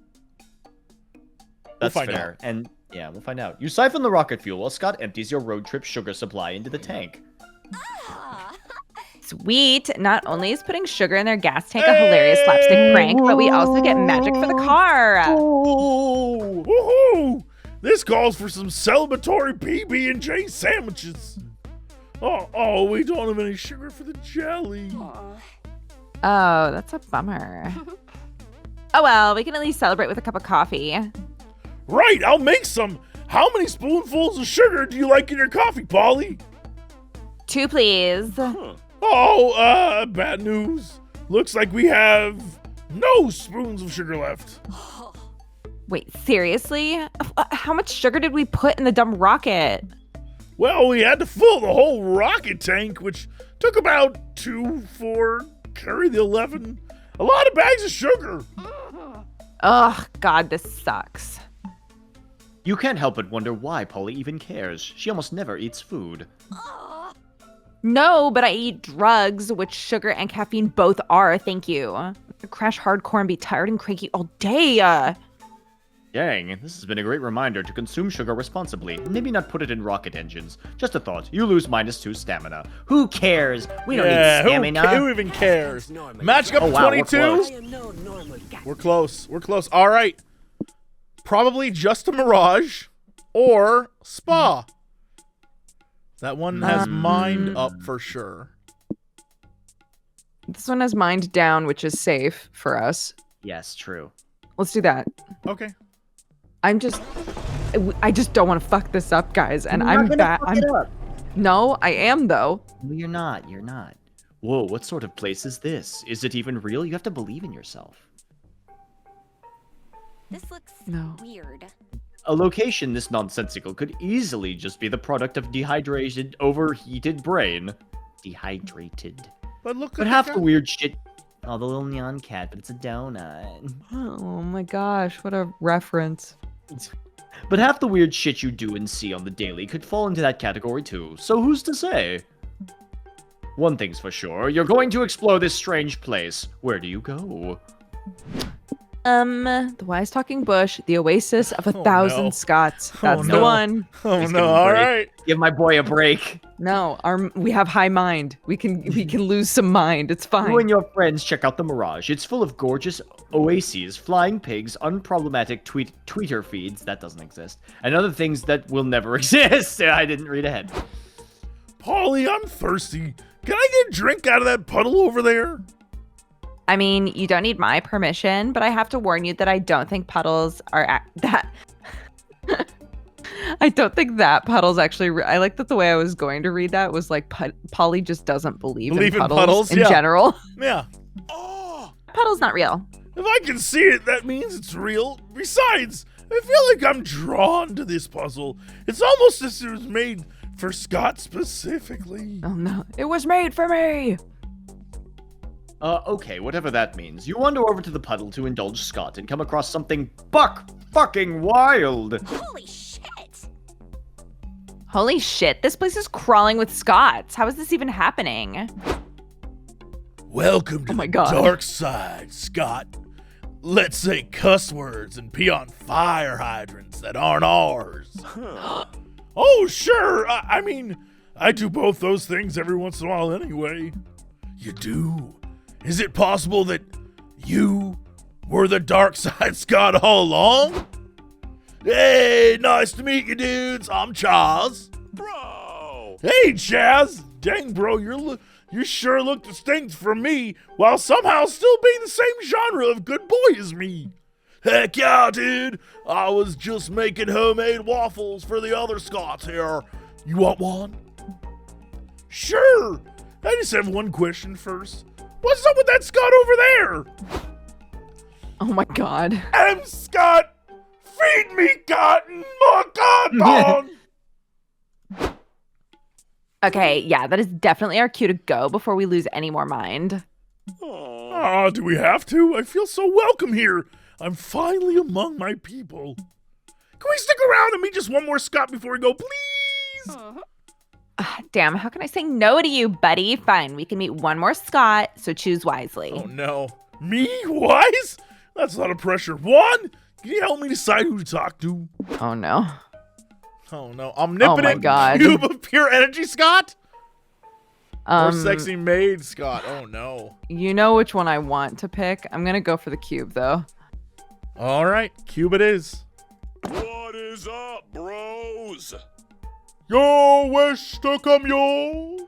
That's find fair. out. And yeah, we'll find out. You siphon the rocket fuel while Scott empties your road trip sugar supply into the tank. Sweet. Not only is putting sugar in their gas tank a hilarious slapstick prank, but we also get magic for the car. Oh, woohoo! This calls for some celebratory PB&J sandwiches. Oh, we don't have any sugar for the jelly. Oh, that's a bummer. Oh well, we can at least celebrate with a cup of coffee. Right, I'll make some. How many spoonfuls of sugar do you like in your coffee, Polly? 2, please. Oh, bad news. Looks like we have no spoons of sugar left. Wait, seriously? How much sugar did we put in the dumb rocket? Well, we had to fill the whole rocket tank, which took about 2, 4, carry the 11. A lot of bags of sugar. Ugh, God, this sucks. You can't help but wonder why Polly even cares. She almost never eats food. No, but I eat drugs, which sugar and caffeine both are, thank you. I crash hardcore and be tired and cranky all day. Dang, this has been a great reminder to consume sugar responsibly. Maybe not put it in rocket engines. Just a thought. You lose -2 stamina. Who cares? We don't need stamina. Who even cares? Matching up to wow, we're 22. We're close. We're close. All right. Probably just a Mirage or Spa. That one has mind up for sure. This one has mind down, which is safe for us. Yes, true. Let's do that. Okay. I just don't want to fuck this up, guys. And You're I'm not bad. gonna fuck it up. No, I am though. No, you're not. You're not. Whoa, what sort of place is this? Is it even real? You have to believe in yourself. This looks weird. A location this nonsensical could easily just be the product of dehydrated, overheated brain. Dehydrated. But look But at half the weird shit... Oh, the little neon cat, but it's a donut. Oh my gosh, what a reference. But half the weird shit you do and see on the daily could fall into that category too, so who's to say? One thing's for sure, you're going to explore this strange place. Where do you go? The wise talking bush, the oasis of 1,000 no. Scots. That's the no. one. Oh Please no, give him a all break. right. Give my boy a break. No, we have high mind. We can lose some mind. It's fine. You and your friends check out the Mirage. It's full of gorgeous oases, flying pigs, unproblematic tweeter feeds, that doesn't exist, and other things that will never exist. I didn't read ahead. Polly, I'm thirsty. Can I get a drink out of that puddle over there? I mean, you don't need my permission, but I have to warn you that I don't think puddles are that. I don't think that puddles actually. I like that the way I was going to read that was like Polly just doesn't believe in puddles in general. Yeah. Puddle's not real. If I can see it, that means it's real. Besides, I feel like I'm drawn to this puzzle. It's almost as if it was made for Scott specifically. Oh no, it was made for me. Okay, whatever that means. You wander over to the puddle to indulge Scott and come across something fucking wild. Holy shit! Holy shit, this place is crawling with Scots. How is this even happening? Welcome to the dark side, Scott. Let's say cuss words and pee on fire hydrants that aren't ours. Oh, sure. I mean, I do both those things every once in a while anyway. You do? Is it possible that you were the dark side Scott all along? Hey, nice to meet you, dudes. I'm Chaz. Bro! Hey, Chaz. Dang, bro, you sure look distinct from me while somehow still being the same genre of good boy as me. Heck yeah, dude. I was just making homemade waffles for the other Scots here. You want one? Sure. I just have one question first. What's up with that Scott over there? Oh my god. I'm Scott. Feed me cotton, more cotton. Okay, yeah, that is definitely our cue to go before we lose any more mind. Do we have to? I feel so welcome here. I'm finally among my people. Can we stick around and meet just one more Scott before we go, please? Damn, how can I say no to you, buddy? Fine, we can meet one more Scott, so choose wisely. Oh no. Me? Wise? That's a lot of pressure. One? Can you help me decide who to talk to? Oh no. Oh no. Omnipotent Oh my god. cube of pure energy, Scott? Or sexy maid, Scott? Oh no. You know which one I want to pick. I'm gonna go for the cube, though. Alright, cube it is. What is up, bros? You wish to commune?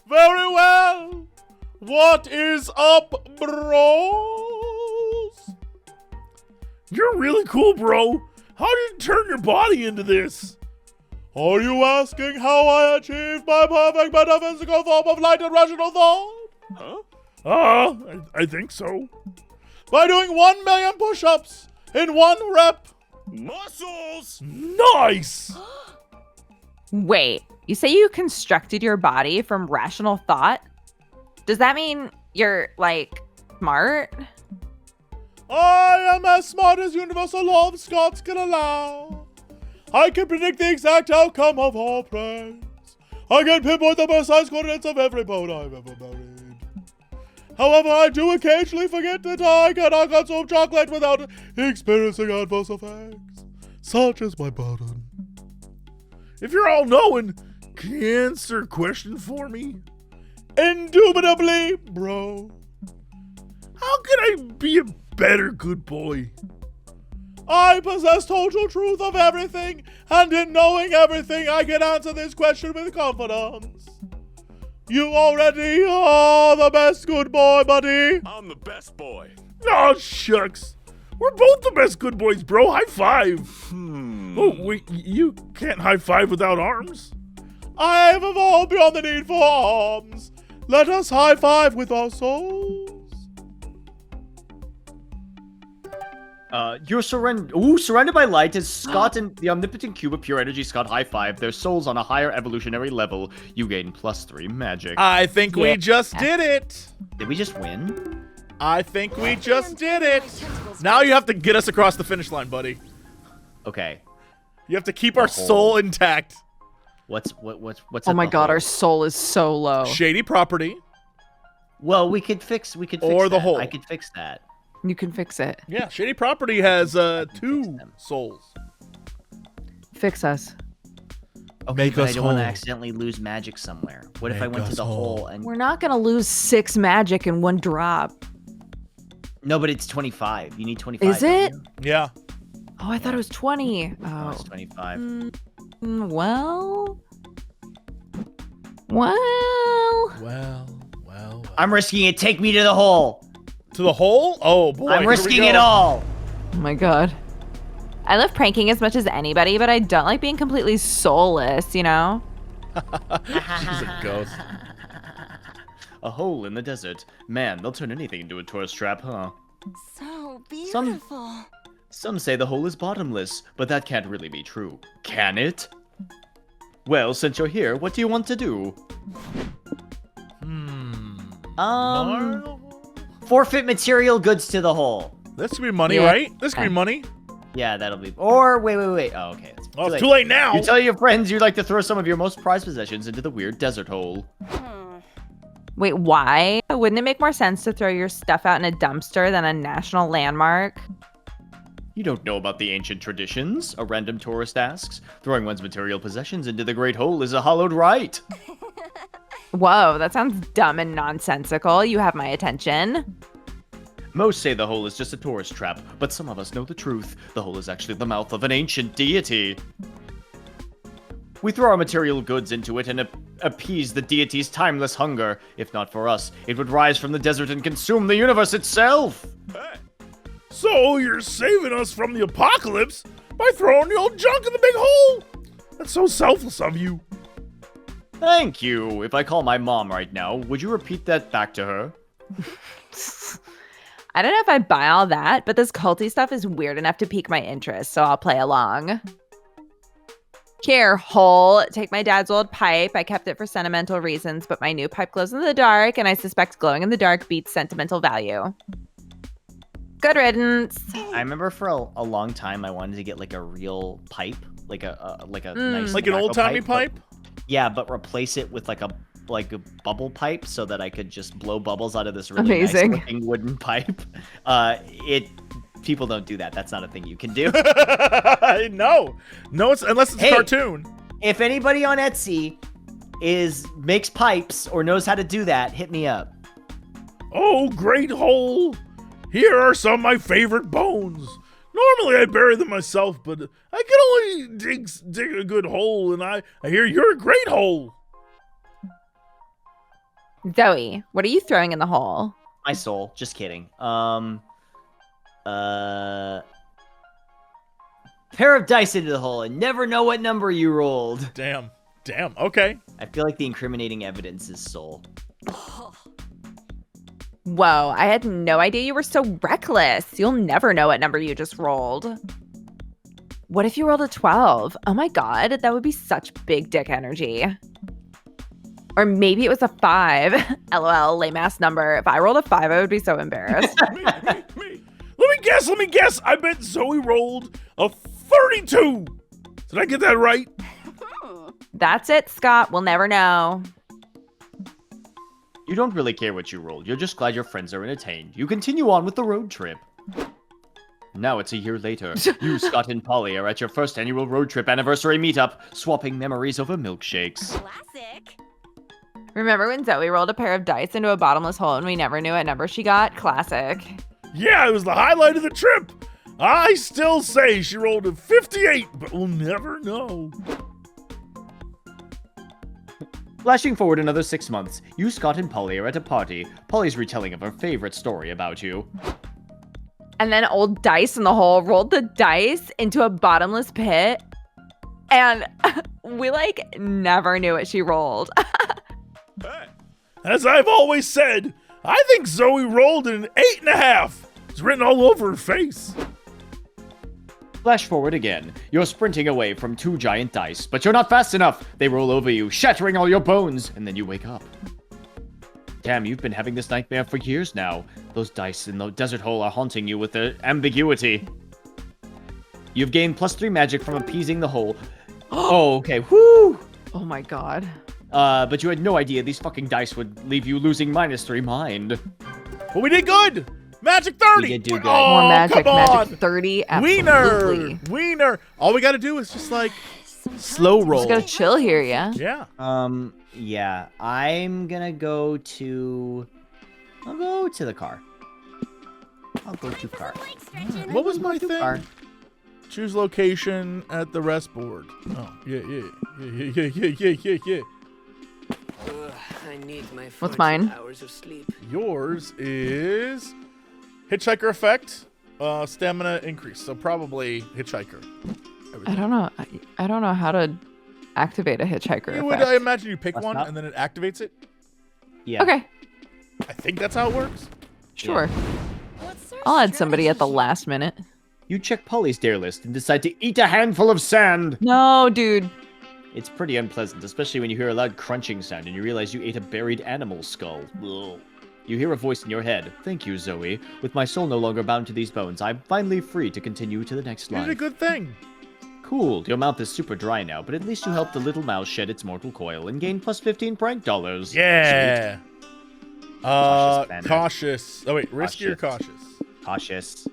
Very well. What is up, bros? You're really cool, bro. How did you turn your body into this? Are you asking how I achieved my perfect metaphysical form of light and rational thought? Huh? I think so. By doing 1 million push-ups in 1 rep. Muscles! Nice! Wait, you say you constructed your body from rational thought? Does that mean you're, like, smart? I am as smart as universal law of Scots can allow. I can predict the exact outcome of all plays. I can pinpoint the precise coordinates of every boat I've ever married. However, I do occasionally forget that I cannot consume chocolate without experiencing adverse effects, such as my burden. If you're all knowing, can you answer a question for me? Indubitably, bro. How can I be a better good boy? I possess total truth of everything, and in knowing everything, I can answer this question with confidence. You already are the best good boy, buddy. I'm the best boy. Oh, shucks. We're both the best good boys, bro. High five. Oh, wait, you can't high five without arms? I've evolved beyond the need for arms. Let us high five with our souls. You're surrounded by light as Scott and the omnipotent cube of pure energy Scott high five their souls on a higher evolutionary level. You gain +3 magic. I think we just did it. Did we just win? I think we just did it. Now you have to get us across the finish line, buddy. Okay. You have to keep our soul intact. What's Oh my god, our soul is so low. Shady property. Well, we could fix or the that. hole. I could fix that. You can fix it. Yeah, shady property has 2 souls. Fix us. Okay, Make but us I don't want to whole. accidentally lose magic somewhere. What if I Make went to us the whole. hole and... We're not gonna lose 6 magic in one drop. No, but it's 25. You need 25. Is it? Yeah. Oh, I thought it was 20. Oh, Oh. it's 25. Well. Well. I'm risking it. Take me to the hole. To the hole? Oh, boy. I'm here we risking go. it all. Oh my god. I love pranking as much as anybody, but I don't like being completely soulless, you know? She's a ghost. A hole in the desert. Man, they'll turn anything into a tourist trap, huh? So Some- beautiful. Some say the hole is bottomless, but that can't really be true. Can it? Well, since you're here, what do you want to do? Forfeit material goods to the hole. This could be money, Yeah. right? This could be money. Yeah, that'll be... Or, wait. Oh, okay. It's too late now. You tell your friends you'd like to throw some of your most prized possessions into the weird desert hole. Wait, why? Wouldn't it make more sense to throw your stuff out in a dumpster than a national landmark? You don't know about the ancient traditions? A random tourist asks. Throwing one's material possessions into the Great Hole is a hallowed rite. Whoa, that sounds dumb and nonsensical. You have my attention. Most say the hole is just a tourist trap, but some of us know the truth. The hole is actually the mouth of an ancient deity. We throw our material goods into it and appease the deity's timeless hunger. If not for us, it would rise from the desert and consume the universe itself. So you're saving us from the apocalypse by throwing the old junk in the big hole? That's so selfless of you. Thank you. If I call my mom right now, would you repeat that back to her? I don't know if I buy all that, but this culty stuff is weird enough to pique my interest, so I'll play along. Here, hole. Take my dad's old pipe. I kept it for sentimental reasons, but my new pipe glows in the dark, and I suspect glowing in the dark beats sentimental value. Good riddance. I remember for a long time I wanted to get like a real pipe, like a nice Like an tobacco old-timey but- pipe? Yeah, but replace it with like a bubble pipe so that I could just blow bubbles out of this really Amazing. nice looking wooden pipe. People don't do that. That's not a thing you can do. No, it's unless it's a cartoon. If anybody on Etsy makes pipes or knows how to do that, hit me up. Oh, great hole. Here are some of my favorite bones. Normally I bury them myself, but I can only dig a good hole, and I hear you're a great hole. Zoe, what are you throwing in the hole? My soul. Just kidding. Pair of dice into the hole and never know what number you rolled. Damn. Okay. I feel like the incriminating evidence is soul. Whoa, I had no idea you were so reckless. You'll never know what number you just rolled. What if you rolled a 12? Oh my god, that would be such big dick energy. Or maybe it was a 5. LOL, lame ass number. If I rolled a 5, I would be so embarrassed. me. Let me guess. I bet Zoe rolled a 32. Did I get that right? That's it, Scott. We'll never know. You don't really care what you rolled. You're just glad your friends are entertained. You continue on with the road trip. Now it's a year later. You, Scott, and Polly are at your first annual road trip anniversary meetup, swapping memories over milkshakes. Classic. Remember when Zoe rolled a pair of dice into a bottomless hole and we never knew what number she got? Classic. Yeah, it was the highlight of the trip. I still say she rolled a 58, but we'll never know. Flashing forward another 6 months, you, Scott, and Polly are at a party. Polly's retelling of her favorite story about you. And then old Dice in the hole rolled the dice into a bottomless pit. And we never knew what she rolled. As I've always said, I think Zoe rolled an 8.5. It's written all over her face. Flash forward again. You're sprinting away from 2 giant dice, but you're not fast enough. They roll over you, shattering all your bones, and then you wake up. Damn, you've been having this nightmare for years now. Those dice in the desert hole are haunting you with their ambiguity. You've gained +3 magic from appeasing the hole. Oh, okay. Whoo! Oh my god. But you had no idea these fucking dice would leave you losing -3 mind. But we did good. Magic 30. We did do good. Oh, More magic. come on. Magic 30. Absolutely. Wiener. All we got to do is just slow roll. Just gotta chill here, yeah? Yeah. Yeah. I'm gonna go to... I'll go to the car. I'll go to car. What was my thing? Car. Choose location at the rest board. Oh, yeah. I need my What's 40 mine? hours of sleep. Yours is hitchhiker effect, stamina increase. So probably hitchhiker. I don't know. I don't know how to activate a hitchhiker Would effect. I imagine you pick That's one not- and then it activates it? Yeah. Okay, I think that's how it works. sure. I'll add somebody at the last minute. You check Polly's dare list and decide to eat a handful of sand. No, dude. It's pretty unpleasant, especially when you hear a loud crunching sound and you realize you ate a buried animal skull. Ugh. You hear a voice in your head. Thank you, Zoe. With my soul no longer bound to these bones, I'm finally free to continue to the next You did a life. good thing. Cool. Your mouth is super dry now, but at least you helped the little mouse shed its mortal coil and gain plus 15 prank dollars. Yeah. Cautious, Xander. Cautious. Oh wait, risky or cautious? Cautious.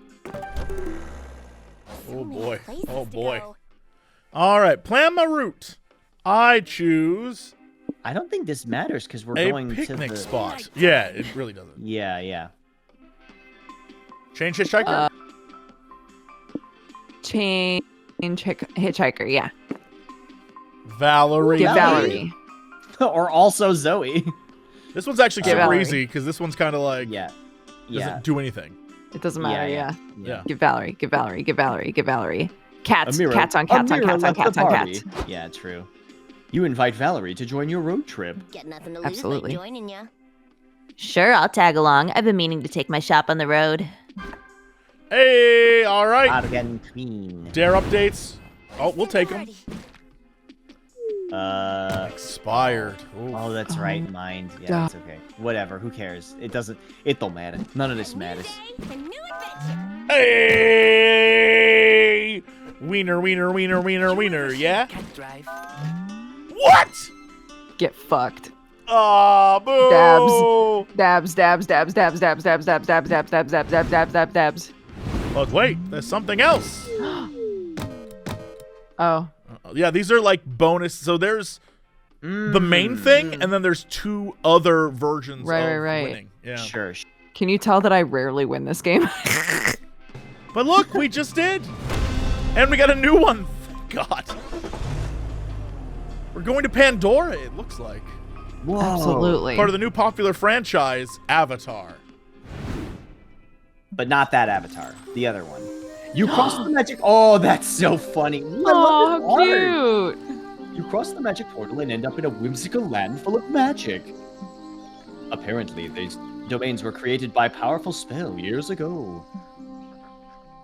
Oh boy. Oh boy. All right, plan my route. I choose I don't think this matters because we're a going to picnic the... spot. Yeah, it really doesn't. Yeah. Change hitchhiker. Change hitchhiker, yeah. Valerie. Get Valerie. Or also Zoe. This one's actually Get super Valerie. easy because this one's kind of like doesn't do anything. It doesn't matter, yeah. Yeah. Get Valerie, get Valerie, get Valerie, get Valerie. Cats, A mirror- cats on a cats on mirror cats on left the cats on party. cats. Yeah, true. You invite Valerie to join your road trip. Got nothing to lose Absolutely. by joining ya. Sure, I'll tag along. I've been meaning to take my shop on the road. Hey, all right. Again, queen. Dare updates. Oh, we'll take them. Expired. Ooh. Oh, that's right. Mind. Yeah, duh. that's okay. Whatever. Who cares? It doesn't. It don't matter. None of this matters. Hey! Wiener, wiener, wiener, wiener, wiener. Yeah. Can't drive. What? Get fucked. Ah, boo. Dabs, dabs, dabs, dabs, dabs, dabs, dabs, dabs, dabs, dabs, dabs, dabs, dabs, dabs, dabs. But wait, there's something else. Oh. Yeah, these are like bonus. So there's the main thing, and then there's two other versions of winning. Yeah. Sure. Can you tell that I rarely win this game? But look, we just did. And we got a new one. Thank God. We're going to Pandora, it looks like. Whoa. Absolutely. Part of the new popular franchise, Avatar. But not that avatar. The other one. You cross the magic. Oh, that's so funny. Oh, how cute. You cross the magic portal and end up in a whimsical land full of magic. Apparently, these domains were created by a powerful spell years ago.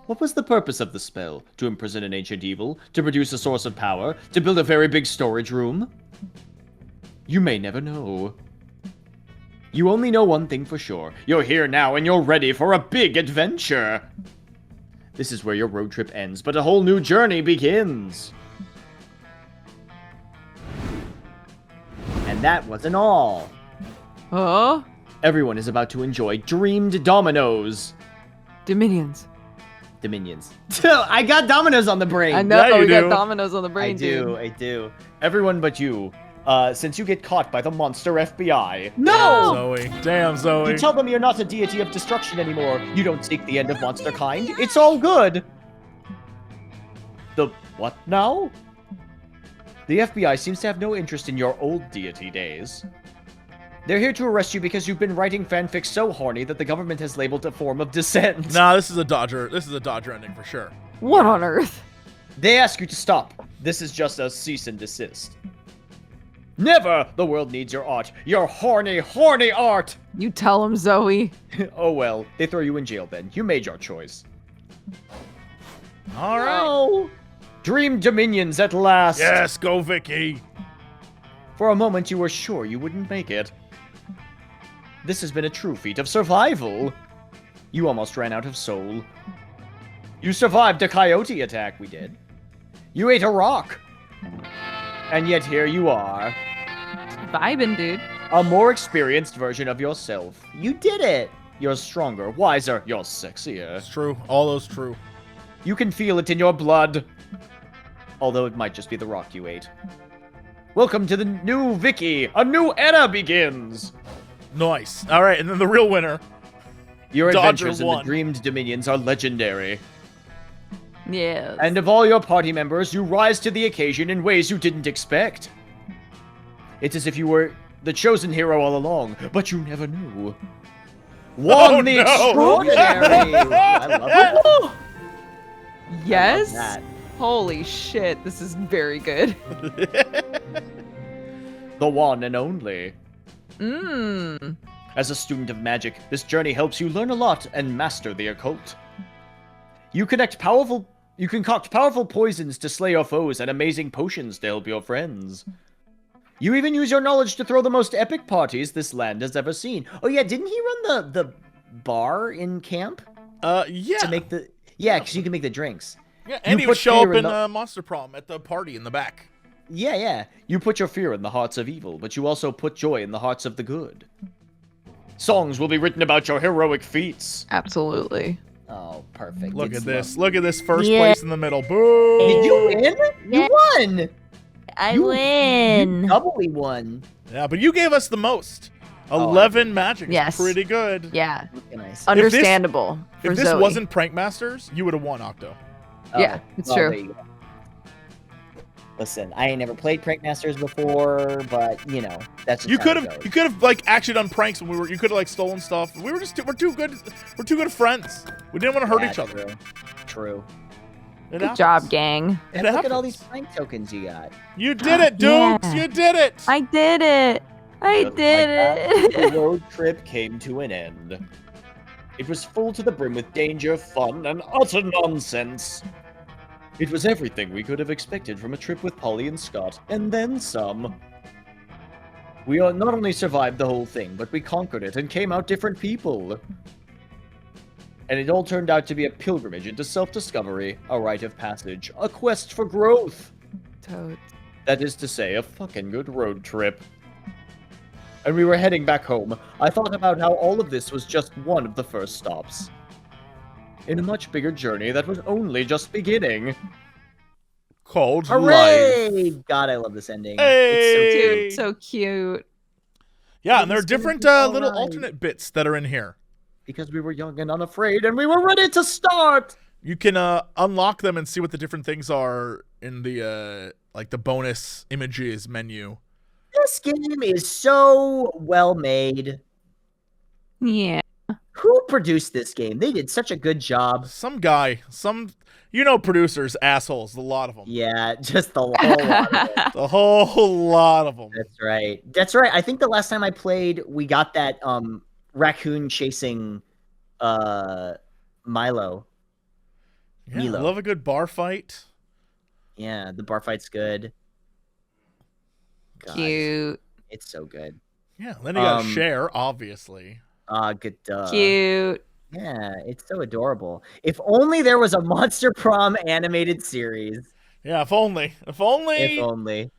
What was the purpose of the spell? To imprison an ancient evil? To produce a source of power? To build a very big storage room? You may never know. You only know one thing for sure. You're here now and you're ready for a big adventure. This is where your road trip ends, but a whole new journey begins. And that wasn't all. Oh? Everyone is about to enjoy dreamed dominoes. Dominions. Dominions. I got dominoes on the brain. I know, Yeah, you we got do. dominoes on the brain, I do. dude. I do. Everyone but you. Since you get caught by the monster FBI. No! Zoe. Damn, Zoe. You tell them you're not a deity of destruction anymore. You don't seek the end of monster kind. It's all good. The what now? The FBI seems to have no interest in your old deity days. They're here to arrest you because you've been writing fanfic so horny that the government has labeled a form of dissent. Nah, this is a Dodger. This is a Dodger ending for sure. What on earth? They ask you to stop. This is just a cease and desist. Never! The world needs your art. Your horny, horny art! You tell him, Zoe. Oh well, they throw you in jail then. You made your choice. All right. No! Dream Dominions at last! Yes, go Vicky. For a moment you were sure you wouldn't make it. This has been a true feat of survival. You almost ran out of soul. You survived a coyote attack we did. You ate a rock. And yet here you are. Vibing, dude. A more experienced version of yourself. You did it! You're stronger, wiser, you're sexier. It's true. All those true. You can feel it in your blood. although it might just be the rock you ate. Welcome to the new Vicky. A new era begins. Nice. All right, and then the real winner. Your Dodger adventures in won. the dreamed dominions are legendary. Yes. And of all your party members, you rise to the occasion in ways you didn't expect. It's as if you were the chosen hero all along, but you never knew. One the extraordinary. I love that. Yes. that. Holy shit, this is very good. The one and only. Mmm. As a student of magic, this journey helps you learn a lot and master the occult. You concoct powerful poisons to slay your foes and amazing potions to help your friends. You even use your knowledge to throw the most epic parties this land has ever seen. Oh yeah, didn't he run the bar in camp? Yeah. To make the because you can make the drinks. Yeah, and he would show up in Monster Prom at the party in the back. Yeah. You put your fear in the hearts of evil, but you also put joy in the hearts of the good. Songs will be written about your heroic feats. Absolutely. Oh, perfect. Look It's at this. lovely. Look at this first place in the middle. Boom. Did you win? You won. I win. You doubly won. Yeah, but you gave us the most. 11 magic. Yes. Pretty good. Yeah. Nice. Understandable. If this wasn't Prank Masters, you would have won, Octo. Yeah, it's true. There you go. Listen, I ain't never played Prank Masters before, but you know that's just You how could it have goes. you could have like actually done pranks when we were. You could have like stolen stuff. We were just we're too good. We're too good friends. We didn't want to hurt Yeah, each other. True. It Good happens. job, gang. And look at all these prank tokens you got. You did it, Dukes. Yeah. You did it. I did it. I Just did like that, it. the road trip came to an end. It was full to the brim with danger, fun, and utter nonsense. It was everything we could have expected from a trip with Polly and Scott, and then some. We not only survived the whole thing, but we conquered it and came out different people. And it all turned out to be a pilgrimage into self-discovery, a rite of passage, a quest for growth. Toads. That is to say, a fucking good road trip. And we were heading back home. I thought about how all of this was just one of the first stops. In a much bigger journey that was only just beginning. Called Hooray! God, I love this ending. Hey! It's so cute. So cute. Yeah, and there are It's gonna different be all little right. alternate bits that are in here. Because we were young and unafraid, and we were ready to start! You can unlock them and see what the different things are in the like the bonus images menu. This game is so well made. Yeah. Who produced this game? They did such a good job. Some guy, producers, assholes, a lot of them. Yeah, just the whole lot of it. The whole lot of them. That's right. That's right. I think the last time I played, we got that raccoon chasing Milo. Yeah, Milo. I love a good bar fight. Yeah, the bar fight's good. God, Cute. it's so good. Yeah, then you gotta share, obviously. Good. Cute. Yeah, it's so adorable. If only there was a Monster Prom animated series. Yeah, if only. If only. If only.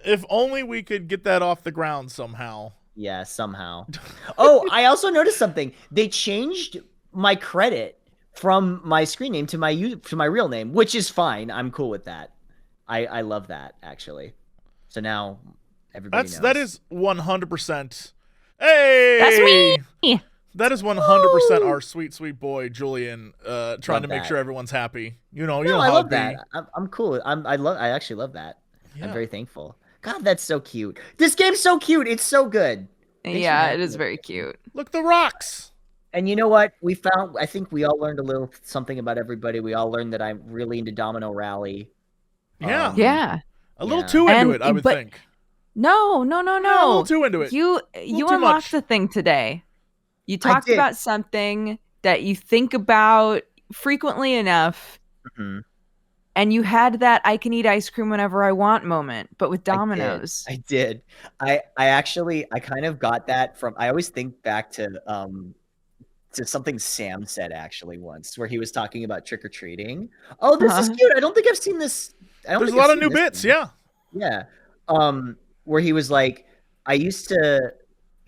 If only we could get that off the ground somehow. Yeah, somehow. Oh, I also noticed something. They changed my credit from my screen name to my real name, which is fine. I'm cool with that. I love that, actually. So now everybody knows. That is 100%. Hey! That's me! That is 100% our sweet, sweet boy, Julian, trying Love to make that. sure everyone's happy. You know No, I how love it be. that. I'm cool. I actually love that. Yeah. I'm very thankful. God, that's so cute. This game's so cute. It's so good. Makes me Yeah, happy. it is very cute. Look, the rocks. And you know what? I think we all learned a little something about everybody. We all learned that I'm really into Domino Rally. Yeah. Yeah. A little Yeah. too into And- it, I would but- think. No. A little too into it. You too unlocked much. the thing today. You talked did. about something that you think about frequently enough, Mhm. and you had that I can eat ice cream whenever I want moment, but with Domino's. I did. I kind of got that from. I always think back to something Sam said actually once, where he was talking about trick or treating. Oh, this is cute. I don't think I've seen this. There's a lot of new bits, yeah. Yeah. Where he was like, I used to,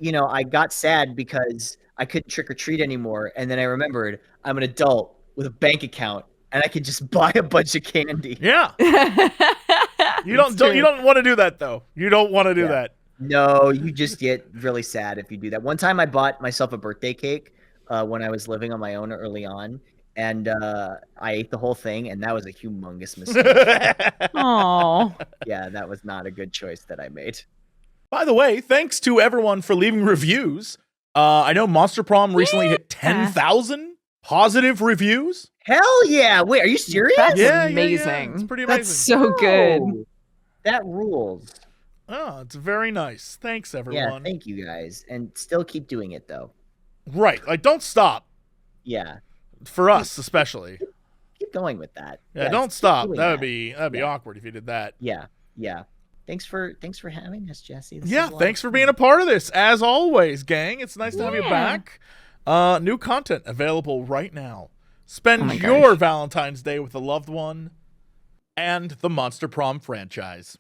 I got sad because I couldn't trick or treat anymore, and then I remembered I'm an adult with a bank account and I could just buy a bunch of candy. Yeah. You don't want to do that though. You don't want to do that. No, you just get really sad if you do that. One time I bought myself a birthday cake when I was living on my own early on, and I ate the whole thing, and that was a humongous mistake. Oh. Yeah, that was not a good choice that I made. By the way, thanks to everyone for leaving reviews. I know Monster Prom recently hit 10,000 positive reviews. Hell yeah! Wait, are you serious? That's Yeah, amazing. It's pretty amazing. That's so good. Oh, that rules. Oh, it's very nice. Thanks, Yeah, everyone. thank you guys, and still keep doing it though. Right, like don't stop. Yeah, For us, especially. keep going with that. Yeah, Yes, don't keep stop. doing That'd be awkward if you did that. Yeah. Thanks for having us, Jesse. This Yeah, is a lot thanks of for fun. being a part of this. As always, gang, it's nice to have you Yeah. back. New content available right now. Spend Oh my your gosh. Valentine's Day with a loved one and the Monster Prom franchise.